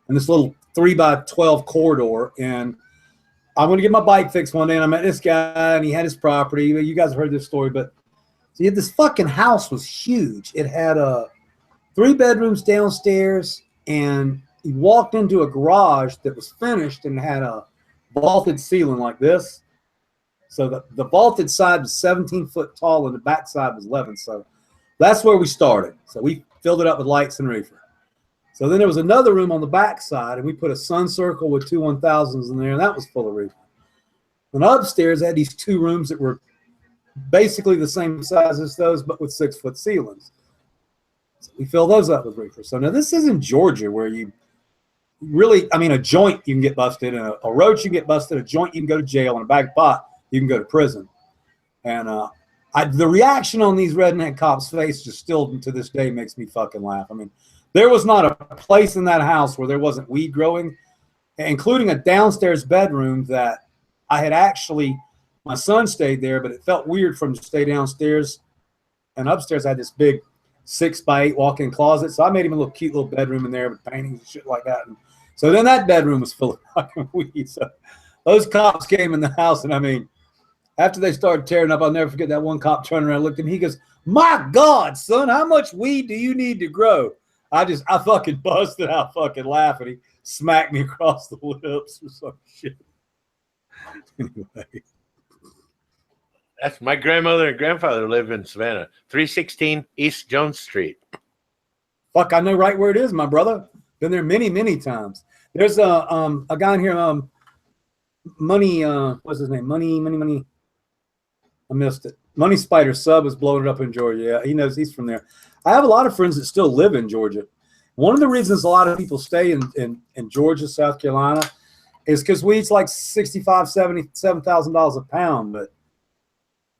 in this little 3x12 corridor, and I went to get my bike fixed one day, and I met this guy, and he had his property. You guys have heard this story, but see, this fucking house was huge. It had 3 bedrooms downstairs, and you walked into a garage that was finished and had a vaulted ceiling like this. So the vaulted side was 17 foot tall, and the back side was 11. So that's where we started. So we filled it up with lights and reefer. So then there was another room on the back side, and we put a sun circle with 2 1000s in there, and that was full of reefer. And upstairs I had these 2 rooms that were basically the same size as those, but with 6 foot ceilings. So we fill those up with reefer. So now this isn't Georgia where you really, I mean, a joint you can get busted, and a roach you can get busted, a joint you can go to jail, and a bag of pot you can go to prison. And the reaction on these redneck cops' face just still to this day makes me fucking laugh. I mean, there was not a place in that house where there wasn't weed growing, including a downstairs bedroom that I had actually, my son stayed there, but it felt weird for him to stay downstairs. And upstairs I had this big 6x8 walk-in closet. So I made him a little cute little bedroom in there with paintings and shit like that. And so then that bedroom was full of fucking weed. So those cops came in the house, and I mean, after they started tearing up, I'll never forget that one cop turned around and looked at me. He goes, "My God, son, how much weed do you need to grow?" I fucking busted out fucking laughing. He smacked me across the lips or some shit. Anyway. That's my grandmother and grandfather live in Savannah, 316 East Jones Street. Fuck, I know right where it is, my brother. Been there many, many times. There's a guy in here, Money, what's his name? Money. I missed it. Money Spider Sub is blowing it up in Georgia. Yeah, he knows, he's from there. I have a lot of friends that still live in Georgia. One of the reasons a lot of people stay in Georgia, South Carolina, is because weed's like $65,000, $77,000 a pound, but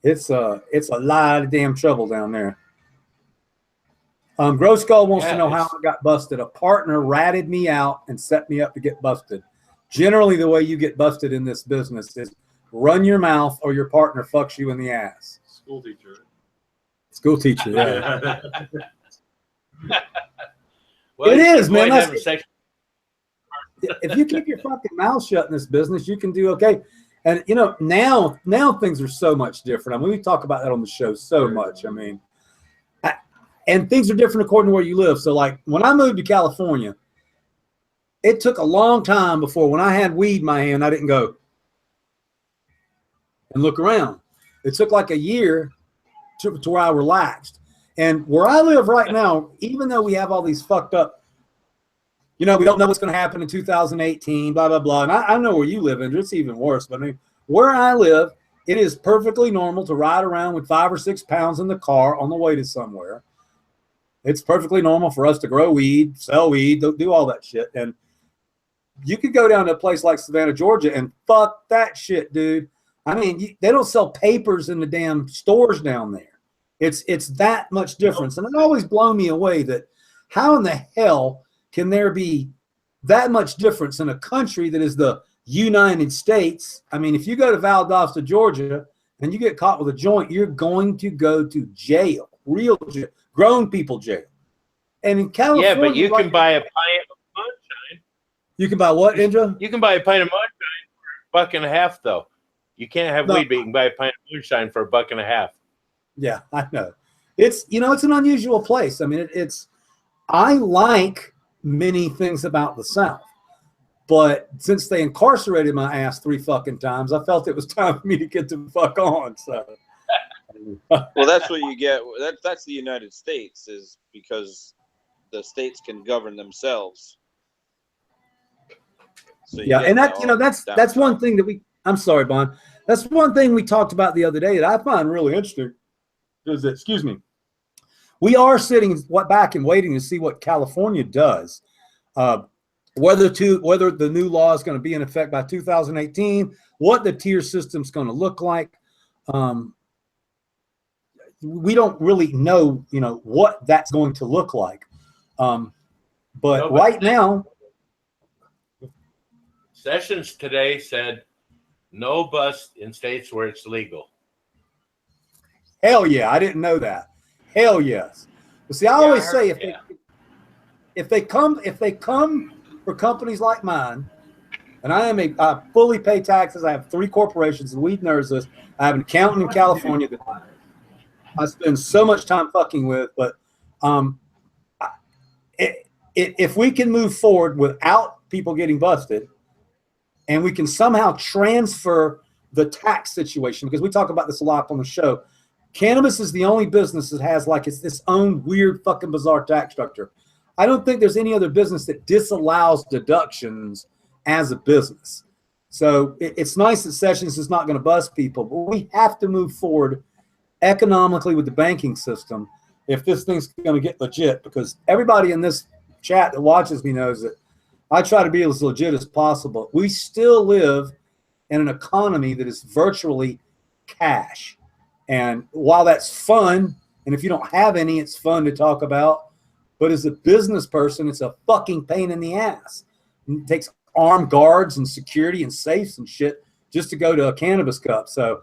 it's a lot of damn trouble down there. Gross Skull wants to know how I got busted. A partner ratted me out and set me up to get busted. Generally, the way you get busted in this business is run your mouth or your partner fucks you in the ass. School teacher, yeah. Well, it is, man. If you keep your fucking mouth shut in this business, you can do okay. And you know, now things are so much different. I mean, we talk about that on the show so much. I mean, and things are different according to where you live. So, like when I moved to California, it took a long time before when I had weed in my hand, I didn't go and look around. It took like a year to where I relaxed. And where I live right now, even though we have all these fucked up, you know, we don't know what's going to happen in 2018, blah, blah, blah. And I know where you live, and it's even worse. But I mean, where I live, it is perfectly normal to ride around with 5 or 6 pounds in the car on the way to somewhere. It's perfectly normal for us to grow weed, sell weed, do all that shit. And you could go down to a place like Savannah, Georgia, and fuck that shit, dude. I mean, they don't sell papers in the damn stores down there. It's that much difference. And it always blows me away that how in the hell can there be that much difference in a country that is the United States? I mean, if you go to Valdosta, Georgia, and you get caught with a joint, you're going to go to jail, real jail, grown people jail. And in California, yeah, but you can buy a pint of moonshine. You can buy what, Indra? You can buy a pint of moonshine for $1.50 though. You can't have weed, but you can buy a pint of moonshine for $1.50. Yeah, I know. It's it's an unusual place. I mean, I like many things about the South, but since they incarcerated my ass 3 fucking times, I felt it was time for me to get the fuck on. So, well, that's what you get. That's the United States, is because the states can govern themselves. So yeah, and that's one thing that I'm sorry, Bon. That's one thing we talked about the other day that I find really interesting. Is that, excuse me, we are sitting back and waiting to see what California does. Whether the new law is going to be in effect by 2018, what the tier system is going to look like. We don't really know, what that's going to look like. But right now, Sessions today said no bus in states where it's legal. Hell yeah, I didn't know that. Hell yes. But see, I always say if they come for companies like mine, and I fully pay taxes. I have 3 corporations, the Weed Nurses. I have an accountant in California that I spend so much time fucking with. But if we can move forward without people getting busted, and we can somehow transfer the tax situation, because we talk about this a lot on the show. Cannabis is the only business that has its own weird fucking bizarre tax structure. I don't think there's any other business that disallows deductions as a business. So it's nice that Sessions is not going to bust people, but we have to move forward economically with the banking system if this thing's going to get legit, because everybody in this chat that watches me knows that I try to be as legit as possible. We still live in an economy that is virtually cash. And while that's fun, and if you don't have any, it's fun to talk about, but as a business person, it's a fucking pain in the ass. It takes armed guards and security and safes and shit just to go to a cannabis cup. So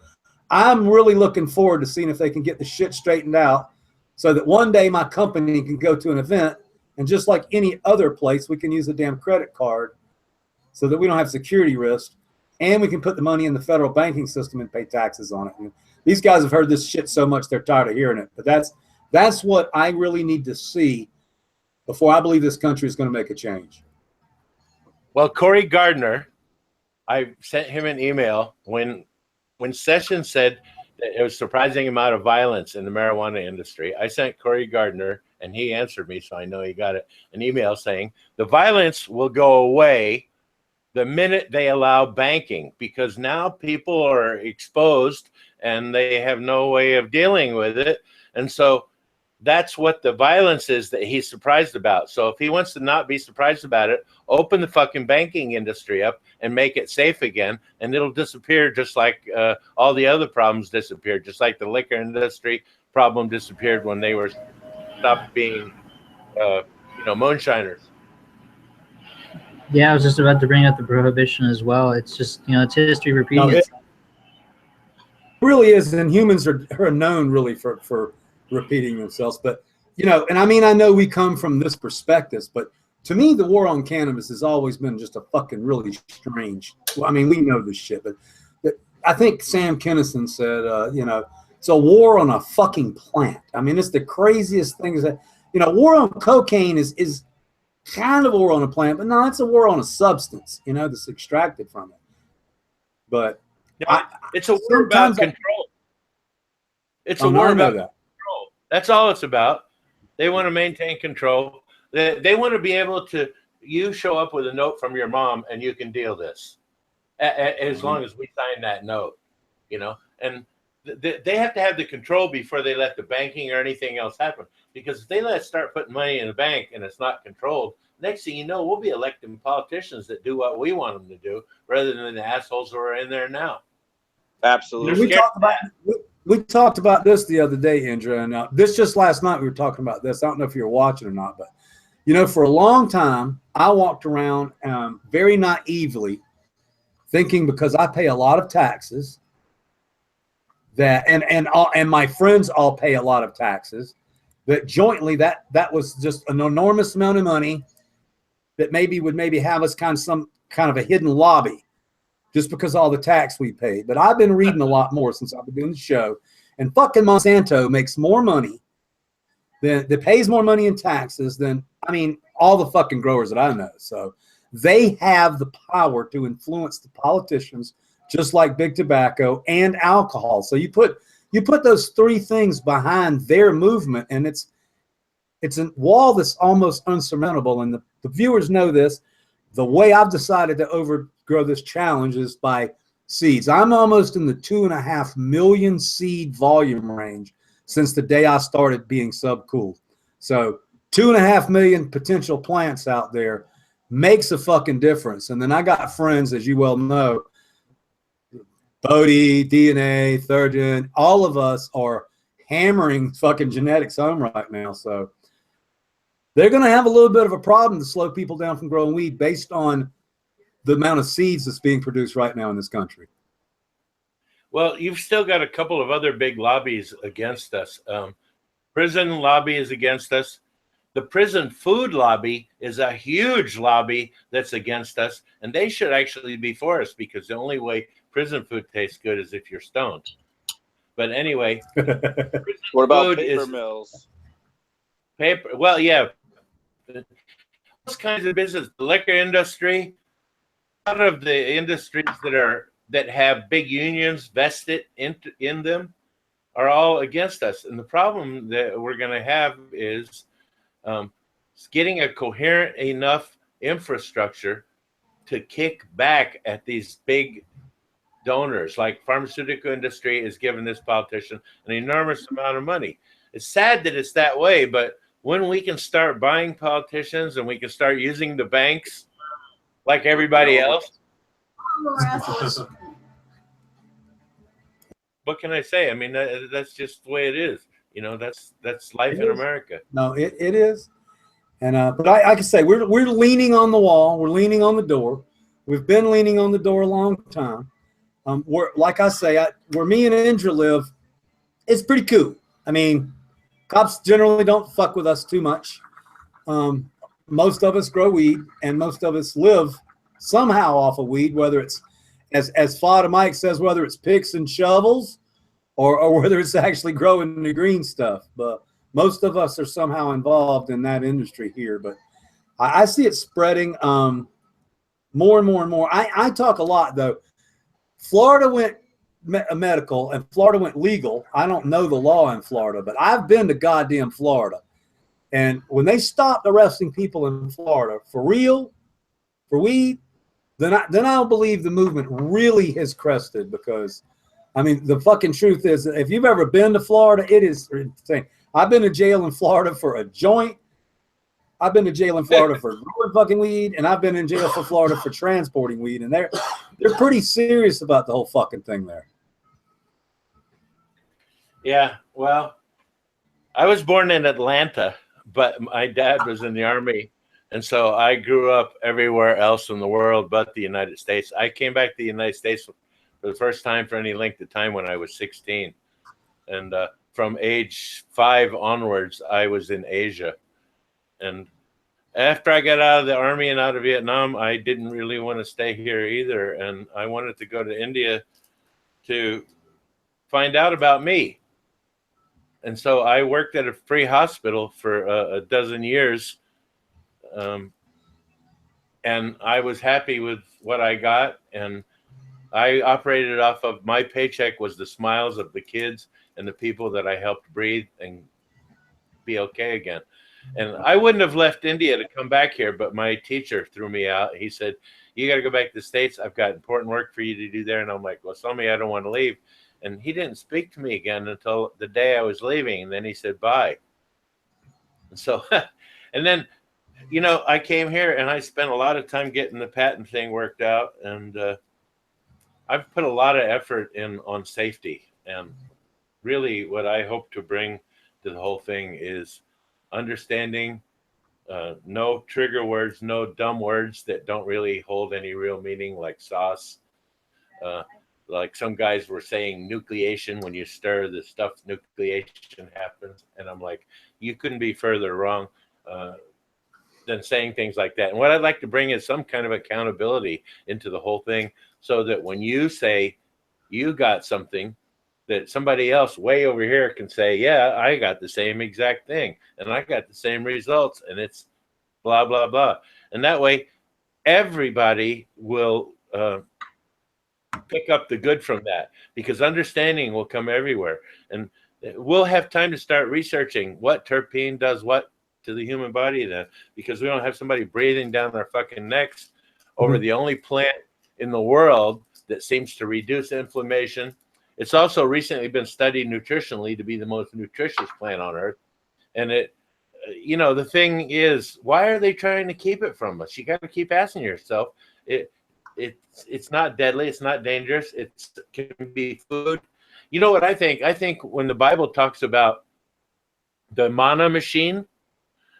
I'm really looking forward to seeing if they can get the shit straightened out so that one day my company can go to an event, and just like any other place, we can use a damn credit card so that we don't have security risk, and we can put the money in the federal banking system and pay taxes on it. And these guys have heard this shit so much they're tired of hearing it. But that's what I really need to see before I believe this country is going to make a change. Well, Cory Gardner, I sent him an email when Sessions said that it was a surprising amount of violence in the marijuana industry. I sent Cory Gardner, and he answered me, so I know he got it, an email saying the violence will go away the minute they allow banking, because now people are exposed and they have no way of dealing with it. And so that's what the violence is that he's surprised about. So if he wants to not be surprised about it, open the fucking banking industry up and make it safe again, and it'll disappear just like all the other problems disappeared, just like the liquor industry problem disappeared when they were stopped being, moonshiners. Yeah, I was just about to bring up the prohibition as well. It's just, it's history repeating itself. It really is, and humans are known really for repeating themselves. But and I mean, I know we come from this perspective, but to me, the war on cannabis has always been just a fucking really strange. Well, I mean, we know this shit, but I think Sam Kinison said, it's a war on a fucking plant. I mean, it's the craziest thing. Is that war on cocaine is kind of a war on a plant, but no, it's a war on a substance, that's extracted from it. But it's a war about control. It's a war about control. That's all it's about. They want to maintain control. They want to be able to, you show up with a note from your mom and you can deal this as long as we sign that note, and they have to have the control before they let the banking or anything else happen. Because if they start putting money in the bank and it's not controlled, next thing you know, we'll be electing politicians that do what we want them to do rather than the assholes who are in there now. Absolutely. We talked about this the other day, Indra, and this just last night we were talking about this. I don't know if you were watching or not, but for a long time I walked around very naively thinking, because I pay a lot of taxes, that and my friends all pay a lot of taxes, that jointly that was just an enormous amount of money that would have us some kind of a hidden lobby just because of all the tax we pay. But I've been reading a lot more since I've been doing the show, and fucking Monsanto makes more money that pays more money in taxes than, I mean, all the fucking growers that I know. So they have the power to influence the politicians, just like big tobacco and alcohol. So you put those three things behind their movement, and it's a wall that's almost unsurmountable. And the viewers know this. The way I've decided to overgrow this challenge is by seeds. I'm almost in the 2.5 million seed volume range since the day I started being subcooled. So 2.5 million potential plants out there makes a fucking difference. And then I got friends, as you well know, Bodie, DNA, Thurgen, all of us are hammering fucking genetics home right now. So they're going to have a little bit of a problem to slow people down from growing weed based on the amount of seeds that's being produced right now in this country. Well, you've still got a couple of other big lobbies against us. Prison lobby is against us. The prison food lobby is a huge lobby that's against us, and they should actually be for us, because the only way prison food tastes good is if you're stoned. But anyway, what about paper mills? Paper. Well, yeah, those kinds of business, the liquor industry, a lot of the industries that have big unions vested in them are all against us. And the problem that we're going to have is getting a coherent enough infrastructure to kick back at these big donors. Like pharmaceutical industry is giving this politician an enormous amount of money. It's sad that it's that way, but when we can start buying politicians and we can start using the banks like everybody else, what can I say? I mean, that's just the way it is. You know, that's life in America. No, it is. And but I can say we're leaning on the wall. We're leaning on the door. We've been leaning on the door a long time. We're, like I say, where me and Indra live, it's pretty cool. I mean, cops generally don't fuck with us too much. Most of us grow weed, and most of us live somehow off of weed, whether it's, as Florida Mike says, whether it's picks and shovels or whether it's actually growing the green stuff. But most of us are somehow involved in that industry here. But I see it spreading more and more and more. I talk a lot, though. Florida went medical and Florida went legal. I don't know the law in Florida, but I've been to goddamn Florida. And when they stopped arresting people in Florida for real, for weed, then I'll believe the movement really has crested, because, I mean, the fucking truth is, if you've ever been to Florida, it is insane. I've been to jail in Florida for a joint. I've been to jail in Florida for growing fucking weed, and I've been in jail for Florida for transporting weed, and they're pretty serious about the whole fucking thing there. Yeah, well, I was born in Atlanta, but my dad was in the Army, and so I grew up everywhere else in the world but the United States. I came back to the United States for the first time for any length of time when I was 16, and from age 5 onwards, I was in Asia. And after I got out of the Army and out of Vietnam, I didn't really want to stay here either. And I wanted to go to India to find out about me. And so I worked at a free hospital for a dozen years. And I was happy with what I got. And I operated off of my paycheck was the smiles of the kids and the people that I helped breathe and be okay again. And I wouldn't have left India to come back here, but my teacher threw me out. He said, "You got to go back to the States. I've got important work for you to do there." And I'm like, "Well, tell me I don't want to leave." And he didn't speak to me again until the day I was leaving. And then he said, "Bye." And so, and then, you know, I came here and I spent a lot of time getting the patent thing worked out. And I've put a lot of effort in on safety. And really what I hope to bring to the whole thing is understanding, no trigger words, no dumb words that don't really hold any real meaning, like sauce. Like some guys were saying nucleation, when you stir the stuff, nucleation happens. And I'm like, you couldn't be further wrong. than saying things like that. And what I'd like to bring is some kind of accountability into the whole thing, so that when you say you got something, that somebody else way over here can say, yeah, I got the same exact thing and I got the same results, and it's blah, blah, blah. And that way everybody will pick up the good from that, because understanding will come everywhere. And we'll have time to start researching what terpene does what to the human body then, because we don't have somebody breathing down our fucking necks over the only plant in the world that seems to reduce inflammation. It's also recently been studied nutritionally to be the most nutritious plant on earth. And it, you know, the thing is, why are they trying to keep it from us? You got to keep asking yourself. It's not deadly. It's not dangerous. It can be food. You know what I think? I think when the Bible talks about the manna machine,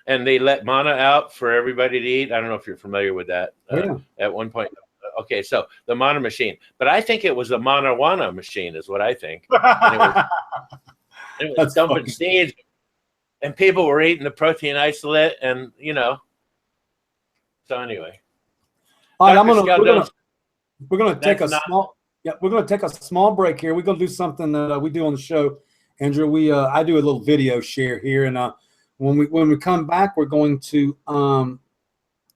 and they let manna out for everybody to eat. I don't know if you're familiar with that. At one point. Okay, so the manna machine. But I think it was a marijuana machine is what I think. And it was dumping seeds, and people were eating the protein isolate, and, you know. So anyway. All right, we're gonna take a small break here. We're gonna do something that we do on the show, Andrew. I do a little video share here, and when we come back, we're going to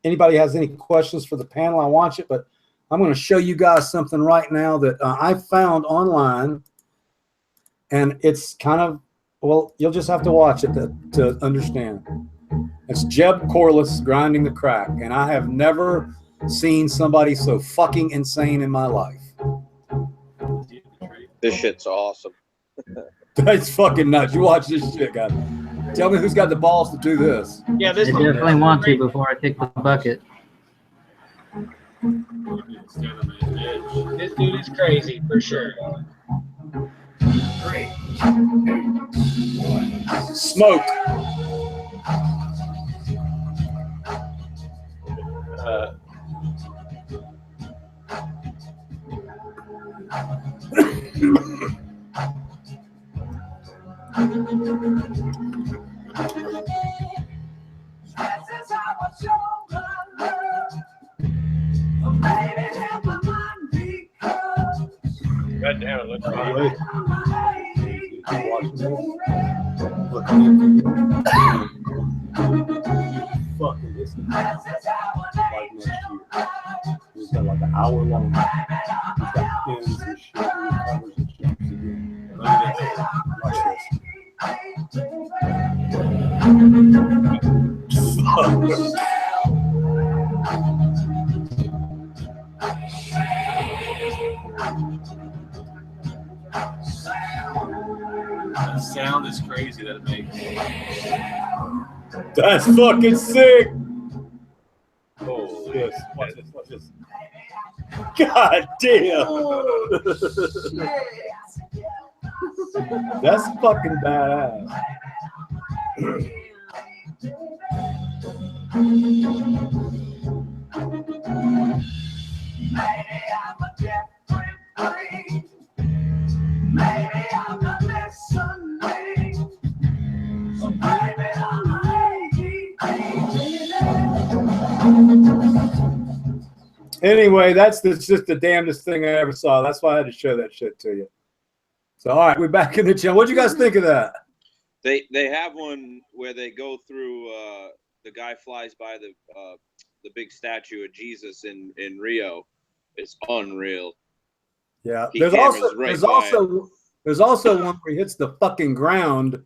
anybody has any questions for the panel, I watch it, but I'm going to show you guys something right now that I found online, and it's kind of, well, you'll just have to watch it to understand. It's Jeb Corliss grinding the crack, and I have never seen somebody so fucking insane in my life. This shit's awesome. That's fucking nuts. You watch this shit, guys. Tell me who's got the balls to do this. Yeah, this I definitely want to before I take the bucket. This dude is crazy for sure. Great. Smoke. God damn, it looks Fucking listen. He's got like an hour long. He's got pins and shit and covers and shit. Watch this. The sound is crazy that it makes. That's fucking sick. Oh, yes. Watch this. Watch this. God damn. That's fucking badass. Maybe I'm not listening. So maybe I'm Anyway, that's just the damnedest thing I ever saw. That's why I had to show that shit to you. So, all right, we're back in the channel. What'd you guys think of that? They have one where they go through. The guy flies by the big statue of Jesus in Rio. It's unreal. Yeah, He there's cameras also one where he hits the fucking ground,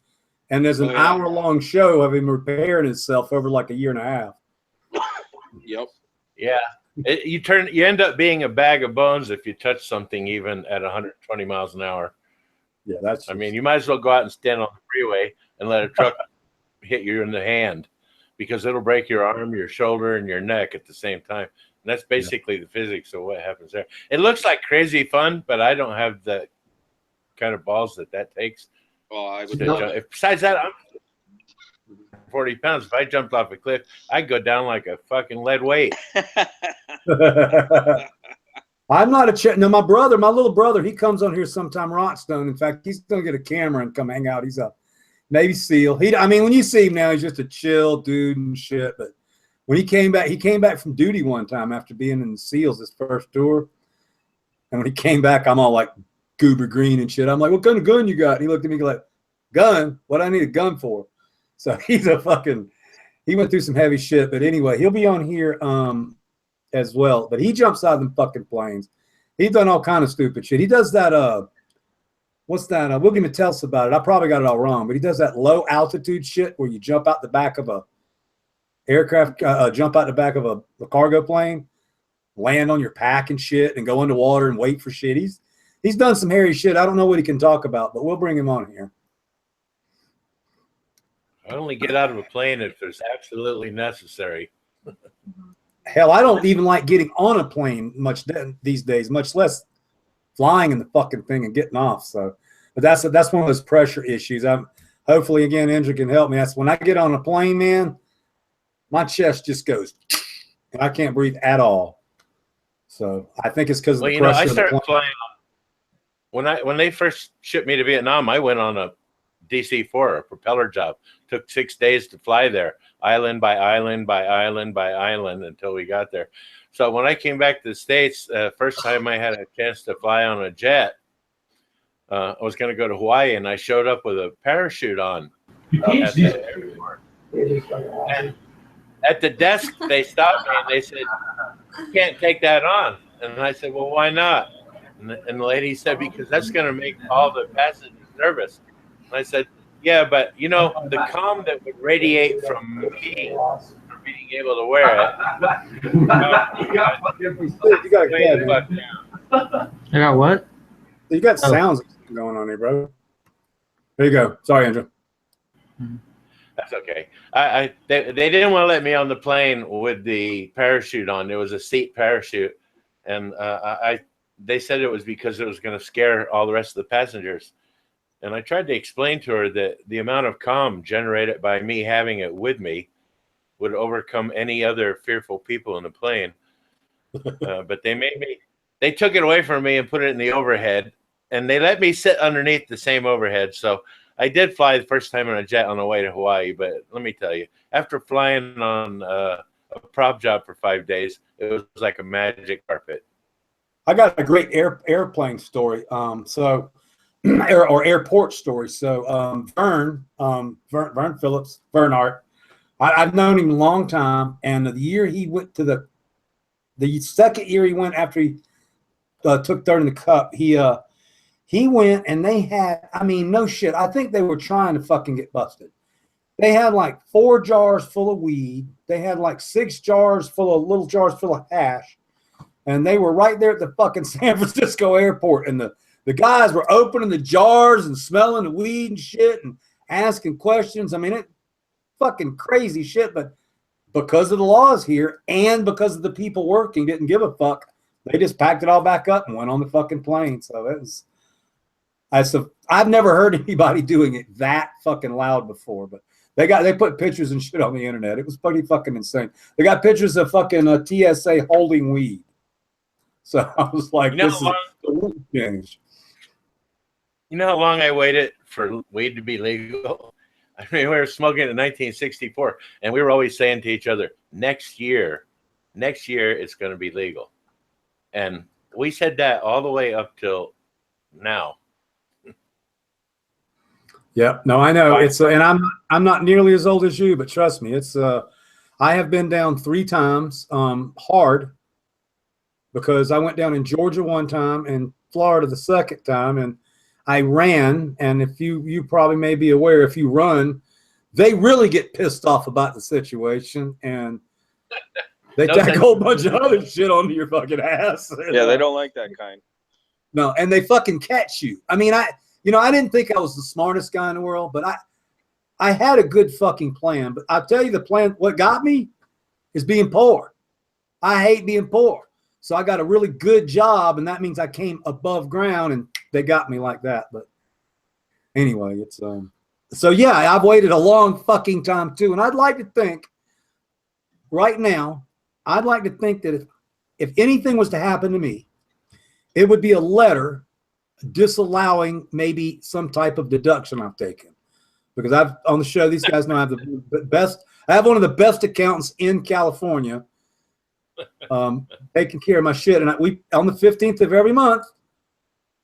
and there's an hour-long show of him repairing himself over like a year and a half. Yep. Yeah. You end up being a bag of bones if you touch something even at 120 miles an hour. Yeah, that's. I mean, you might as well go out and stand on the freeway and let a truck hit you in the hand, because it'll break your arm, your shoulder, and your neck at the same time. And that's basically the physics of what happens there. It looks like crazy fun, but I don't have the kind of balls that takes. Oh, I would. Besides that, I'm 40 pounds. If I jumped off a cliff, I'd go down like a fucking lead weight. I'm not no, my little brother, he comes on here sometime, Rockstone. In fact, he's gonna get a camera and come hang out. He's a Navy SEAL. I mean, when you see him now, he's just a chill dude and shit. But When he came back from duty one time after being in the SEALs his first tour. And when he came back, I'm all like goober green and shit. I'm like, what kind of gun you got? And he looked at me like, gun? What I need a gun for? So he went through some heavy shit. But anyway, he'll be on here as well. But he jumps out of them fucking planes. He's done all kind of stupid shit. He does that, what's that? Wilkie Mattel's about it. I probably got it all wrong, but he does that low altitude shit where you jump out the back of a aircraft, jump out the back of a cargo plane, land on your pack and shit, and go underwater and wait for shit. He's done some hairy shit. I don't know what he can talk about, but we'll bring him on here. I only get out of a plane if it's absolutely necessary. Hell, I don't even like getting on a plane much these days, much less flying in the fucking thing and getting off. So, but that's one of those pressure issues. Hopefully again, Indra can help me. That's when I get on a plane, man, my chest just goes, and I can't breathe at all. So I think it's because of the pressure. I started flying when they first shipped me to Vietnam. I went on a DC-4, a propeller job. Took 6 days to fly there, island by island by island by island until we got there. So when I came back to the States, first time I had a chance to fly on a jet, I was going to go to Hawaii, and I showed up with a parachute on at the airport. And at the desk, they stopped me and they said, "You can't take that on." And I said, "Well, why not?" And the lady said, "Because that's going to make all the passengers nervous." And I said, "Yeah, but you know, the calm that would radiate from me for being able to wear it." You got I got what? You got sounds going on here, bro. There you go. Sorry, Andrew. That's okay. They didn't want to let me on the plane with the parachute on. There was a seat parachute, and they said it was because it was going to scare all the rest of the passengers. And I tried to explain to her that the amount of calm generated by me having it with me would overcome any other fearful people in the plane. But they took it away from me and put it in the overhead, and they let me sit underneath the same overhead. So I did fly the first time on a jet on the way to Hawaii. But let me tell you, after flying on a prop job for 5 days, it was like a magic carpet. I got a great airplane story. Or airport story. So Vern Phillips, Vernart, I've known him a long time, and the year he went to the second year he went after he took third in the Cup, he went and they had, I mean, no shit, I think they were trying to fucking get busted. They had like 4 jars full of weed. They had like 6 jars full of little jars full of hash, and they were right there at the fucking San Francisco airport, and the guys were opening the jars and smelling the weed and shit and asking questions. I mean, it fucking crazy shit. But because of the laws here and because of the people working didn't give a fuck, they just packed it all back up and went on the fucking plane. So it was, I've never heard anybody doing it that fucking loud before. But they put pictures and shit on the internet. It was pretty fucking insane. They got pictures of fucking TSA holding weed. So I was like, this is the change. You know how long I waited for weed to be legal? I mean, we were smoking in 1964, and we were always saying to each other, next year it's going to be legal. And we said that all the way up till now. Yeah, no, I know. It's and I'm not nearly as old as you, but trust me, it's I have been down 3 times hard, because I went down in Georgia one time and Florida the second time, and I ran, and if you probably may be aware, if you run, they really get pissed off about the situation, and they tack a whole bunch of other shit onto your fucking ass. Yeah, they don't like that kind. No, and they fucking catch you. I mean, I didn't think I was the smartest guy in the world, but I had a good fucking plan. But I'll tell you the plan, what got me is being poor. I hate being poor. So I got a really good job, and that means I came above ground, and they got me like that. But anyway, it's so yeah, I've waited a long fucking time too, and I'd like to think right now, I'd like to think that if anything was to happen to me, it would be a letter disallowing maybe some type of deduction I've taken, because I've on the show. These guys know I have the best. I have one of the best accountants in California, taking care of my shit. And we on the 15th of every month,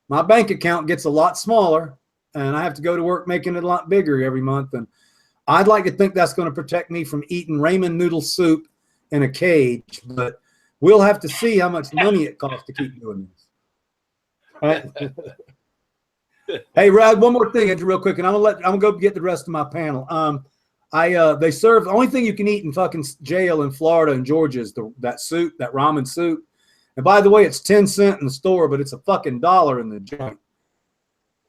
my bank account gets a lot smaller, and I have to go to work making it a lot bigger every month. And I'd like to think that's going to protect me from eating ramen noodle soup in a cage, but we'll have to see how much money it costs to keep doing this. All right. Hey, Rad, one more thing, Andrew, real quick, and I'm gonna go get the rest of my panel. They serve the only thing you can eat in fucking jail in Florida and Georgia is that soup, that ramen soup. And by the way, it's 10 cents in the store, but it's a fucking $1 in the joint.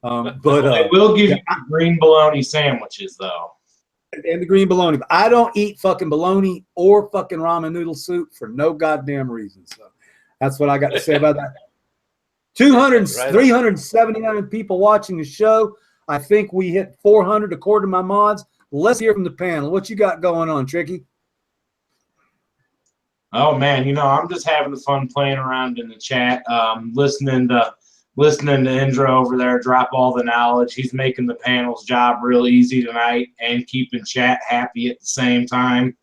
They will give you green bologna sandwiches though. And the green bologna. But I don't eat fucking bologna or fucking ramen noodle soup for no goddamn reason. So that's what I got to say about that. 379 people watching the show. I think we hit 400 according to my mods. Let's hear from the panel. What you got going on, Tricky? Oh man, I'm just having fun playing around in the chat, listening to Indra over there drop all the knowledge. He's making the panel's job real easy tonight and keeping chat happy at the same time.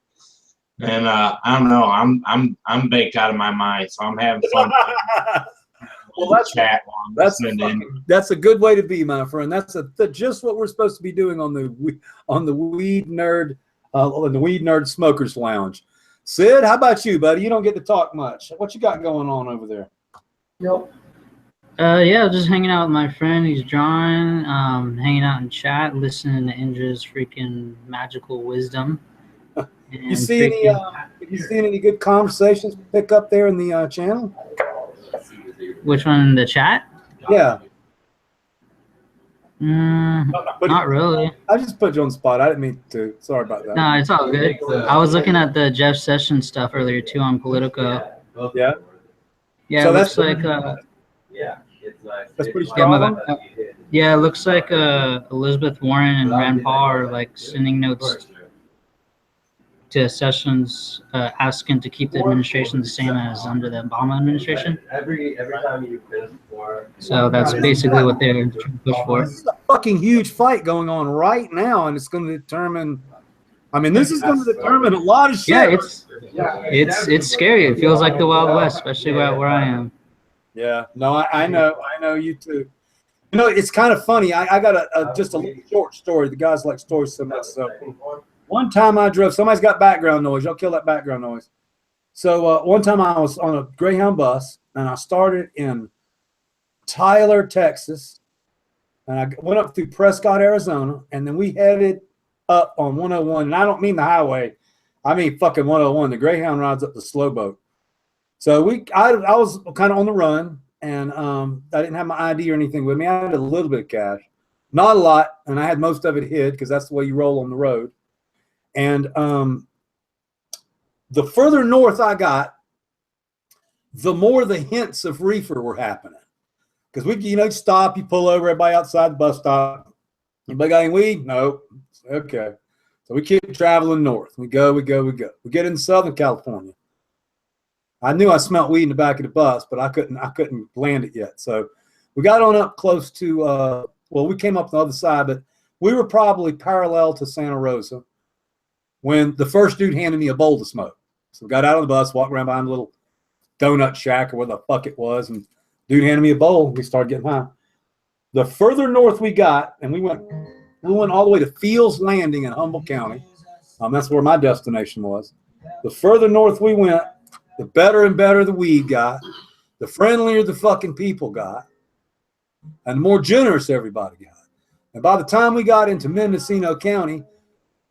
And I don't know, I'm baked out of my mind, so I'm having fun. Well, that's a good way to be, my friend. That's just what we're supposed to be doing on the Weed Nerd in the Weed Nerd Smokers Lounge. Sid, how about you, buddy? You don't get to talk much. What you got going on over there? Yep. Yeah, just hanging out with my friend. He's drawing, hanging out in chat, listening to Indra's freaking magical wisdom. You see any good conversations pick up there in the channel? Which one in the chat? Yeah. Not really. I just put you on the spot. I didn't mean to. Sorry about that. No, it's all good. I was looking at the Jeff Sessions stuff earlier too on Politico. Yeah. Yeah, So it that's looks like that's pretty strong. yeah, it looks like Elizabeth Warren and Rand Paul are like sending notes to Sessions asking to keep the administration the same as under the Obama administration. Every time you finish before. So that's basically what they're trying to push for. This is a fucking huge fight going on right now, and it's going to determine. I mean, this is going to determine a lot of shit. Yeah, it's scary. It feels like the Wild West, especially where I am. Yeah, no, I know you too. It's kind of funny. I got just a little short story. The guys like stories so much. So one time I drove. Somebody's got background noise. Y'all kill that background noise. So one time I was on a Greyhound bus, and I started in Tyler, Texas, and I went up through Prescott, Arizona, and then we headed up on 101. And I don't mean the highway. I mean fucking 101. The Greyhound rides up the slow boat. So I was kind of on the run, and I didn't have my ID or anything with me. I had a little bit of cash, not a lot, and I had most of it hid because that's the way you roll on the road. And the further north I got, the more the hints of reefer were happening. Because we, stop, you pull over, everybody outside the bus stop. Anybody got any weed? No. Okay. So we keep traveling north. We go. We get into Southern California. I knew I smelled weed in the back of the bus, but I couldn't land it yet. So we got on up close to, we came up the other side, but we were probably parallel to Santa Rosa when the first dude handed me a bowl to smoke. So we got out of the bus, walked around behind a little donut shack or where the fuck it was, and dude handed me a bowl. We started getting high. The further north we got, and we went all the way to Fields Landing in Humboldt County. That's where my destination was. The further north we went, the better and better the weed got, the friendlier the fucking people got, and the more generous everybody got. And by the time we got into Mendocino County,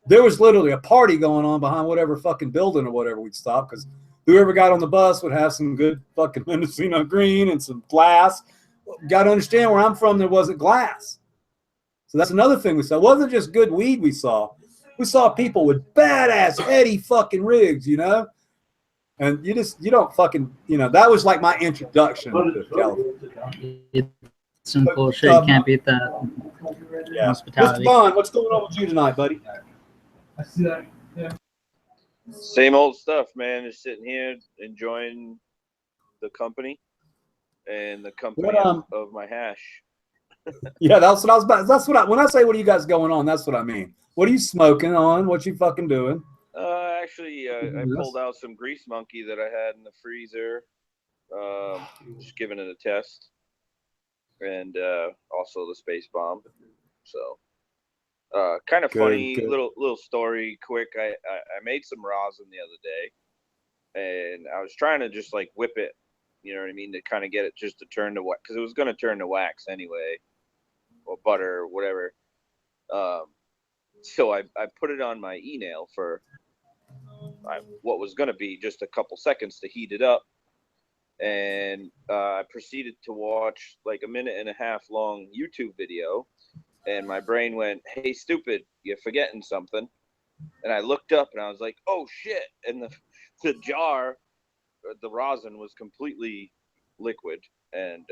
there was literally a party going on behind whatever fucking building or whatever we'd stop, because whoever got on the bus would have some good fucking Mendocino green and some glass. You got to understand, where I'm from, there wasn't glass. So that's another thing we saw. It wasn't just good weed we saw. We saw people with badass, heady fucking rigs, And you don't fucking, that was like my introduction to California. It's some bullshit. You can't beat that. Yeah. Hospitality. Mr. Bond, what's going on with you tonight, buddy? I see that. Yeah. Same old stuff, man. Just sitting here enjoying the company and the company of my hash. Yeah, that's what I was about. That's what when I say what are you guys going on, that's what I mean. What are you smoking on? What you fucking doing? Actually, I pulled out some Grease Monkey that I had in the freezer. Just giving it a test, and also the Space Bomb. So, kind of funny little story. Quick, I made some rosin the other day, and I was trying to just like whip it. You know what I mean, to kind of get it just to turn to wax, because it was going to turn to wax anyway, or butter or whatever. So I put it on my e-nail for what was going to be just a couple seconds to heat it up. And I proceeded to watch like a 1.5-minute long YouTube video. And my brain went, "Hey, stupid, you're forgetting something." And I looked up and I was like, "Oh, shit." And the jar, the rosin was completely liquid. And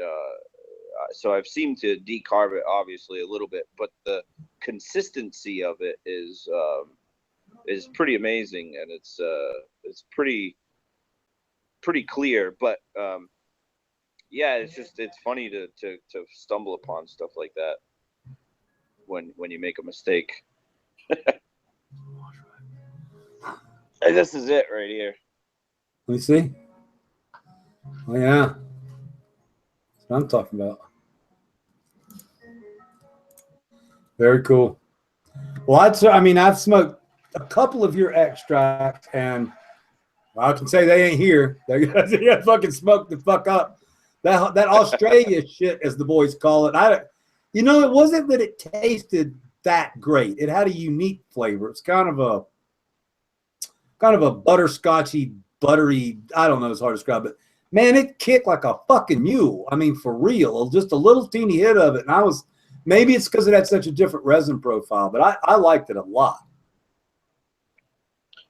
so I've seemed to decarb it, obviously, a little bit. But the consistency of it is pretty amazing. And it's pretty clear. But yeah, it's funny to stumble upon stuff like that when you make a mistake. And this is it right here. Let me see. Oh yeah, that's what I'm talking about. Very cool. Well, I've smoked a couple of your extracts, and I can say they ain't here. They got fucking smoked the fuck up. That Australia shit, as the boys call it. It wasn't that it tasted that great. It had a unique flavor. It's kind of a butterscotchy, buttery. I don't know. It's hard to describe, but man, it kicked like a fucking mule. I mean, for real. Just a little teeny hit of it, and maybe it's because it had such a different resin profile, but I liked it a lot.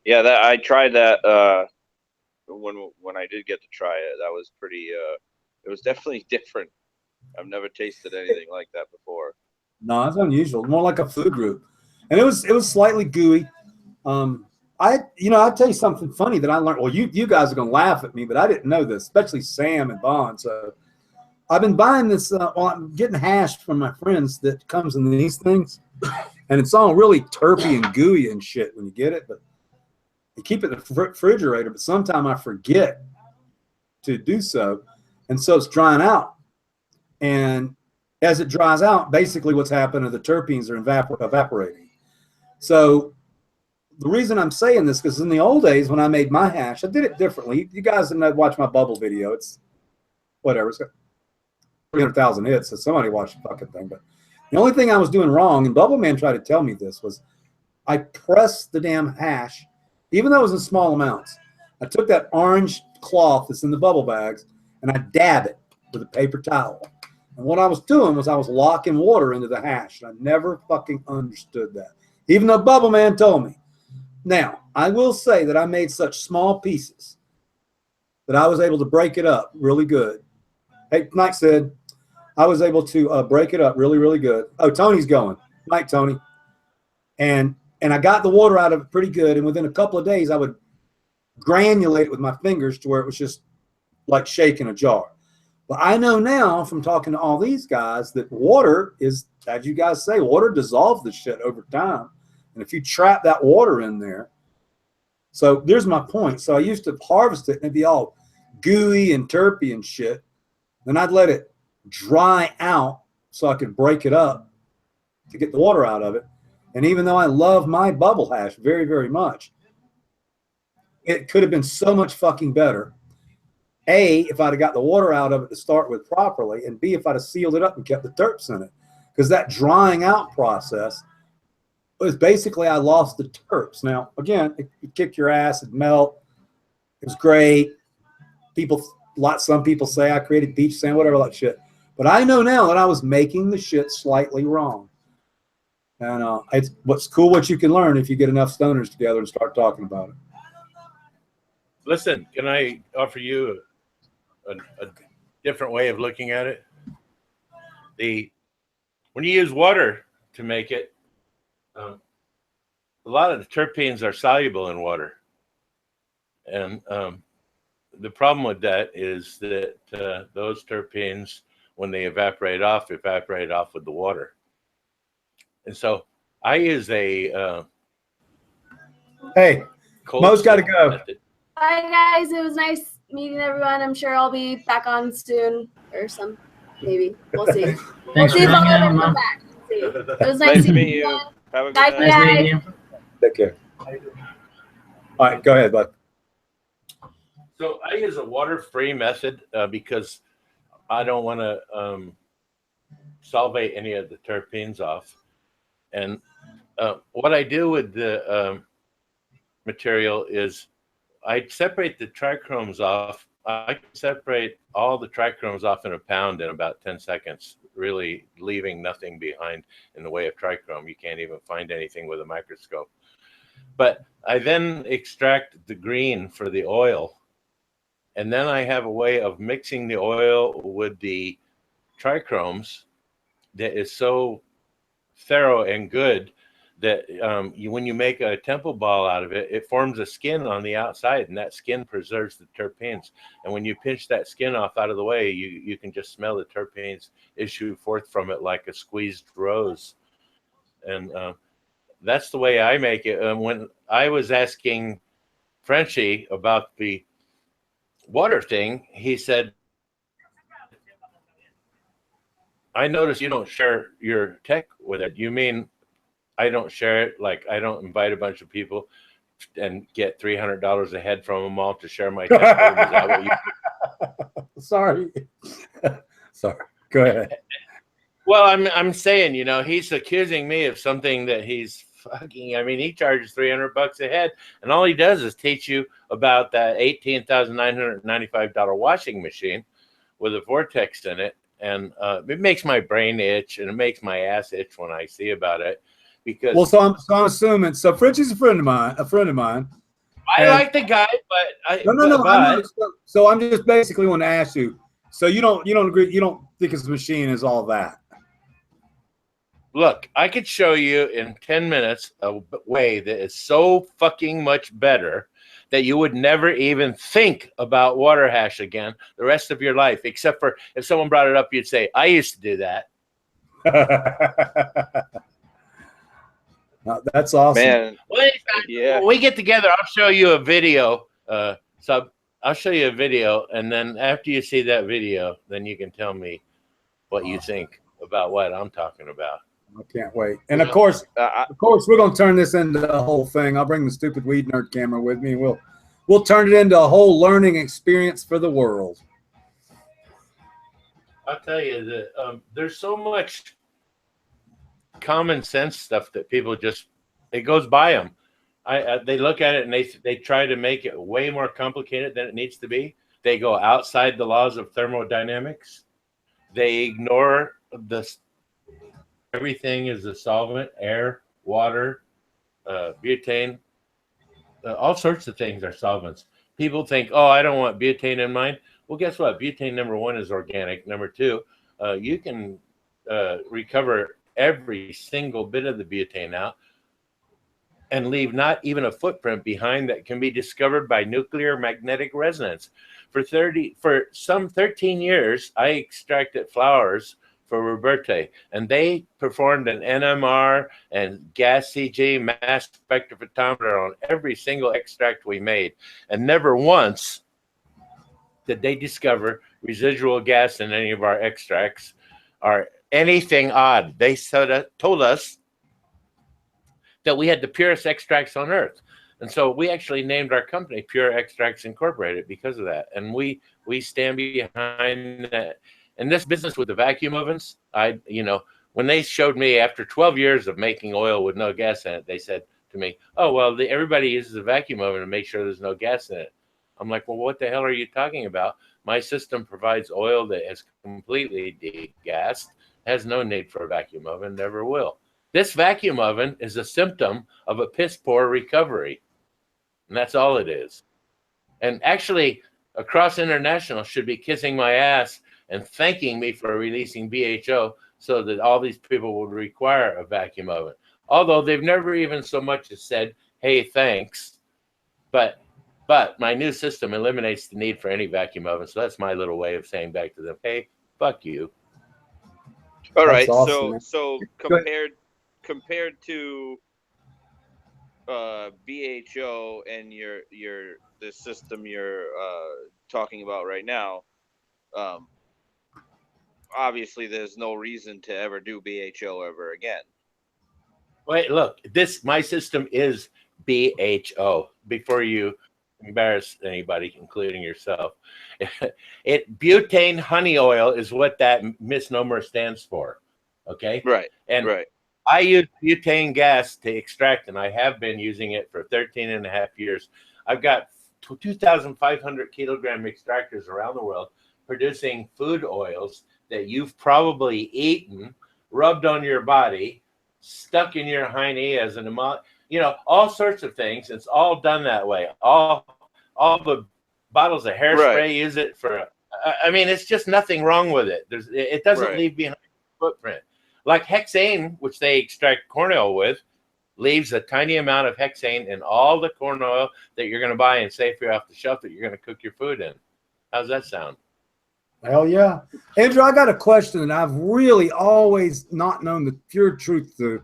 Yeah, I tried that when I did get to try it. That was pretty. It was definitely different. I've never tasted anything like that before. No, it's unusual. More like a food group, and it was slightly gooey. I'll tell you something funny that I learned. Well, you guys are gonna laugh at me, but I didn't know this, especially Sam and Bond. So I've been buying this. I'm getting hash from my friends that comes in these things, and it's all really terpy and gooey and shit when you get it. But you keep it in the refrigerator, but sometimes I forget to do so, and so it's drying out. And as it dries out, basically what's happened is the terpenes are evaporating. So the reason I'm saying this, because in the old days when I made my hash, I did it differently. You guys didn't watch my bubble video. It's whatever. It's got 300,000 hits, so somebody watched the fucking thing. But the only thing I was doing wrong, and Bubble Man tried to tell me this, was I pressed the damn hash, even though it was in small amounts. I took that orange cloth that's in the bubble bags, and I dab it with a paper towel. And what I was doing was I was locking water into the hash. And I never fucking understood that, even though Bubble Man told me. Now, I will say that I made such small pieces that I was able to break it up really good. Hey, Mike said I was able to break it up really, really good. Oh, Tony's going. Night, Tony. And I got the water out of it pretty good. And within a couple of days, I would granulate it with my fingers to where it was just like shaking a jar. But I know now from talking to all these guys that water is, as you guys say, water dissolves the shit over time. And if you trap that water in there, so there's my point. So I used to harvest it and it'd be all gooey and terpy and shit. Then I'd let it dry out so I could break it up to get the water out of it. And even though I love my bubble hash very, very much, it could have been so much fucking better. A, if I'd have got the water out of it to start with properly, and B, if I'd have sealed it up and kept the terps in it. Because that drying out process was basically I lost the terps. Now, again, it kicked your ass, it melt. It was great. Some people say I created beach sand, whatever that shit. But I know now that I was making the shit slightly wrong. And it's what's cool what you can learn if you get enough stoners together and start talking about it. Listen, can I offer you a different way of looking at it? When you use water to make it, a lot of the terpenes are soluble in water. And the problem with that is that those terpenes, when they evaporate off with the water. And so I use a hey, Mo's got to go. method. Bye, guys. It was nice meeting everyone. I'm sure I'll be back on soon or some. Maybe we'll see. Thanks we'll see for if I'll hanging out, ever Mom. come back. See. It was Nice nice to meet seeing you. you. Have a good Bye, night. Nice meeting you. Take care. All right, go ahead, bud. So I use a water-free method because I don't want to solvate any of the terpenes off. And what I do with the material is I separate the trichromes off. I can separate all the trichromes off in a pound in about 10 seconds, really leaving nothing behind in the way of trichrome. You can't even find anything with a microscope. But I then extract the green for the oil. And then I have a way of mixing the oil with the trichromes that is so thorough and good that when you make a temple ball out of it, it forms a skin on the outside, and that skin preserves the terpenes. And when you pinch that skin off out of the way, you can just smell the terpenes issue forth from it like a squeezed rose. And that's the way I make it. When I was asking Frenchie about the water thing, he said, I noticed you don't share your tech with it. You mean I don't share it? Like I don't invite a bunch of people and get $300 a head from them all to share my tech with them? Is that what you... Sorry. Sorry. Go ahead. Well, I'm saying, you know, he's accusing me of something that he's fucking. I mean, he charges $300 a head, and all he does is teach you about that $18,995 washing machine with a vortex in it, and it makes my brain itch and it makes my ass itch when I see about it. Because Well, so I'm assuming. So Frenchie's a friend of mine. I like the guy, but No. So I'm just basically want to ask you. So you don't agree? You don't think his machine is all that? Look, I could show you in 10 minutes a way that is so fucking much better that you would never even think about water hash again the rest of your life, except for if someone brought it up, you'd say, I used to do that. That's awesome. Man, well, when we get together, I'll show you a video. I'll show you a video, and then after you see that video, then you can tell me what you think about what I'm talking about. I can't wait. And of course, we're gonna turn this into a whole thing. I'll bring the stupid weed nerd camera with me. And we'll turn it into a whole learning experience for the world. I'll tell you that there's so much common sense stuff that people just, it goes by them. They look at it and they try to make it way more complicated than it needs to be. They go outside the laws of thermodynamics. They ignore everything is a solvent: air, water, butane, all sorts of things are solvents. People think, oh, I don't want butane in mine. Well, guess what? Butane, number one, is organic. Number two, you can recover every single bit of the butane out and leave not even a footprint behind that can be discovered by nuclear magnetic resonance. For some 13 years, I extracted flowers for Roberta, and they performed an NMR and gas CG mass spectrophotometer on every single extract we made, and never once did they discover residual gas in any of our extracts or anything odd. They told us that we had the purest extracts on earth. And so we actually named our company Pure Extracts Incorporated because of that. And we stand behind that. And this business with the vacuum ovens, when they showed me after 12 years of making oil with no gas in it, they said to me, oh, well, everybody uses a vacuum oven to make sure there's no gas in it. I'm like, well, what the hell are you talking about? My system provides oil that is completely degassed, has no need for a vacuum oven, never will. This vacuum oven is a symptom of a piss poor recovery. And that's all it is. And actually, Across International should be kissing my ass and thanking me for releasing BHO so that all these people would require a vacuum oven. Although they've never even so much as said, hey, thanks. But my new system eliminates the need for any vacuum oven. So that's my little way of saying back to them, hey, fuck you. All right. That's awesome, So compared to BHO and the system you're talking about right now, obviously there's no reason to ever do BHO ever again. Wait, look, my system is BHO. Before you embarrass anybody, including yourself, butane honey oil is what that misnomer stands for. Okay. Right. And right. I use butane gas to extract, and I have been using it for 13 and a half years. I've got 2,500 kilogram extractors around the world producing food oils that you've probably eaten, rubbed on your body, stuck in your hiney as an all sorts of things. It's all done that way. All the bottles of hairspray use it for. I mean, it's just nothing wrong with it. It doesn't leave behind a footprint. Like hexane, which they extract corn oil with, leaves a tiny amount of hexane in all the corn oil that you're going to buy and safely off the shelf that you're going to cook your food in. How's that sound? Hell yeah. Andrew, I got a question that I've really always not known the pure truth to.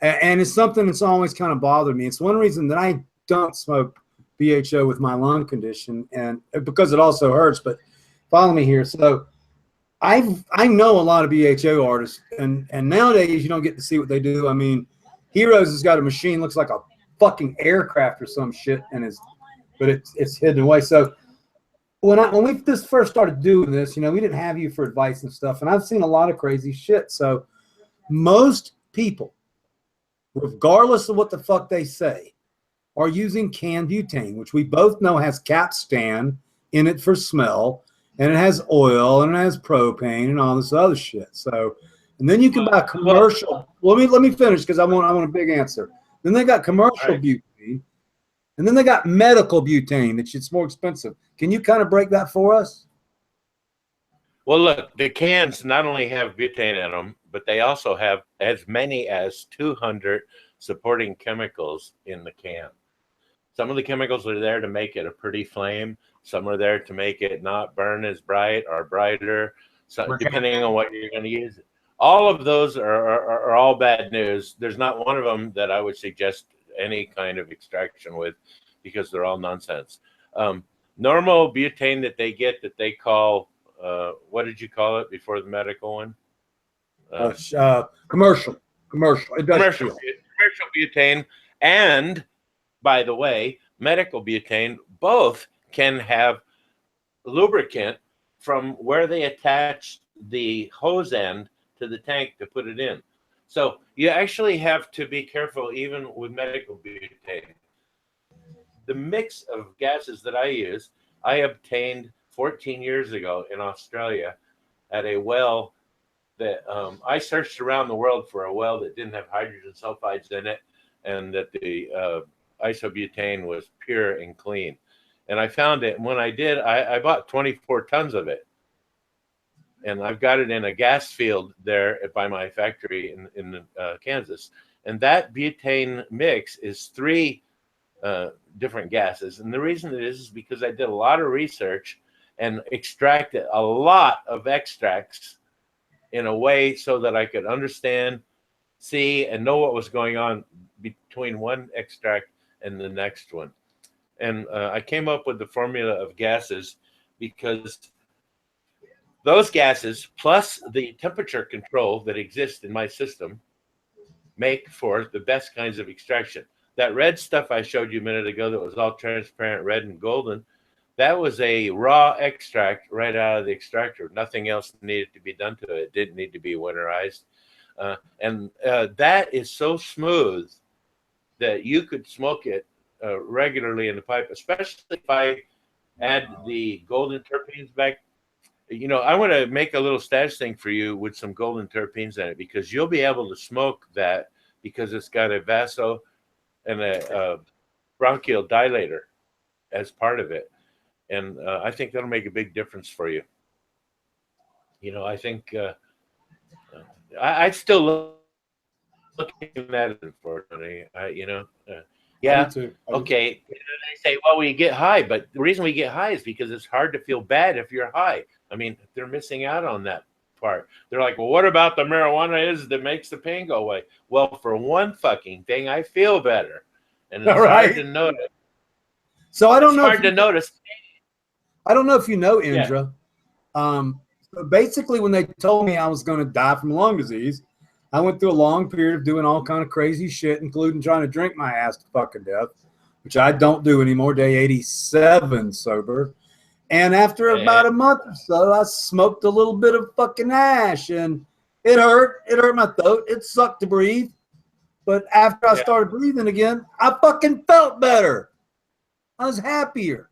And it's something that's always kind of bothered me. It's one reason that I don't smoke BHO with my lung condition, and because it also hurts, but follow me here. So I know a lot of BHO artists, and nowadays you don't get to see what they do. I mean, Heroes has got a machine, looks like a fucking aircraft or some shit, but it's hidden away. So when we just first started doing this, we didn't have you for advice and stuff, and I've seen a lot of crazy shit. So most people, regardless of what the fuck they say, are using canned butane, which we both know has capstan in it for smell, and it has oil, and it has propane, and all this other shit. So, and then you can buy commercial. Let me finish because I want a big answer. Then they got commercial butane, and then they got medical butane. It's more expensive. Can you kind of break that for us? Well, look, the cans not only have butane in them, but they also have as many as 200 supporting chemicals in the can. Some of the chemicals are there to make it a pretty flame. Some are there to make it not burn as bright or brighter, so depending on what you're going to use. All of those are all bad news. There's not one of them that I would suggest any kind of extraction with, because they're all nonsense. Normal butane that they get that they call, what did you call it before the medical one? Commercial butane, and by the way, medical butane, both can have lubricant from where they attach the hose end to the tank to put it in. So you actually have to be careful even with medical butane. The mix of gases that I use, I obtained 14 years ago in Australia at a well that I searched around the world for a well that didn't have hydrogen sulfides in it, and that the isobutane was pure and clean. And I found it. And when I did, I bought 24 tons of it. And I've got it in a gas field there by my factory in Kansas. And that butane mix is 3 different gases. And the reason it is because I did a lot of research and extracted a lot of extracts in a way so that I could understand, see, and know what was going on between one extract and the next one. And I came up with the formula of gases because those gases plus the temperature control that exists in my system make for the best kinds of extraction. That red stuff I showed you a minute ago that was all transparent red and golden, that was a raw extract right out of the extractor. Nothing else needed to be done to it. It didn't need to be winterized. And that is so smooth that you could smoke it regularly in the pipe, especially if I add the golden terpenes back. I want to make a little stash thing for you with some golden terpenes in it, because you'll be able to smoke that because it's got a vaso and a bronchial dilator as part of it. And I think that'll make a big difference for you. I think I still looking at it, unfortunately. Yeah. Okay. They say, well, we get high, but the reason we get high is because it's hard to feel bad if you're high. I mean, they're missing out on that apart. They're like, well, what about the marijuana is that makes the pain go away? Well, for one fucking thing, I feel better. And it's Right. hard to notice. So I don't It's know. hard to notice. I don't know if you know, Indra. So basically, when they told me I was going to die from lung disease, I went through a long period of doing all kind of crazy shit, including trying to drink my ass to fucking death, which I don't do anymore. Day 87 sober. And after about a month or so, I smoked a little bit of fucking hash, and it hurt. It hurt my throat. It sucked to breathe. But after I started breathing again, I fucking felt better. I was happier.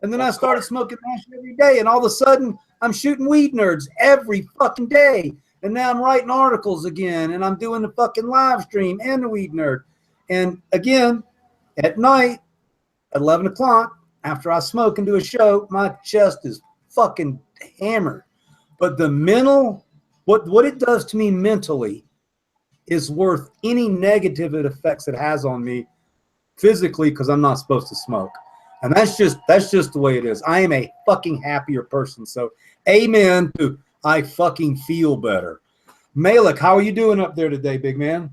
And then I started smoking hash every day, and all of a sudden, I'm shooting Weed Nerds every fucking day. And now I'm writing articles again, and I'm doing the fucking live stream and the Weed Nerd. And again, at night, at 11 o'clock, after I smoke and do a show, my chest is fucking hammered. But the mental, what it does to me mentally is worth any negative effects it has on me physically, because I'm not supposed to smoke. And that's just the way it is. I am a fucking happier person. So amen to I fucking feel better. Malik, how are you doing up there today, big man?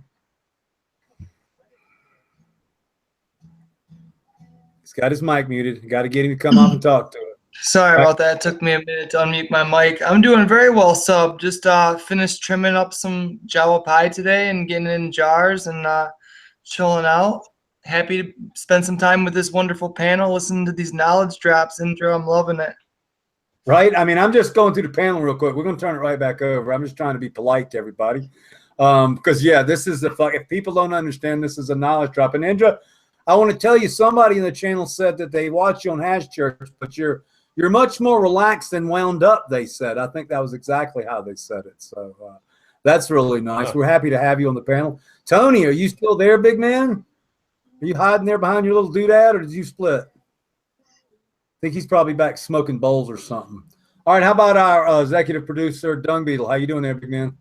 He's got his mic muted. Got to get him to come up and talk to it. Sorry about that. It took me a minute to unmute my mic. I'm doing very well, Sub. Just finished trimming up some Java pie today and getting it in jars and chilling out. Happy to spend some time with this wonderful panel, listening to these knowledge drops. Indra, I'm loving it. Right? I mean, I'm just going through the panel real quick. We're going to turn it right back over. I'm just trying to be polite to everybody. Because, yeah, this is the fuck. If people don't understand, this is a knowledge drop. And Indra, I want to tell you, somebody in the channel said that they watch you on Hash Church, but you're much more relaxed and wound up, they said. I think that was exactly how they said it. So that's really nice. We're happy to have you on the panel. Tony, are you still there, big man? Are you hiding there behind your little doodad, or did you split? I think he's probably back smoking bowls or something. All right, how about our executive producer, Dung Beetle? How you doing there, big man?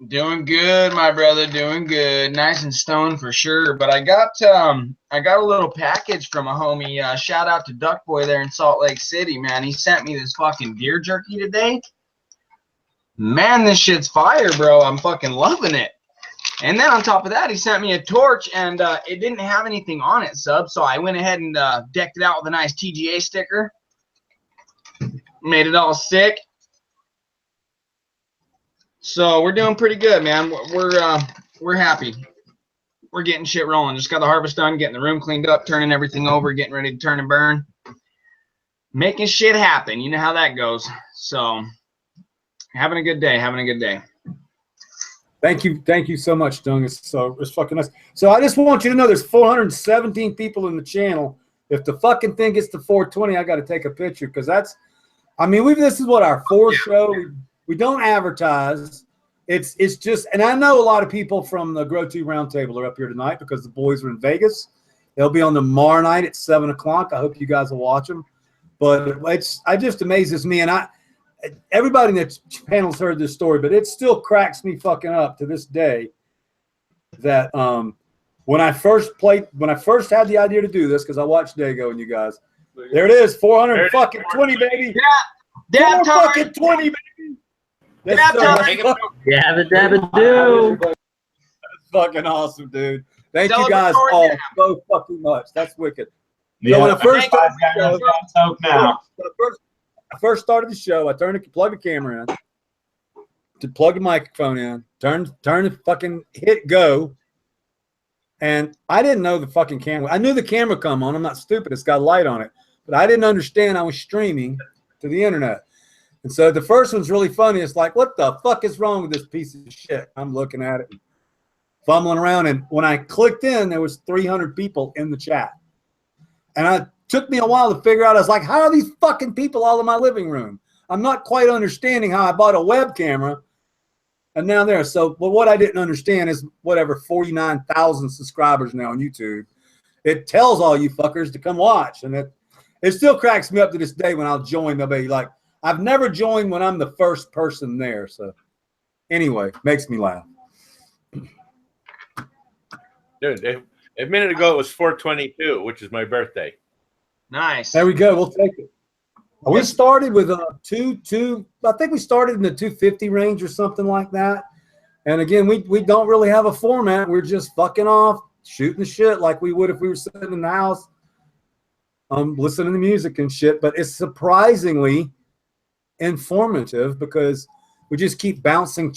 Doing good, my brother. Doing good. Nice and stoned for sure. But I got a little package from a homie. Shout out to Duck Boy there in Salt Lake City, man. He sent me this fucking deer jerky today. Man, this shit's fire, bro. I'm fucking loving it. And then on top of that, he sent me a torch, and it didn't have anything on it, Sub. So I went ahead and decked it out with a nice TGA sticker. Made it all sick. So we're doing pretty good, man. We're happy. We're getting shit rolling. Just got the harvest done, getting the room cleaned up, turning everything over, getting ready to turn and burn. Making shit happen. You know how that goes. So having a good day. Having a good day. Thank you so much, Dung. It's fucking nice. So I just want you to know there's 417 people in the channel. If the fucking thing gets to 420, I got to take a picture, because that's, I mean, this is what our fourth show. We don't advertise. It's just, and I know a lot of people from the Grow 2 Roundtable are up here tonight because the boys are in Vegas. They'll be on tomorrow night at 7 o'clock. I hope you guys will watch them. But it just amazes me, and everybody in the panel's heard this story, but it still cracks me fucking up to this day that when I first had the idea to do this, because I watched Dago and you guys, there it is, 420, baby. Dab time. Fucking 20, baby. Dab time. Yabba-dabba-doo. That's fucking awesome, dude. Thank you guys all so fucking much. That's wicked. Yeah, So when I first started now. I first started the show, I plugged the camera in, to plug the microphone in, turn the fucking hit go, and I didn't know the fucking camera. I knew the camera come on. I'm not stupid. It's got a light on it, but I didn't understand I was streaming to the internet. And so the first one's really funny. It's like, what the fuck is wrong with this piece of shit? I'm looking at it, fumbling around, and when I clicked in, there was 300 people in the chat, and it took me a while to figure out. I was like, how are these fucking people all in my living room? I'm not quite understanding how I bought a web camera and now there. So, but what I didn't understand is whatever 49,000 subscribers now on YouTube. It tells all you fuckers to come watch, and it still cracks me up to this day when I'll join. They'll be like, I've never joined when I'm the first person there. So anyway, makes me laugh. Dude, a minute ago it was 422, which is my birthday. Nice. There we go. We'll take it. We started with a I think we started in the 250 range or something like that. And again, we don't really have a format. We're just fucking off, shooting the shit like we would if we were sitting in the house, listening to music and shit. But it's surprisingly informative because we just keep bouncing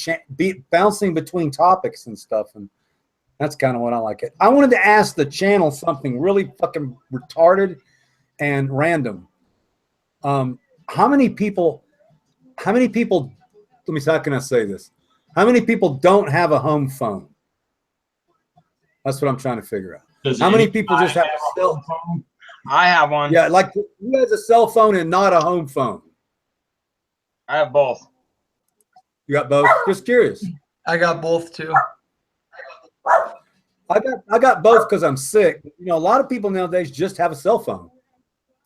between topics and stuff, and that's kind of what I like it. I wanted to ask the channel something really fucking retarded and random. How many people, let me see, how can I say this? How many people don't have a home phone? That's what I'm trying to figure out. How many people just have a cell phone? I have one. Yeah, like who has a cell phone and not a home phone? I have both. You got both? Just curious. I got both too. I got both because I'm sick. You know, a lot of people nowadays just have a cell phone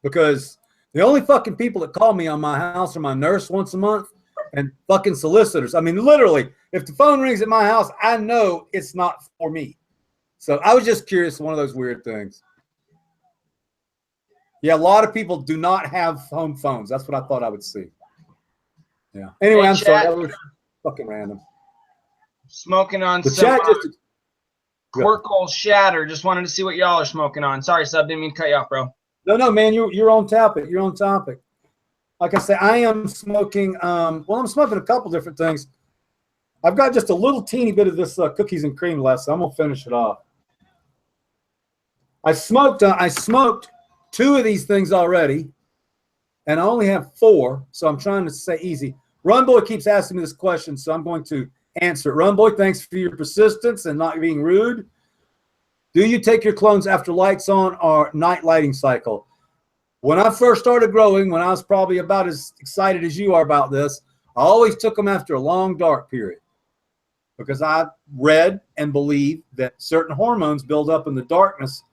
because the only fucking people that call me on my house are my nurse once a month and fucking solicitors. I mean, literally, if the phone rings at my house, I know it's not for me. So I was just curious, one of those weird things. Yeah, a lot of people do not have home phones. That's what I thought I would see. Yeah. Anyway, Hey, I'm chat. sorry. That was fucking random. Smoking on The some chat just Quirkle Shatter. Just wanted to see what y'all are smoking on. Sorry, Sub. Didn't mean to cut you off, bro. No, man, you're on topic. You're on topic. Like I say, I am smoking. I'm smoking a couple different things. I've got just a little teeny bit of this cookies and cream left, so I'm gonna finish it off. I smoked 2 of these things already, and I only have 4, so I'm trying to stay easy. Run Boy keeps asking me this question, so I'm going to answer it. Run Boy, thanks for your persistence and not being rude. Do you take your clones after lights on or night lighting cycle? When I first started growing, when I was probably about as excited as you are about this, I always took them after a long dark period because I read and believe that certain hormones build up in the darkness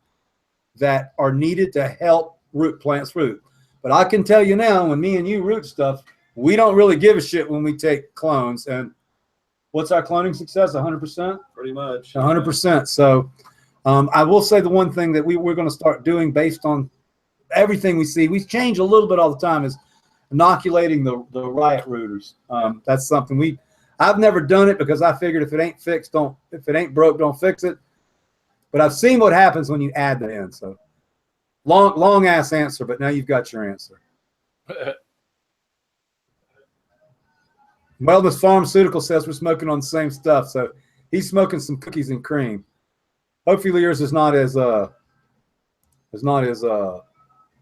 that are needed to help root plants root. But I can tell you now, when me and you root stuff, we don't really give a shit when we take clones. And what's our cloning success? 100%? Pretty much. 100%. So I will say the one thing that we're going to start doing based on everything we see, we change a little bit all the time, is inoculating the riot rooters. That's something I've never done it because I figured if it ain't fixed, if it ain't broke, don't fix it. But I've seen what happens when you add that in. So long ass answer, but now you've got your answer. Wellness Pharmaceutical says we're smoking on the same stuff, so he's smoking some cookies and cream. Hopefully yours is not as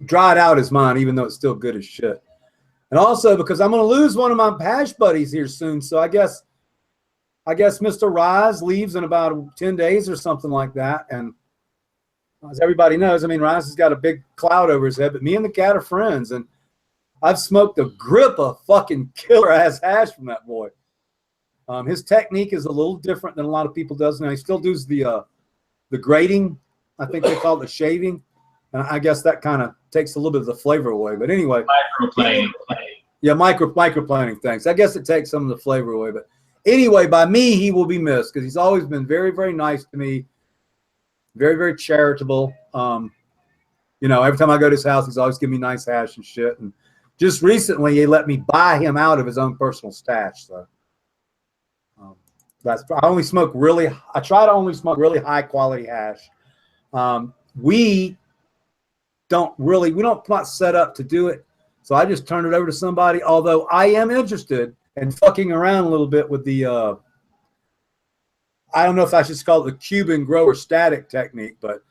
dried out as mine, even though it's still good as shit. And also because I'm going to lose one of my hash buddies here soon, so I guess Mr. Rise leaves in about 10 days or something like that. And as everybody knows, I mean, Rise has got a big cloud over his head, but me and the cat are friends, and I've smoked a grip of fucking killer ass hash from that boy. His technique is a little different than a lot of people does now. He still does the grating. I think they call it the shaving. And I guess that kind of takes a little bit of the flavor away. But anyway. Microplaning. Yeah, microplaning, thanks. I guess it takes some of the flavor away. But anyway, by me, he will be missed because he's always been very, very nice to me. Very, very charitable. You know, every time I go to his house, he's always giving me nice hash and shit. And just recently, he let me buy him out of his own personal stash. So I try to only smoke really high quality hash. We're not set up to do it. So I just turned it over to somebody, although I am interested in fucking around a little bit with the, I don't know if I should call it the Cuban grower static technique, but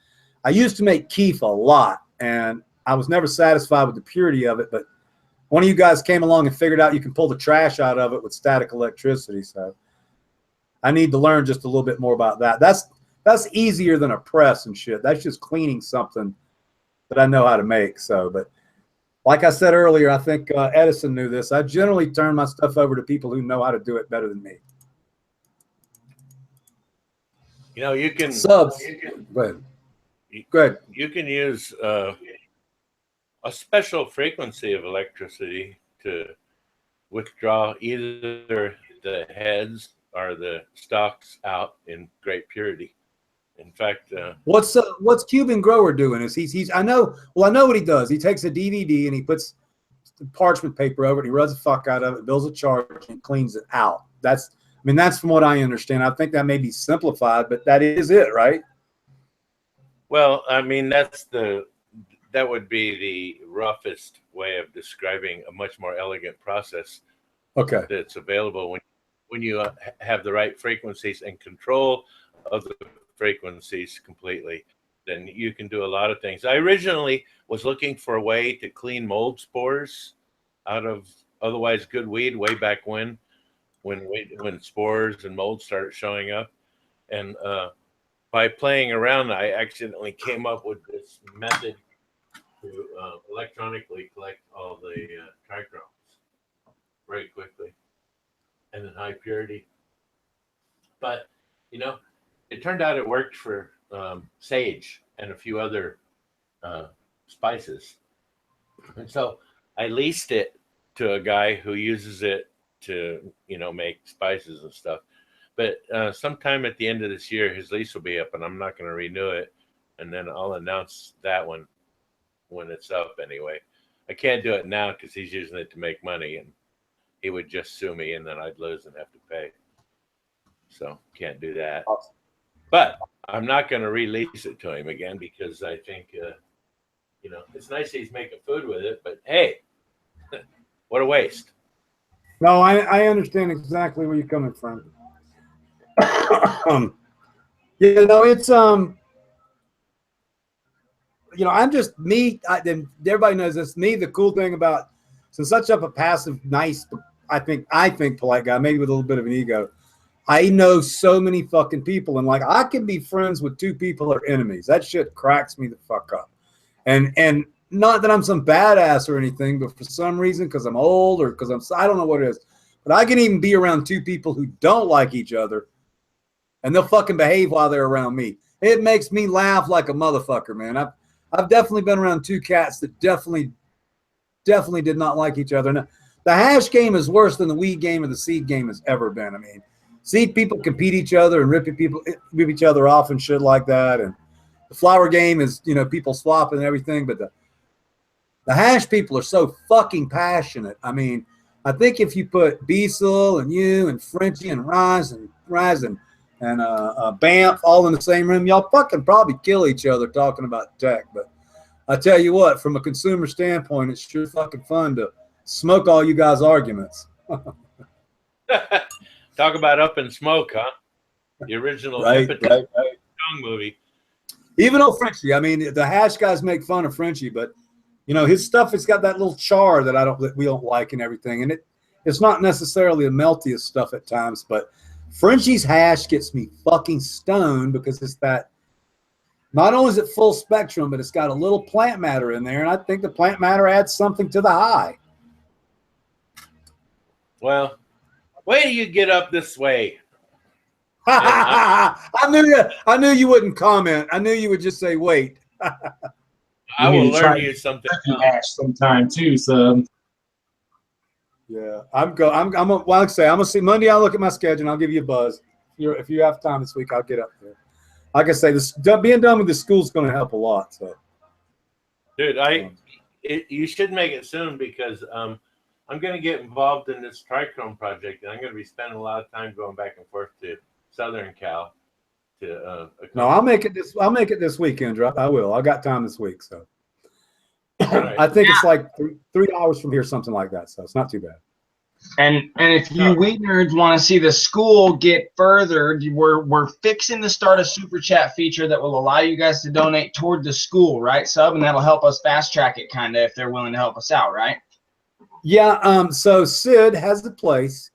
I used to make keef a lot and I was never satisfied with the purity of it. But one of you guys came along and figured out you can pull the trash out of it with static electricity. So I need to learn just a little bit more about that. That's easier than a press and shit. That's just cleaning something that I know how to make. So, but like I said earlier, I think Edison knew this. I generally turn my stuff over to people who know how to do it better than me. You know, you can subs. Go ahead. Go ahead. You can use a special frequency of electricity to withdraw either the heads or the stalks out in great purity. In fact, what's Cuban Grower doing? Is I know what he does. He takes a DVD and he puts parchment paper over it. He rubs the fuck out of it, bills a charge, and cleans it out. That's from what I understand. I think that may be simplified, but that is it, right? Well, I mean, that would be the roughest way of describing a much more elegant process. Okay. That's available when you have the right frequencies and control of the frequencies completely. Then you can do a lot of things. I originally was looking for a way to clean mold spores out of otherwise good weed way back when spores and mold started showing up, and by playing around, I accidentally came up with this method to electronically collect all the trichromes very quickly and in high purity. But it turned out it worked for sage and a few other spices, and so I leased it to a guy who uses it to make spices and stuff. But sometime at the end of this year, his lease will be up, and I'm not going to renew it, and then I'll announce that one when it's up. Anyway, I can't do it now because he's using it to make money, and he would just sue me, and then I'd lose and have to pay. So can't do that. But I'm not going to release it to him again because I think, it's nice he's making food with it, but hey, what a waste. No, I understand exactly where you're coming from. It's I'm just me. Everybody knows this. Me, the cool thing about since such a passive, nice, I think polite guy, maybe with a little bit of an ego. I know so many fucking people, and I can be friends with two people or enemies. That shit cracks me the fuck up. And not that I'm some badass or anything, but for some reason, because I'm old or because I don't know what it is, but I can even be around two people who don't like each other, and they'll fucking behave while they're around me. It makes me laugh like a motherfucker, man. I've definitely been around two cats that definitely did not like each other. Now, the hash game is worse than the weed game or the seed game has ever been. I mean, seed people compete each other and rip each other off and shit like that. And the flower game is, people swapping and everything. But the hash people are so fucking passionate. I mean, I think if you put Beasel and you and Frenchie and Rise and Bamf all in the same room, y'all fucking probably kill each other talking about tech. But I tell you what, from a consumer standpoint, it's sure fucking fun to smoke all you guys' arguments. Talk about Up in Smoke, huh? The original right. movie. Even though Frenchie, I mean, the hash guys make fun of Frenchie, but his stuff has got that little char that we don't like and everything, and it's not necessarily the meltiest stuff at times, but Frenchie's hash gets me fucking stoned because it's that. Not only is it full spectrum, but it's got a little plant matter in there, and I think the plant matter adds something to the high. Well, wait till you get up this way. I knew you wouldn't comment. I knew you would just say, "Wait." I will learn you something. Hash sometime too. So yeah, well, like I say, I'm gonna see Monday. I'll look at my schedule and I'll give you a buzz. If you have time this week, I'll get up there. Like I say, being done with the school is going to help a lot. So, dude, you should make it soon because I'm going to get involved in this trichrome project, and I'm going to be spending a lot of time going back and forth to Southern Cal. No, I'll make it this weekend. I will. I got time this week, so right. I think it's like 3 hours from here, something like that. So it's not too bad. And if you weed nerds want to see the school get furthered, we're fixing to start a super chat feature that will allow you guys to donate toward the school, right, Sub? And that'll help us fast track it, kind of, if they're willing to help us out, right? Yeah. So Sid has the place,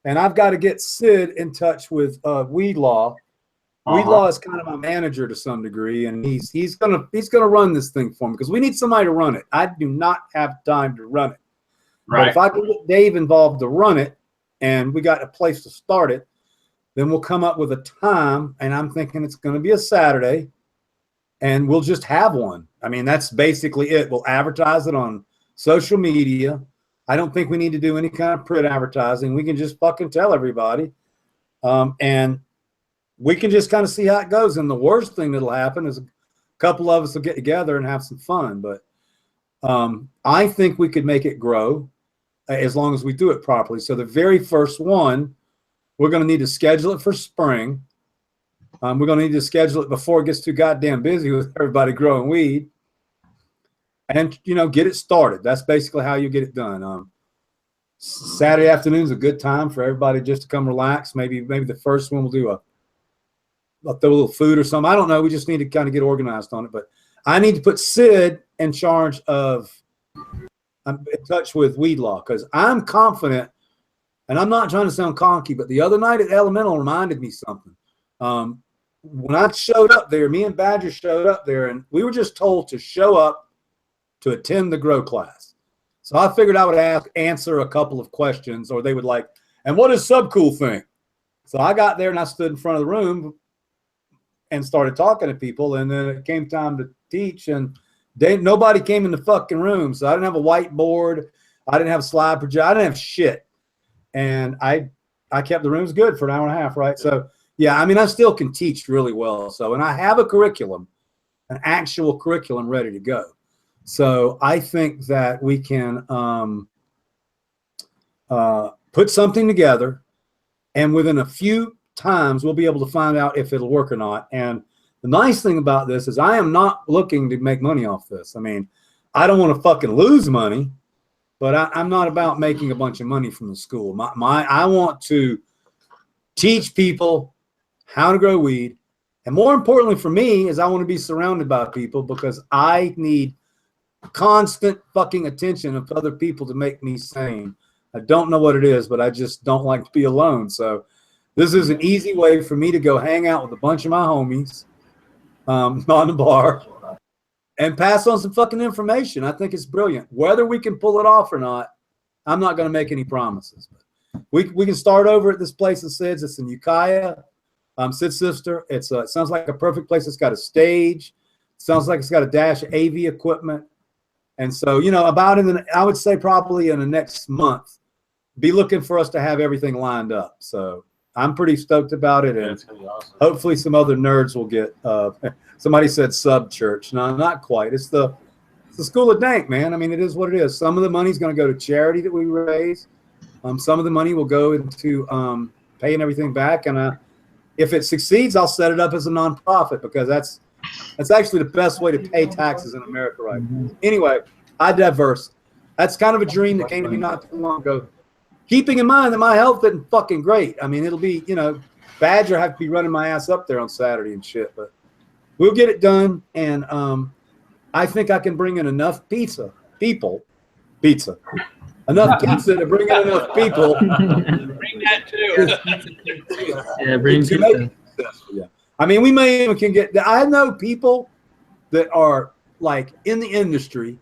and I've got to get Sid in touch with Weed Law. Weed Law is kind of my manager to some degree, and he's gonna run this thing for me because we need somebody to run it. I do not have time to run it. Right. But if I can get Dave involved to run it, and we got a place to start it, then we'll come up with a time, and I'm thinking it's going to be a Saturday, and we'll just have one. I mean, that's basically it. We'll advertise it on social media. I don't think we need to do any kind of print advertising. We can just fucking tell everybody, and we can just kind of see how it goes. And the worst thing that'll happen is a couple of us will get together and have some fun. But I think we could make it grow as long as we do it properly. So the very first one, we're going to need to schedule it for spring. We're going to need to schedule it before it gets too goddamn busy with everybody growing weed. And, you know, get it started. That's basically how you get it done. Saturday afternoon is a good time for everybody just to come relax. Maybe the first one we'll do throw a little food or something. I don't know. We just need to kind of get organized on it. But I need to put Sid in charge of, I'm in touch with Weed Law, because I'm confident, and I'm not trying to sound conky, but the other night at Elemental reminded me something. When I showed up there, me and Badger showed up there, and we were just told to show up to attend the grow class. So I figured I would answer a couple of questions, or they would like, and what does Subcool think? So I got there and I stood in front of the room and started talking to people, and then it came time to teach, and nobody came in the fucking room. So I didn't have a whiteboard. I didn't have a slide projector. I didn't have shit. And I kept the rooms good for an hour and a half, right? So, yeah, I mean, I still can teach really well. So, and I have a curriculum, an actual curriculum ready to go. So I think that we can put something together, and within a few times, we'll be able to find out if it'll work or not. And the nice thing about this is I am not looking to make money off this. I mean, I don't want to fucking lose money, but I'm not about making a bunch of money from the school. I want to teach people how to grow weed. And more importantly for me is I want to be surrounded by people, because I need constant fucking attention of other people to make me sane. I don't know what it is, but I just don't like to be alone. So this is an easy way for me to go hang out with a bunch of my homies on the bar and pass on some fucking information. I think it's brilliant. Whether we can pull it off or not, I'm not going to make any promises. But we can start over at this place in Sid's. It's in Ukiah, Sid's sister. It sounds like a perfect place. It's got a stage. It sounds like it's got a dash of AV equipment. And so, you know, I would say probably in the next month, be looking for us to have everything lined up. So I'm pretty stoked about it. And awesome. Hopefully some other nerds will get, somebody said sub church. No, not quite. It's the School of Dank, man. I mean, it is what it is. Some of the money's going to go to charity that we raise. Some of the money will go into paying everything back. And if it succeeds, I'll set it up as a nonprofit, because that's actually the best way to pay taxes in America right now. Anyway, I diverse. That's kind of a dream that came to me not too long ago. Keeping in mind that my health isn't fucking great. I mean, it'll be, you know, Badger have to be running my ass up there on Saturday and shit, but we'll get it done. And I think I can bring in enough pizza to bring in enough people. Bring that too. Yeah, bring pizza. Yeah. I mean, we may even can get. I know people that are like in the industry.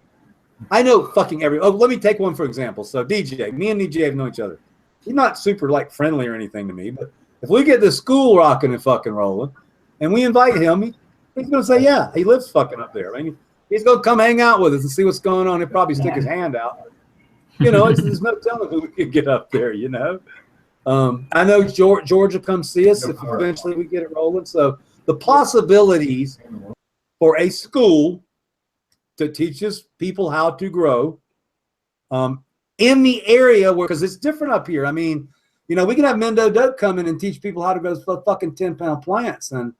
I know fucking every. Oh, let me take one for example. So DJ, me and DJ have known each other. He's not super like friendly or anything to me, but if we get this school rocking and fucking rolling, and we invite him, he's gonna say, yeah, he lives fucking up there. I mean, he's gonna come hang out with us and see what's going on. He'll probably stick his hand out. You know, there's no telling who we could get up there. You know. I know George will come see us if eventually we get it rolling. So the possibilities for a school that teaches people how to grow in the area where, because it's different up here. I mean, you know, we can have Mendo Dope come in and teach people how to grow fucking 10-pound plants. And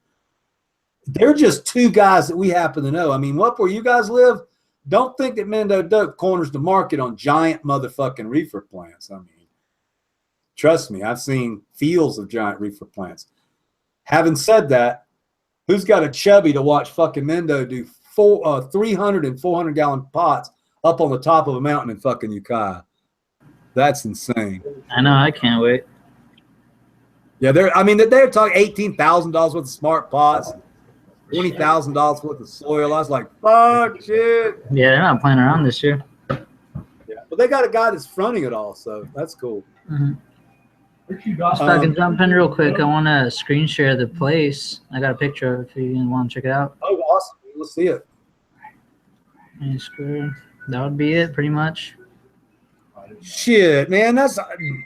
they're just two guys that we happen to know. I mean, up where you guys live, don't think that Mendo Dope corners the market on giant motherfucking reefer plants. I mean, trust me, I've seen fields of giant reefer plants. Having said that, who's got a chubby to watch fucking Mendo do 300 and 400-gallon pots up on the top of a mountain in fucking Ukiah? That's insane. I know, I can't wait. Yeah, they're talking $18,000 worth of smart pots, $20,000 worth of soil. I was like, fuck shit. Yeah, they're not playing around this year. Yeah, but they got a guy that's fronting it all, so that's cool. Mm-hmm. If I can jump in real quick, I want to screen share the place. I got a picture of it if you want to check it out. Oh, awesome. Let's see it. That would be it, pretty much. Shit, man.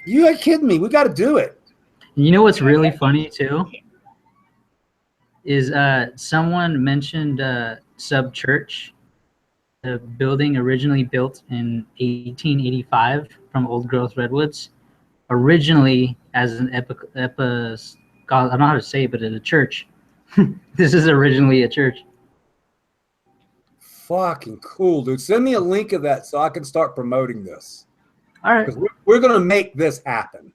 You ain't kidding me. We got to do it. You know what's really funny, too? Is someone mentioned Sub Church. the building originally built in 1885 from old growth redwoods, originally as an I don't know how to say it, but it's a church. This is originally a church. Fucking cool, dude. Send me a link of that so I can start promoting this. All right. 'Cause we're going to make this happen.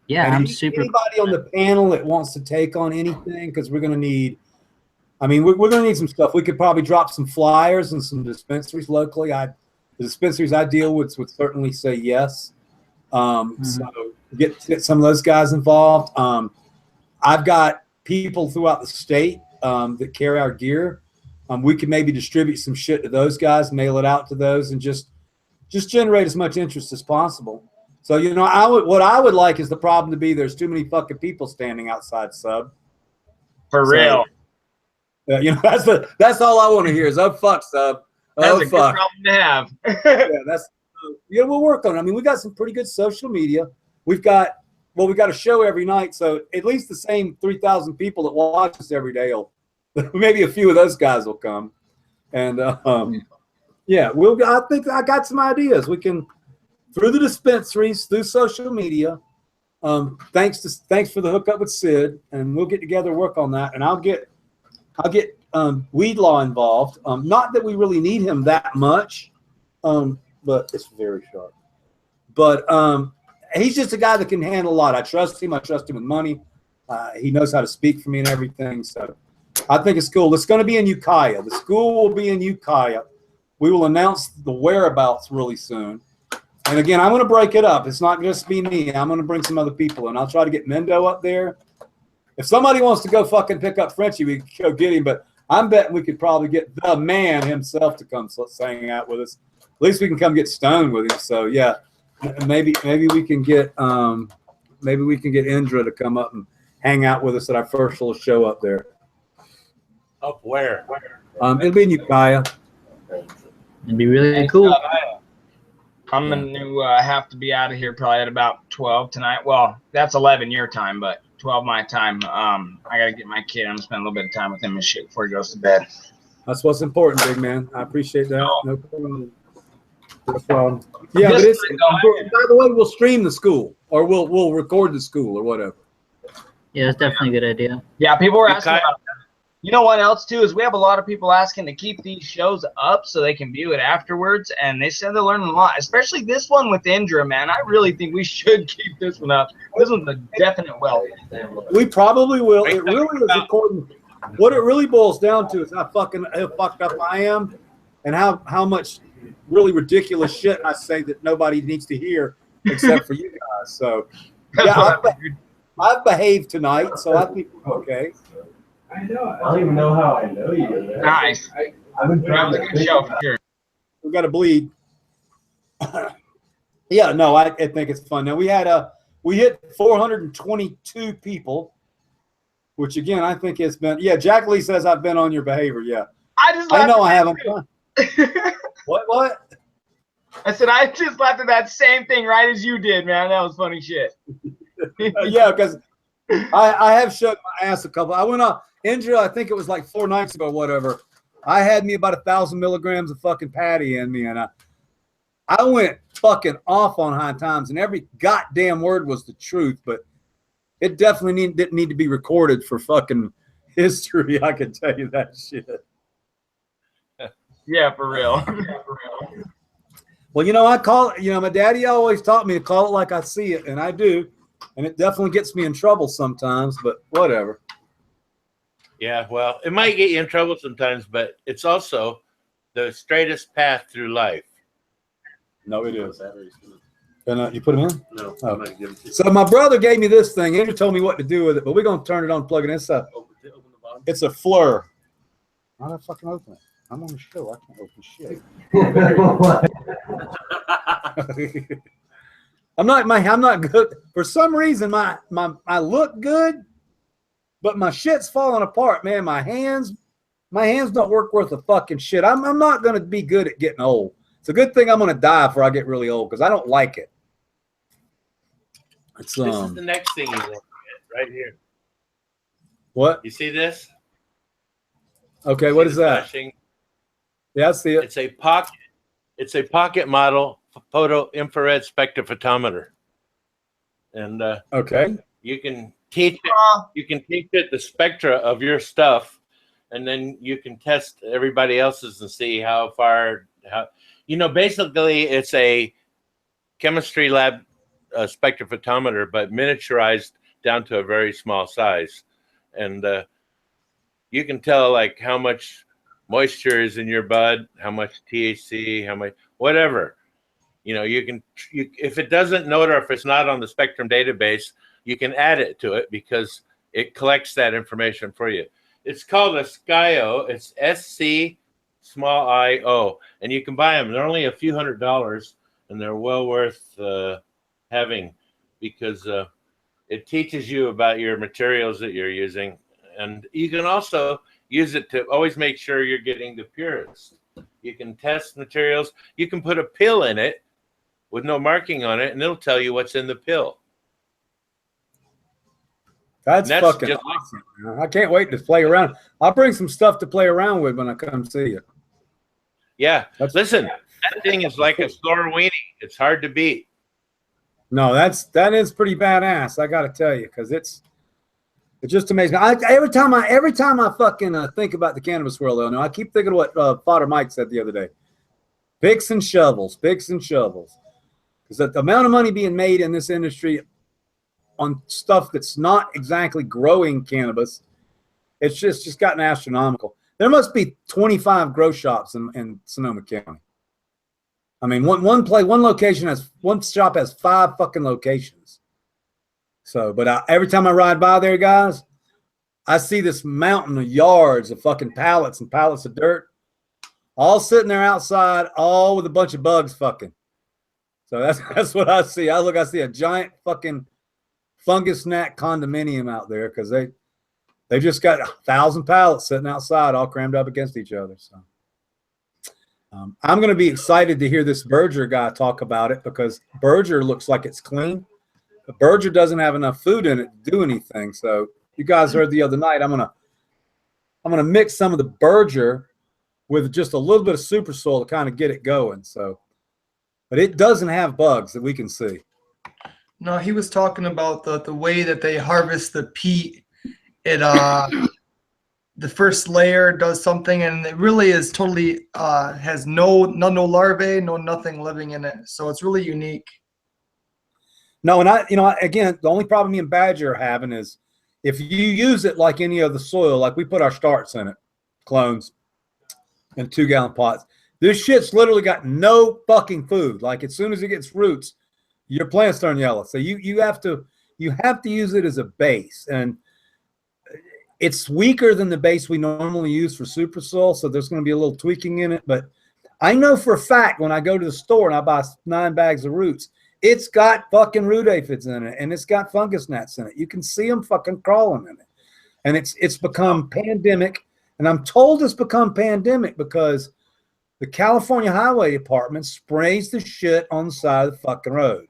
Yeah, And I'm any- super. Anybody on the panel that wants to take on anything, because we're going to need, I mean, we're going to need some stuff. We could probably drop some flyers and some dispensaries locally. The dispensaries I deal with would certainly say yes. So get some of those guys involved. I've got people throughout the state that carry our gear. We could maybe distribute some shit to those guys, mail it out to those, and just generate as much interest as possible. So, you know, what I would like is the problem to be there's too many fucking people standing outside Sub. For real. You know, that's all I want to hear is, oh, fuck, Sub. That's Oh, a good fuck. problem to have. Yeah, we'll work on it. I mean, we got some pretty good social media. We got a show every night, so at least the same 3,000 people that watch us every day will, maybe a few of those guys will come. And yeah, I think I got some ideas. We can, through the dispensaries, through social media. Thanks for the hookup with Sid, and we'll get together and work on that. And I'll get Weed Law involved. Not that we really need him that much, but it's very sharp. But he's just a guy that can handle a lot. I trust him. I trust him with money. He knows how to speak for me and everything. So I think it's cool. It's going to be in Ukiah. The school will be in Ukiah. We will announce the whereabouts really soon. And again, I'm going to break it up. It's not just be me. I'm going to bring some other people in. I'll try to get Mendo up there. If somebody wants to go fucking pick up Frenchie, we can go get him. But I'm betting we could probably get the man himself to come hang out with us. At least we can come get stoned with him. So yeah, maybe we can get Indra to come up and hang out with us at our first little show up there. Up where? It'll be in Ukiah. It'd be really cool. I'm going to have to be out of here probably at about 12 tonight. Well, that's 11 your time, but 12 my time. I got to get my kid. I'm going to spend a little bit of time with him and shit before he goes to bed. That's what's important, big man. I appreciate that. No problem. No problem. Yeah, but it's, by the way, we'll stream the school, or we'll record the school, or whatever. Yeah, that's definitely a good idea. Yeah, people were asking about that. You know what else, too, is we have a lot of people asking to keep these shows up so they can view it afterwards, and they said they're learning a lot, especially this one with Indra, man. I really think we should keep this one up. This one's a definite well. We probably will. It really is according. What it really boils down to is how fucked up I am, and how much really ridiculous shit I say that nobody needs to hear except for you guys. So, yeah, I've behaved tonight, so I think we're okay. I know. I don't even know how I know you. Man. Nice. I've been that was a good show for sure. We got to bleed. Yeah, no, I think it's fun. Now we hit 422 people, which again I think has been. Yeah, Jack Lee says I've been on your behavior. Yeah, I know I haven't. What? I said I just laughed at that same thing right as you did, man. That was funny shit. Yeah, because I have shook my ass a couple. I went on Indra, I think it was like 4 nights ago or whatever. I had me about 1,000 milligrams of fucking patty in me, and I went fucking off on High Times, and every goddamn word was the truth, but it definitely didn't need to be recorded for fucking history. I can tell you that shit. Yeah, for real. Well, you know, I call it, you know, my daddy always taught me to call it like I see it, and I do. And it definitely gets me in trouble sometimes, but whatever. Yeah, well, it might get you in trouble sometimes, but it's also the straightest path through life. No, it is. And you put them in? No. Oh. So my brother gave me this thing. Andrew told me what to do with it, but we're going to turn it on and plug it in. It's a Fleur. How do I fucking open it? I'm on the show. I can't open shit. I'm not good. For some reason, I look good, but my shit's falling apart, man. My hands don't work worth a fucking shit. I'm not gonna be good at getting old. It's a good thing I'm gonna die before I get really old because I don't like it. This is the next thing you want to get right here. What? You see this? Okay, what is that? Flashing? Yeah, I see it. It's a pocket model photo infrared spectrophotometer, and okay, you can teach it the spectra of your stuff, and then you can test everybody else's and see how far. Basically, it's a chemistry lab spectrophotometer, but miniaturized down to a very small size, and you can tell like how much moisture is in your bud, how much THC, how much whatever. If it doesn't note or if it's not on the Spectrum database, you can add it to it because it collects that information for you. It's called a SCIO. It's SC_IO, and you can buy them. They're only a few $100s, and they're well worth having because it teaches you about your materials that you're using, and you can also use it to always make sure you're getting the purest. You can test materials. You can put a pill in it with no marking on it, and it'll tell you what's in the pill. That's fucking awesome. I can't wait to play around. I'll bring some stuff to play around with when I come see you. Yeah. Listen, that thing is like a store weenie. It's hard to beat. No, that is pretty badass. I got to tell you, because it's just amazing. Every time I fucking think about the cannabis world, though, I keep thinking of what Father Mike said the other day. Picks and shovels. Because the amount of money being made in this industry on stuff that's not exactly growing cannabis, it's just gotten astronomical. There must be 25 grow shops in Sonoma County. I mean, one shop has 5 fucking locations. So, but every time I ride by there, guys, I see this mountain of yards of fucking pallets and pallets of dirt, all sitting there outside, all with a bunch of bugs fucking. So that's what I see. I see a giant fucking fungus gnat condominium out there because they just got 1,000 pallets sitting outside, all crammed up against each other. So I'm going to be excited to hear this Berger guy talk about it because Berger looks like it's clean. But Berger doesn't have enough food in it to do anything. So you guys heard the other night, I'm gonna mix some of the Berger with just a little bit of super soil to kind of get it going. So, but it doesn't have bugs that we can see. No, he was talking about the way that they harvest the peat. It the first layer does something, and it really is totally has no larvae, nothing living in it. So it's really unique. No, and again, the only problem me and Badger are having is if you use it like any other soil, like we put our starts in it, clones, in 2-gallon pots. This shit's literally got no fucking food. Like as soon as it gets roots, your plants turn yellow. So you have to use it as a base, and it's weaker than the base we normally use for super soil. So there's going to be a little tweaking in it, but I know for a fact when I go to the store and I buy 9 bags of roots, it's got fucking root aphids in it, and it's got fungus gnats in it. You can see them fucking crawling in it, and it's become pandemic. And I'm told it's become pandemic because the California Highway Department sprays the shit on the side of the fucking road.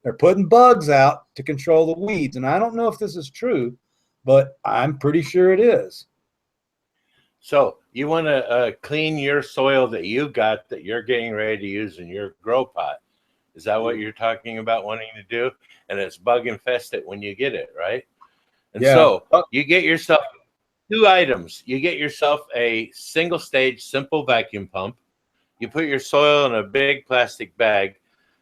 They're putting bugs out to control the weeds, and I don't know if this is true, but I'm pretty sure it is. So you want to clean your soil that you got that you're getting ready to use in your grow pot. Is that what you're talking about wanting to do? And it's bug infested when you get it, right? And so you get yourself 2 items. You get yourself a single stage simple vacuum pump. You put your soil in a big plastic bag.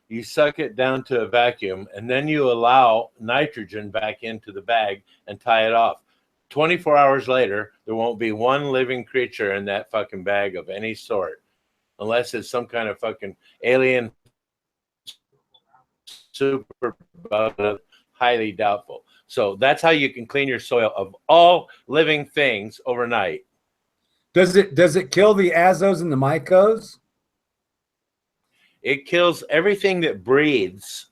You suck it down to a vacuum, and then you allow nitrogen back into the bag and tie it off. 24 hours later, there won't be one living creature in that fucking bag of any sort, unless it's some kind of fucking alien super bug, highly doubtful. So that's how you can clean your soil of all living things overnight. Does it kill the azos and the mycos? It kills everything that breathes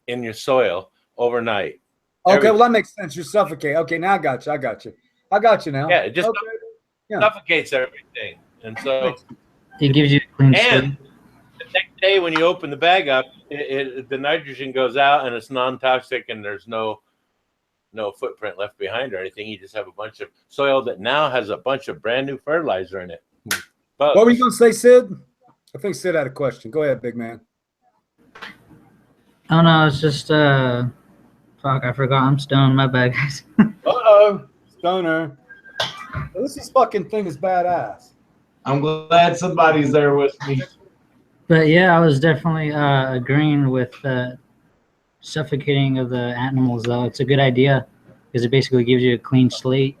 in your soil overnight. Okay, well that makes sense. You're suffocating. Okay, now I got you now. Yeah, it just suffocates everything. And so it gives you a clean and the next day when you open the bag up, the nitrogen goes out and it's non-toxic, and there's no footprint left behind or anything. You just have a bunch of soil that now has a bunch of brand new fertilizer in it. Bugs. What were you going to say, Sid? I think Sid had a question. Go ahead, big man. Oh no, it's just fuck, I forgot. I'm stoned. My bad, guys. Uh-oh, stoner. This fucking thing is badass. I'm glad somebody's there with me. But yeah, I was definitely agreeing with suffocating of the animals, though. It's a good idea because it basically gives you a clean slate.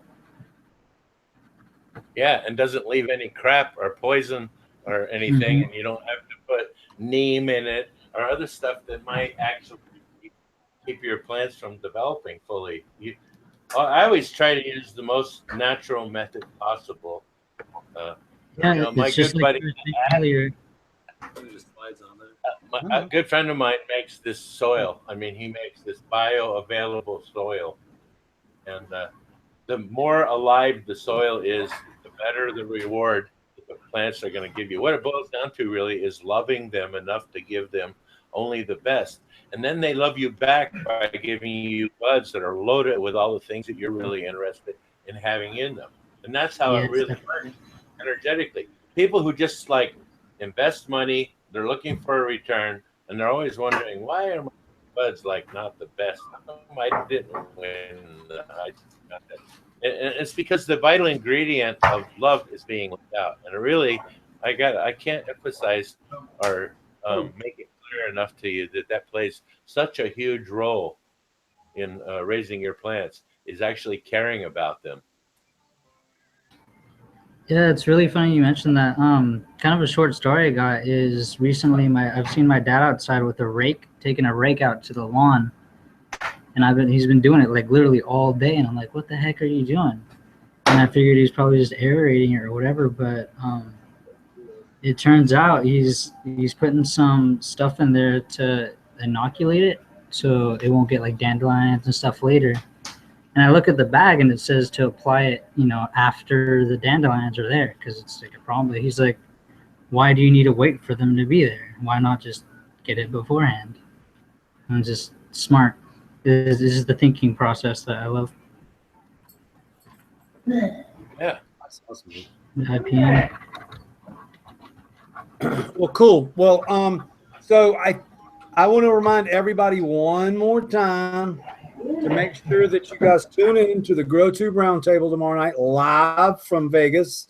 Yeah, and doesn't leave any crap or poison or anything, Mhm. and you don't have to put neem in it or other stuff that might actually keep your plants from developing fully. I always try to use the most natural method possible. Yeah, You know, my it's just good like buddy, you were saying earlier. a good friend of mine makes this soil. I mean, he makes this bioavailable soil, and the more alive the soil is, the better the reward that the plants are going to give you. What it boils down to really is loving them enough to give them only the best. And then they love you back by giving you buds that are loaded with all the things that you're really interested in having in them. And that's how Yeah, it it's really works energetically. People who just like invest money, they're looking for a return, and they're always wondering, why are my buds like not the best? How come I didn't win? I got that. And it's because the vital ingredient of love is being left out. And really, I can't emphasize or make it clear enough to you that plays such a huge role in raising your plants, is actually caring about them. Yeah, it's really funny you mentioned that. Kind of a short story I got is recently I've seen my dad outside with a rake, taking a rake out to the lawn, and he's been doing it like literally all day, and I'm like, what the heck are you doing? And I figured he's probably just aerating it or whatever, but it turns out he's putting some stuff in there to inoculate it so it won't get like dandelions and stuff later. And I look at the bag and it says to apply it, after the dandelions are there, because it's like a problem. But he's like, why do you need to wait for them to be there? Why not just get it beforehand? And just smart. This is the thinking process that I love. Yeah. That's awesome. IPM. Well, cool. Well, so I want to remind everybody one more time to make sure that you guys tune in to the Grow Tube Roundtable tomorrow night, live from Vegas,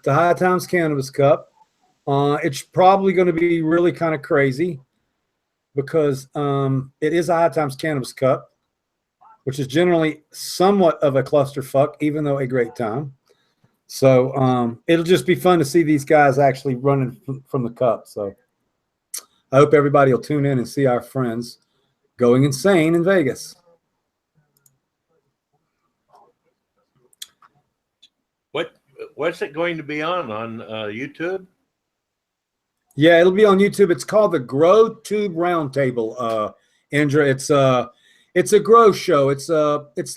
the High Times Cannabis Cup. It's probably going to be really kind of crazy because it is a High Times Cannabis Cup, which is generally somewhat of a clusterfuck, even though a great time. So it'll just be fun to see these guys actually running from the cup. So I hope everybody will tune in and see our friends going insane in Vegas. What's it going to be on YouTube? Yeah, it'll be on YouTube. It's called the Grow Tube Roundtable. Indra, it's a grow show. It's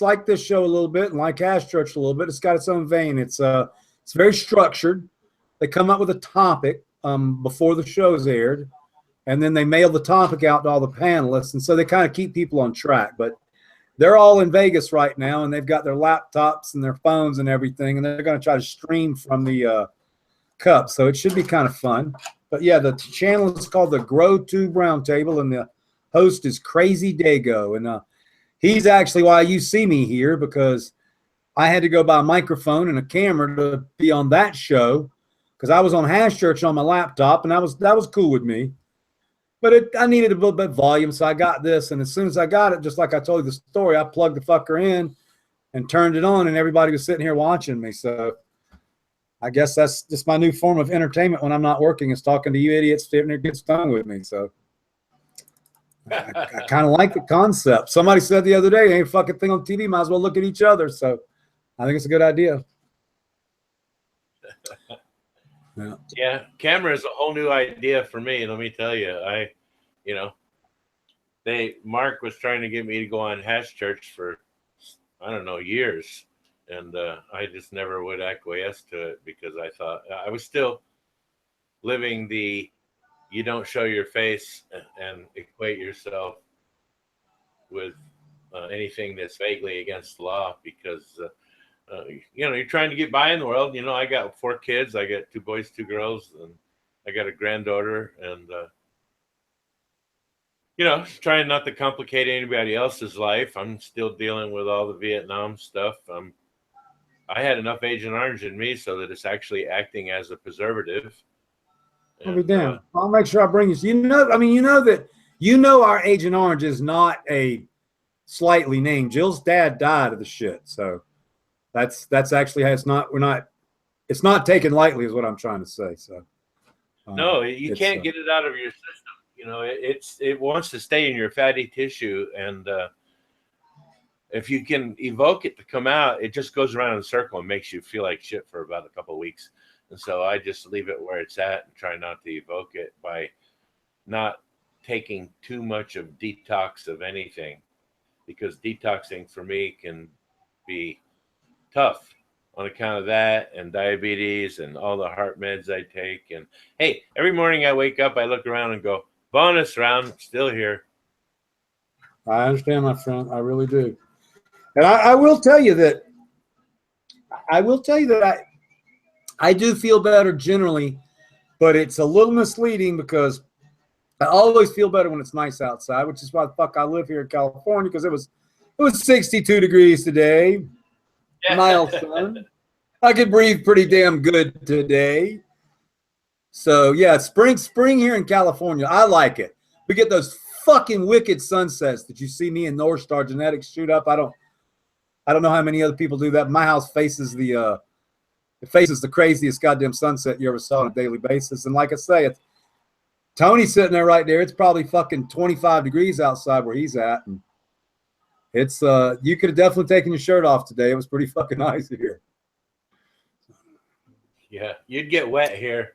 like this show a little bit, and like Ash Church a little bit. It's got its own vein. It's very structured. They come up with a topic before the show's aired, and then they mail the topic out to all the panelists, and so they kind of keep people on track. But they're all in Vegas right now, and they've got their laptops and their phones and everything, and they're going to try to stream from the cup. So it should be kind of fun. But yeah, the channel is called the Grow Tube Roundtable, and the host is Crazy Dago, and he's actually why you see me here, because I had to go buy a microphone and a camera to be on that show, because I was on Hash Church on my laptop, and that was cool with me. But I needed a little bit of volume, so I got this. And as soon as I got it, just like I told you the story, I plugged the fucker in and turned it on, and everybody was sitting here watching me. So I guess that's just my new form of entertainment when I'm not working, is talking to you idiots sitting there getting stoned with me. So I kind of like the concept. Somebody said the other day, ain't a fucking thing on TV, might as well look at each other. So I think it's a good idea. Yeah, camera is a whole new idea for me. Let me tell you, Mark was trying to get me to go on Hash Church for, I don't know, years. And I just never would acquiesce to it, because I thought I was still living the you don't show your face and equate yourself with anything that's vaguely against the law, because you know, you're trying to get by in the world. You know, I got 4 kids. I got 2 boys, 2 girls, and I got a granddaughter. And you know, trying not to complicate anybody else's life. I'm still dealing with all the Vietnam stuff. I had enough Agent Orange in me so that it's actually acting as a preservative. I'll be damned. I'll make sure I bring you. You know, I mean, you know our Agent Orange is not a slightly named. Jill's dad died of the shit, so that's actually it's not taken lightly, is what I'm trying to say. So no, you can't get it out of your system. You know, it wants to stay in your fatty tissue, and if you can evoke it to come out, it just goes around in a circle and makes you feel like shit for about a couple of weeks. And so I just leave it where it's at and try not to evoke it by not taking too much of detox of anything, because detoxing for me can be tough on account of that and diabetes and all the heart meds I take. And hey, every morning I wake up, I look around and go, bonus round, still here. I understand, my friend. I really do. And I will tell you that I do feel better generally, but it's a little misleading because I always feel better when it's nice outside, which is why the fuck I live here in California, because it was 62 degrees today. Mild sun. I could breathe pretty damn good today. So yeah, spring here in California. I like it. We get those fucking wicked sunsets that you see me and North Star Genetics shoot up. I don't know how many other people do that. My house faces the craziest goddamn sunset you ever saw on a daily basis. And like I say, Tony's sitting there right there. It's probably fucking 25 degrees outside where he's at. And it's you could have definitely taken your shirt off today. It was pretty fucking nice here. Yeah, you'd get wet here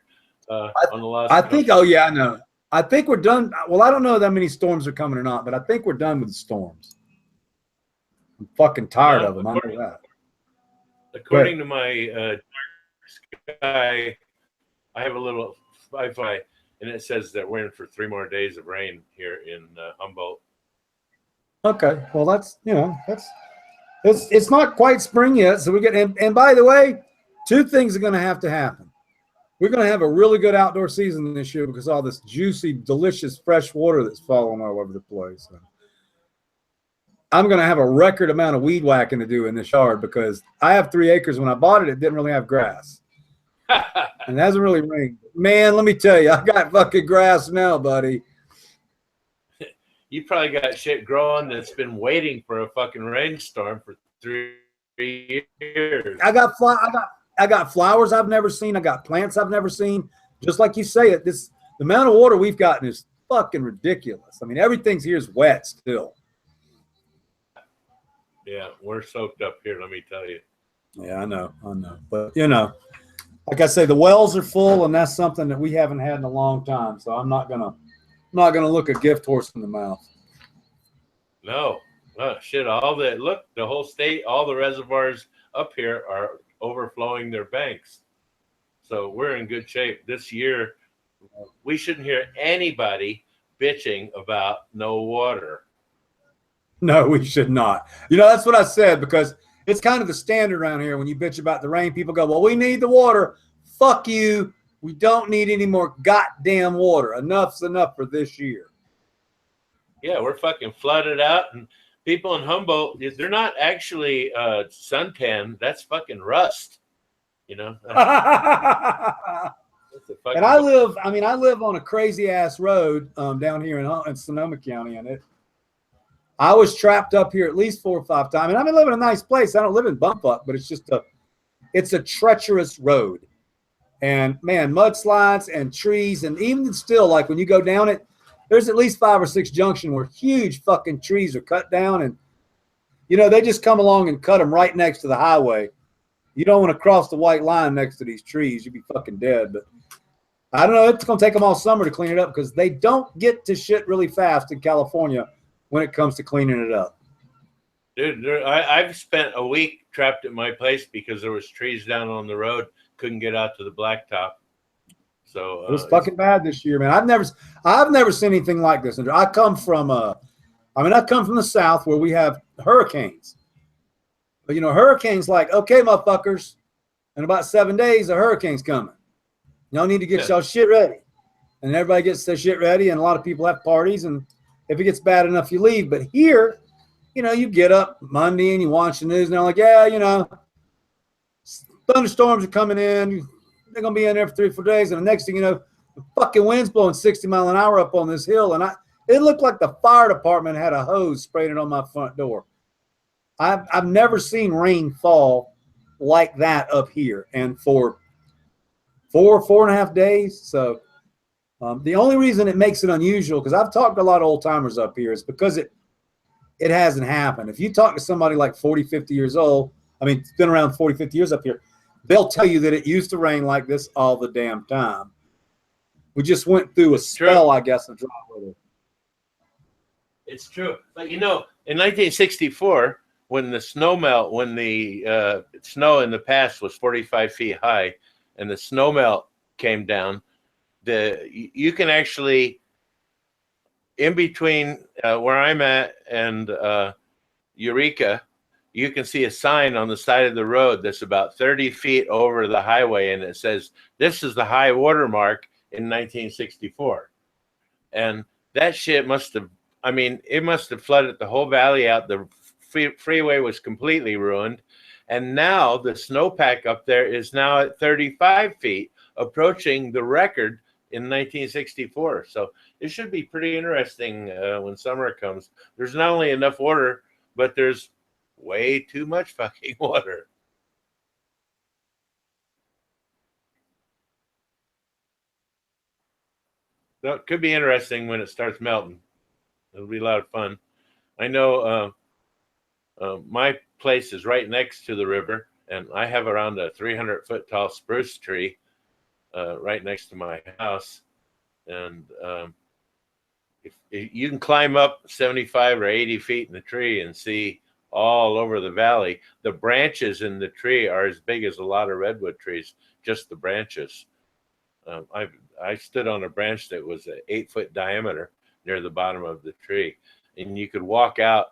on the last. I think. Oh yeah, I know. I think we're done. Well, I don't know that many storms are coming or not, but I think we're done with the storms. I'm fucking tired of them. I know that. According to my dark sky, I have a little Wi-Fi, and it says that we're in for 3 more days of rain here in Humboldt. Okay, well that's it's not quite spring yet, so we get and by the way, 2 things are going to happen. We're going to have a really good outdoor season this year because of all this juicy, delicious fresh water that's falling all over the place. So I'm going to have a record amount of weed whacking to do in this yard because I have 3 acres. When I bought it, it didn't really have grass. And it hasn't really rained. Man, let me tell you, I got fucking grass now, buddy. You probably got shit growing that's been waiting for a fucking rainstorm for 3 years. I got flowers I've never seen. I got plants I've never seen. Just like you say it, the amount of water we've gotten is fucking ridiculous. I mean, everything's here is wet still. Yeah, we're soaked up here, let me tell you. Yeah, I know. But like I say, the wells are full, and that's something that we haven't had in a long time. So I'm not gonna look a gift horse in the mouth. No, shit. The whole state, all the reservoirs up here are overflowing their banks. So we're in good shape. This year, we shouldn't hear anybody bitching about no water. No, we should not. That's what I said, because it's kind of the standard around here. When you bitch about the rain, people go, well, we need the water. Fuck you. We don't need any more goddamn water. Enough's enough for this year. Yeah, we're fucking flooded out, and people in Humboldt, they're not actually suntan. That's fucking rust, And I live on a crazy ass road down here in Sonoma County, and I was trapped up here at least 4 or 5 times. And I live in a nice place. I don't live in Bumfuck, but it's a treacherous road. And man, mudslides and trees, and even still, like when you go down it, there's at least 5 or 6 junctions where huge fucking trees are cut down, and they just come along and cut them right next to the highway. You don't want to cross the white line next to these trees; you'd be fucking dead. But I don't know. It's gonna take them all summer to clean it up because they don't get to shit really fast in California when it comes to cleaning it up. Dude, I've spent a week trapped at my place because there was trees down on the road. Couldn't get out to the blacktop. So it was fucking bad this year, man. I've never seen anything like this. I come from the South where we have hurricanes. But you know, hurricanes like, okay, motherfuckers, in about 7 days, a hurricane's coming. Y'all need to get y'all shit ready. And everybody gets their shit ready, and a lot of people have parties, and if it gets bad enough, you leave. But here, you know, you get up Monday and you watch the news, and they're like, yeah, you know, thunderstorms are coming in. They're going to be in there for 3 or 4 days. And the next thing you know, the fucking wind's blowing 60 miles an hour up on this hill. And it looked like the fire department had a hose spraying it on my front door. I've never seen rain fall like that up here. And for 4.5 days. So the only reason it makes it unusual, because I've talked to a lot of old timers up here, is because it hasn't happened. If you talk to somebody like 40, 50 years old, I mean, it's been around 40, 50 years up here, they'll tell you that it used to rain like this all the damn time. We just went through a spell, I guess, of dry weather. It's true. But, you know, in 1964, when the snow in the past was 45 feet high and the snow melt came down, you can actually, in between where I'm at and Eureka, you can see a sign on the side of the road that's about 30 feet over the highway, and it says, this is the high water mark in 1964. And that shit must have, I mean, it must have flooded the whole valley out. The freeway was completely ruined. And now the snowpack up there is now at 35 feet, approaching the record in 1964. So it should be pretty interesting when summer comes. There's not only enough water, but there's way too much fucking water. So it could be interesting when it starts melting. It'll be a lot of fun. I know my place is right next to the river, and I have around a 300-foot tall spruce tree right next to my house. And if you can climb up 75 or 80 feet in the tree and see all over the valley. The branches in the tree are as big as a lot of redwood trees, just the branches. I stood on a branch that was an 8-foot diameter near the bottom of the tree, and you could walk out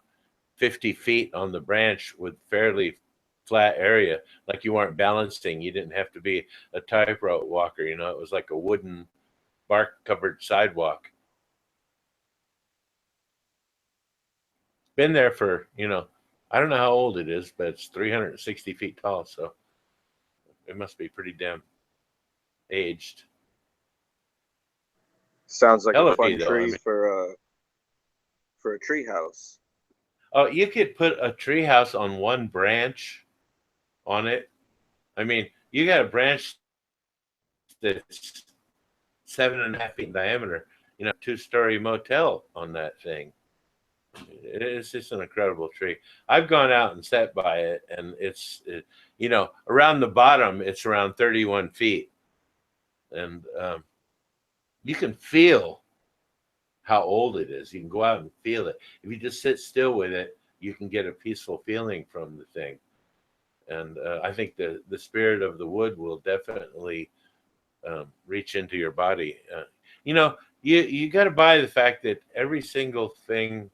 50 feet on the branch with fairly flat area, like you weren't balancing. You didn't have to be a tightrope walker, you know. It was like a wooden bark covered sidewalk. Been there for, you know, I don't know how old it is, but it's 360 feet tall, so it must be pretty damn aged. Sounds like Hell a of fun me, though, tree I mean. for a tree house. Oh, you could put a tree house on one branch on it. I mean, you got a branch that's 7.5 feet in diameter, you know, 2-story motel on that thing. It's just an incredible tree. I've gone out and sat by it, and it's you know, around the bottom, it's around 31 feet. And you can feel how old it is. You can go out and feel it. If you just sit still with it, you can get a peaceful feeling from the thing. And I think the spirit of the wood will definitely reach into your body. You know, you got to buy the fact that every single thing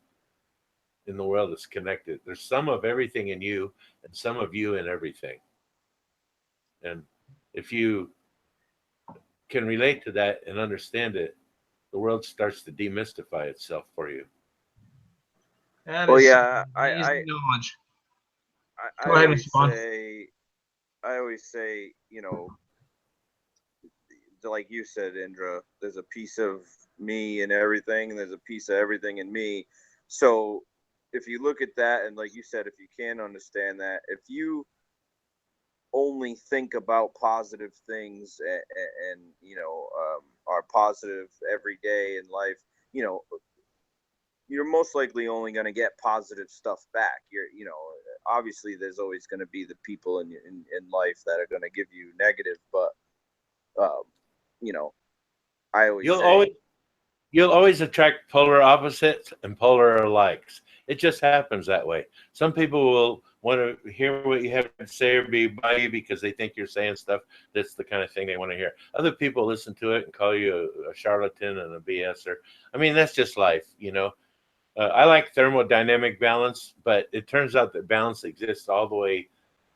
in the world is connected. There's some of everything in you and some of you in everything. And if you can relate to that and understand it, the world starts to demystify itself for you. Well, yeah, I Go ahead, always Mr. Bond. I always say, you know, like you said, Indra, there's a piece of me in everything, and there's a piece of everything in me. So if you look at that, and like you said, if you can understand that, if you only think about positive things and you know, are positive every day in life, you know, you're most likely only going to get positive stuff back. You know, obviously there's always going to be the people in life that are going to give you negative, but you know, I always you'll always attract polar opposites and polar likes. It just happens that way. Some people will want to hear what you have to say or be by you because they think you're saying stuff that's the kind of thing they want to hear. Other people listen to it and call you a charlatan and a BSer. I mean, that's just life, you know. I like thermodynamic balance, but it turns out that balance exists all the way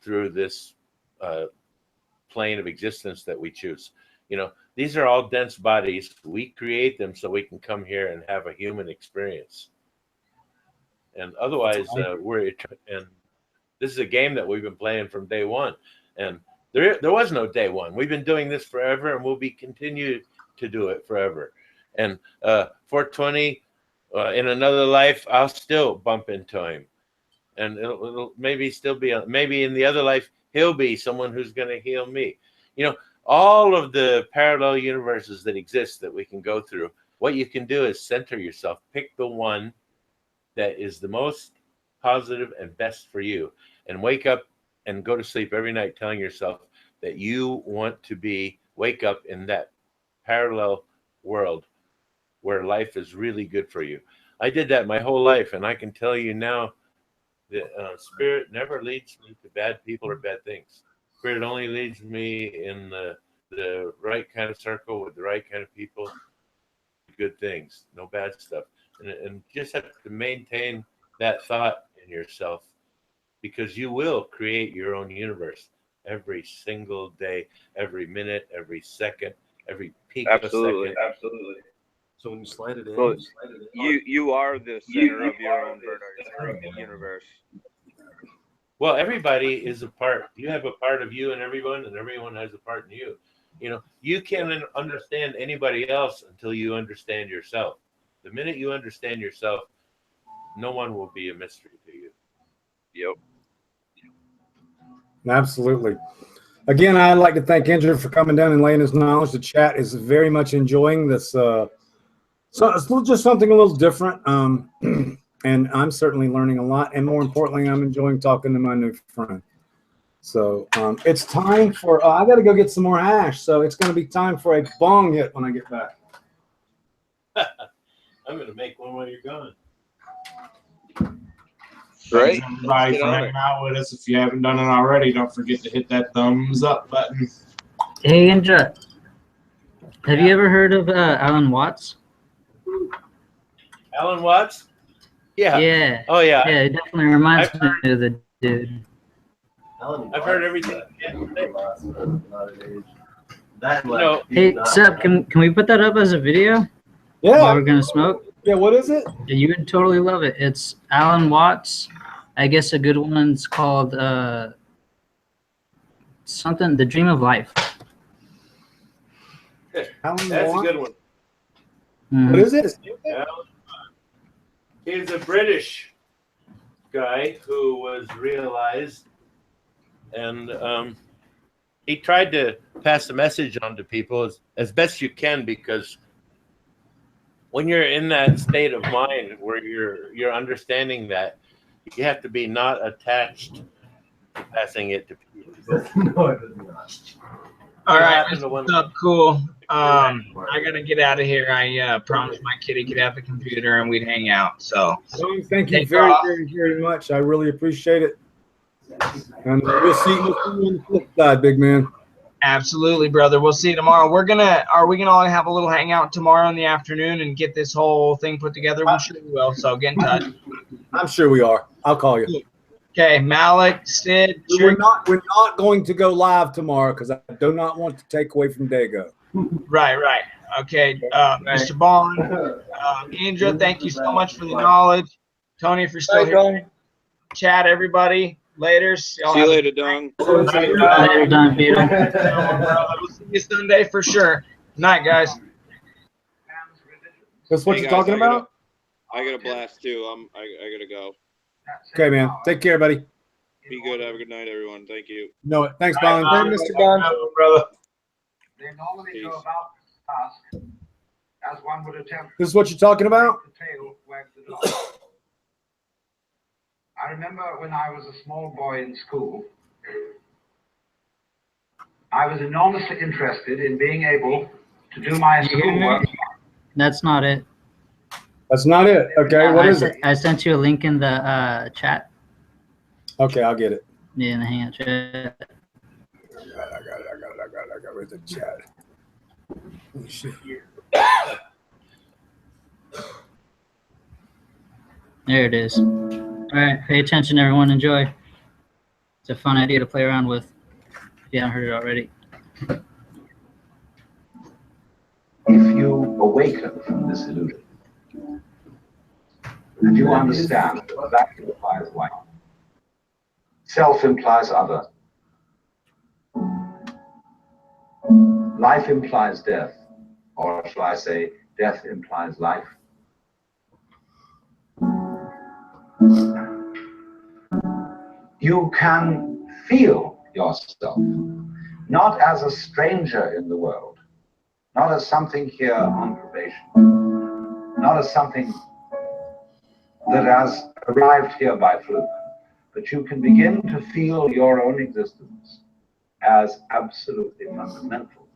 through this plane of existence that we choose. You know, these are all dense bodies. We create them so we can come here and have a human experience. And otherwise, and this is a game that we've been playing from day one. And there was no day one. We've been doing this forever, and we'll be continue to do it forever. And 420, in another life, I'll still bump into him, and it'll maybe still be maybe in the other life he'll be someone who's going to heal me. You know, all of the parallel universes that exist that we can go through. What you can do is center yourself, pick the one that is the most positive and best for you, and wake up and go to sleep every night telling yourself that you want to wake up in that parallel world where life is really good for you. I did that my whole life, and I can tell you now that spirit never leads me to bad people or bad things. Spirit only leads me in the right kind of circle with the right kind of people, good things, no bad stuff. And just have to maintain that thought in yourself, because you will create your own universe every single day, every minute, every second, every peak of a second. Absolutely. So when you slide it in, Well, you are the center of your own universe. Well, everybody is a part. You have a part of you in everyone, and everyone has a part in you. You know, you can't understand anybody else until you understand yourself. The minute you understand yourself, no one will be a mystery to you. Yep. Absolutely. Again, I'd like to thank Andrew for coming down and laying his knowledge. The chat is very much enjoying this. So it's just something a little different. And I'm certainly learning a lot. And more importantly, I'm enjoying talking to my new friend. So it's time for, I got to go get some more hash. So it's going to be time for a bong hit when I get back. I'm going to make one while you're gone. Great. Thanks everybody for hanging out with us. If you haven't done it already, don't forget to hit that thumbs up button. Hey, Indra, have you ever heard of Alan Watts? Alan Watts? Yeah. Yeah. Oh, yeah. Yeah, it definitely reminds me of the dude. I've heard everything. Hey, Seb, can we put that up as a video? Yeah. While we're going to smoke? Yeah, what is it? You would totally love it. It's Alan Watts. I guess a good one's called something, The Dream of Life. Alan That's Watts? a good one. What is it? He's a British guy who was realized, and he tried to pass the message on to people as best you can, because when you're in that state of mind where you're understanding that, you have to be not attached to passing it to people. No, it does not. All right, what's up? Cool. I gotta get out of here. I promised my kitty could have a computer and we'd hang out. So Thank you very, very, very much. I really appreciate it. And we'll see you on the flip side, big man. Absolutely, brother. We'll see you tomorrow. Are we gonna all have a little hangout tomorrow in the afternoon and get this whole thing put together? I'm sure we will. So get in touch. I'm sure we are. I'll call you. Okay, Malik, Sid. We're not going to go live tomorrow because I do not want to take away from Dago. Right. Okay, Mr. Bond, Andra, thank you so much for the knowledge. Tony, if you're still here. Chat, everybody. Later. See you later, Don. Later, Don Beetle. We'll see you Sunday for sure. Night, guys. That's what Hey, you're guys, talking about? I got a blast too. I gotta go. Okay, man. Take care, buddy. Be good. Have a good night, everyone. Thank you. No, thanks, Bond. Hey, Mr. Bond. Brother. They normally go about the task as one would attempt. This is what you're talking about? The tail wags the dog. I remember when I was a small boy in school, I was enormously interested in being able to do my schoolwork. That's not it. That's not it. Okay, what is it? I sent you a link in the chat. Okay, I'll get it. Yeah, in the hangout chat. I got it with the chat. Oh, shit. There it is. All right, pay attention, everyone. Enjoy. It's a fun idea to play around with if you haven't heard it already. If you awaken from this illusion, and you understand that that implies life, self implies other, life implies death, or shall I say, death implies life. You can feel yourself not as a stranger in the world, not as something here on probation, not as something that has arrived here by fluke, but you can begin to feel your own existence as absolutely fundamental.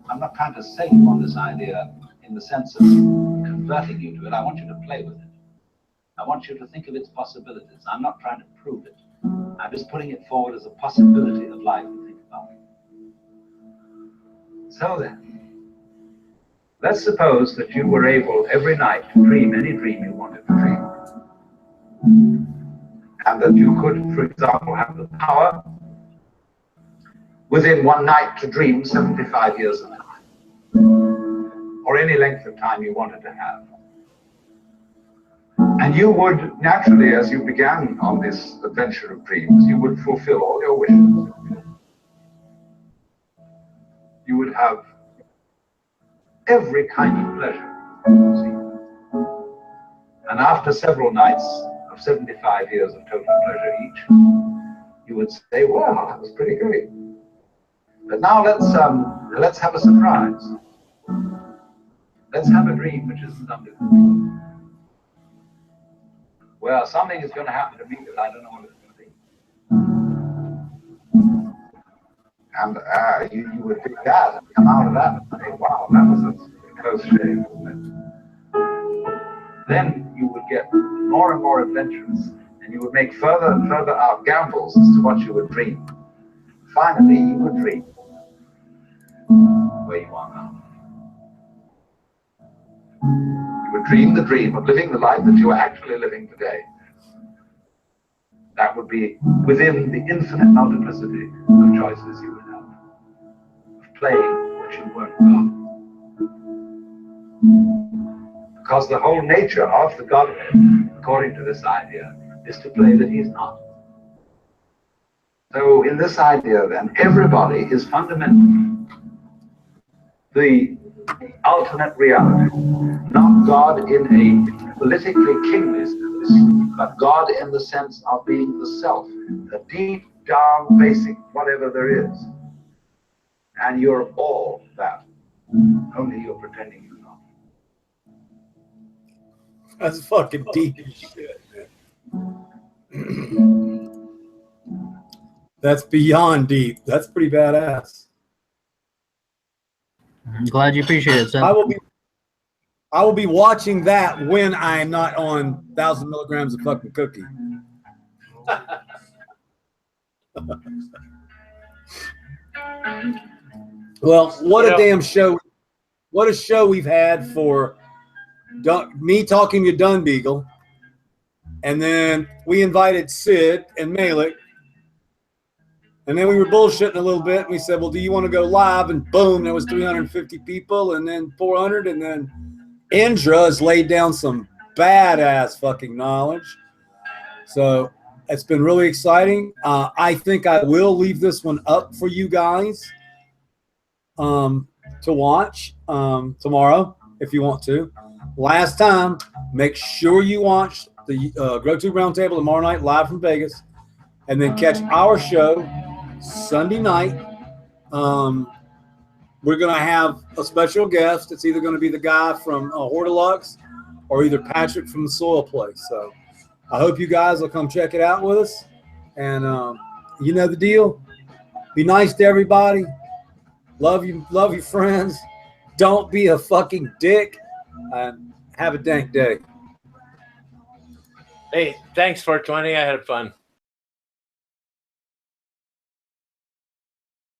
I'm not trying to sell you on this idea in the sense of converting you to it. I want you to play with it. I want you to think of its possibilities. I'm not trying to prove it. I'm just putting it forward as a possibility of life to think about. So then, let's suppose that you were able every night to dream any dream you wanted to dream. And that you could, for example, have the power within one night to dream 75 years of time, or any length of time you wanted to have. And you would naturally, as you began on this adventure of dreams, you would fulfill all your wishes. You would have every kind of pleasure. And after several nights of 75 years of total pleasure each, you would say, wow, that was pretty great. But now let's have a surprise. Let's have a dream which isn't under control. Well, something is going to happen to me that I don't know what it's going to be. And you would think that and come out of that and say, wow, that was a close shave, wasn't it? Then you would get more and more adventurous, and you would make further and further out gambles as to what you would dream. Finally, you would dream where you are now. You would dream the dream of living the life that you are actually living today. That would be within the infinite multiplicity of choices you would have, of playing what you weren't God. Because the whole nature of the Godhead, according to this idea, is to play that he's not. So in this idea then, everybody is fundamentally the ultimate reality, not God in a politically kingly sense, but God in the sense of being the self, the deep down basic whatever there is. And you're all that, only you're pretending you're not. That's fucking deep as shit, man. That's beyond deep. That's pretty badass. I'm glad you appreciate it, Seth. I will be watching that when I am not on 1,000 milligrams of fucking cookie. Well, what a damn show. What a show we've had for me talking to Dunbeagle. And then we invited Sid and Malik. And then we were bullshitting a little bit. And we said, well, do you want to go live? And boom, there was 350 people and then 400. And then Indra has laid down some badass fucking knowledge. So it's been really exciting. I think I will leave this one up for you guys to watch tomorrow if you want to. Last time, make sure you watch the GrowTube Roundtable tomorrow night live from Vegas. And then catch our show Sunday night. We're going to have a special guest. It's either going to be the guy from Hortilux or either Patrick from the Soil Place. So I hope you guys will come check it out with us. And you know the deal. Be nice to everybody. Love your friends. Don't be a fucking dick. And have a dank day. Hey, thanks 420. I had fun.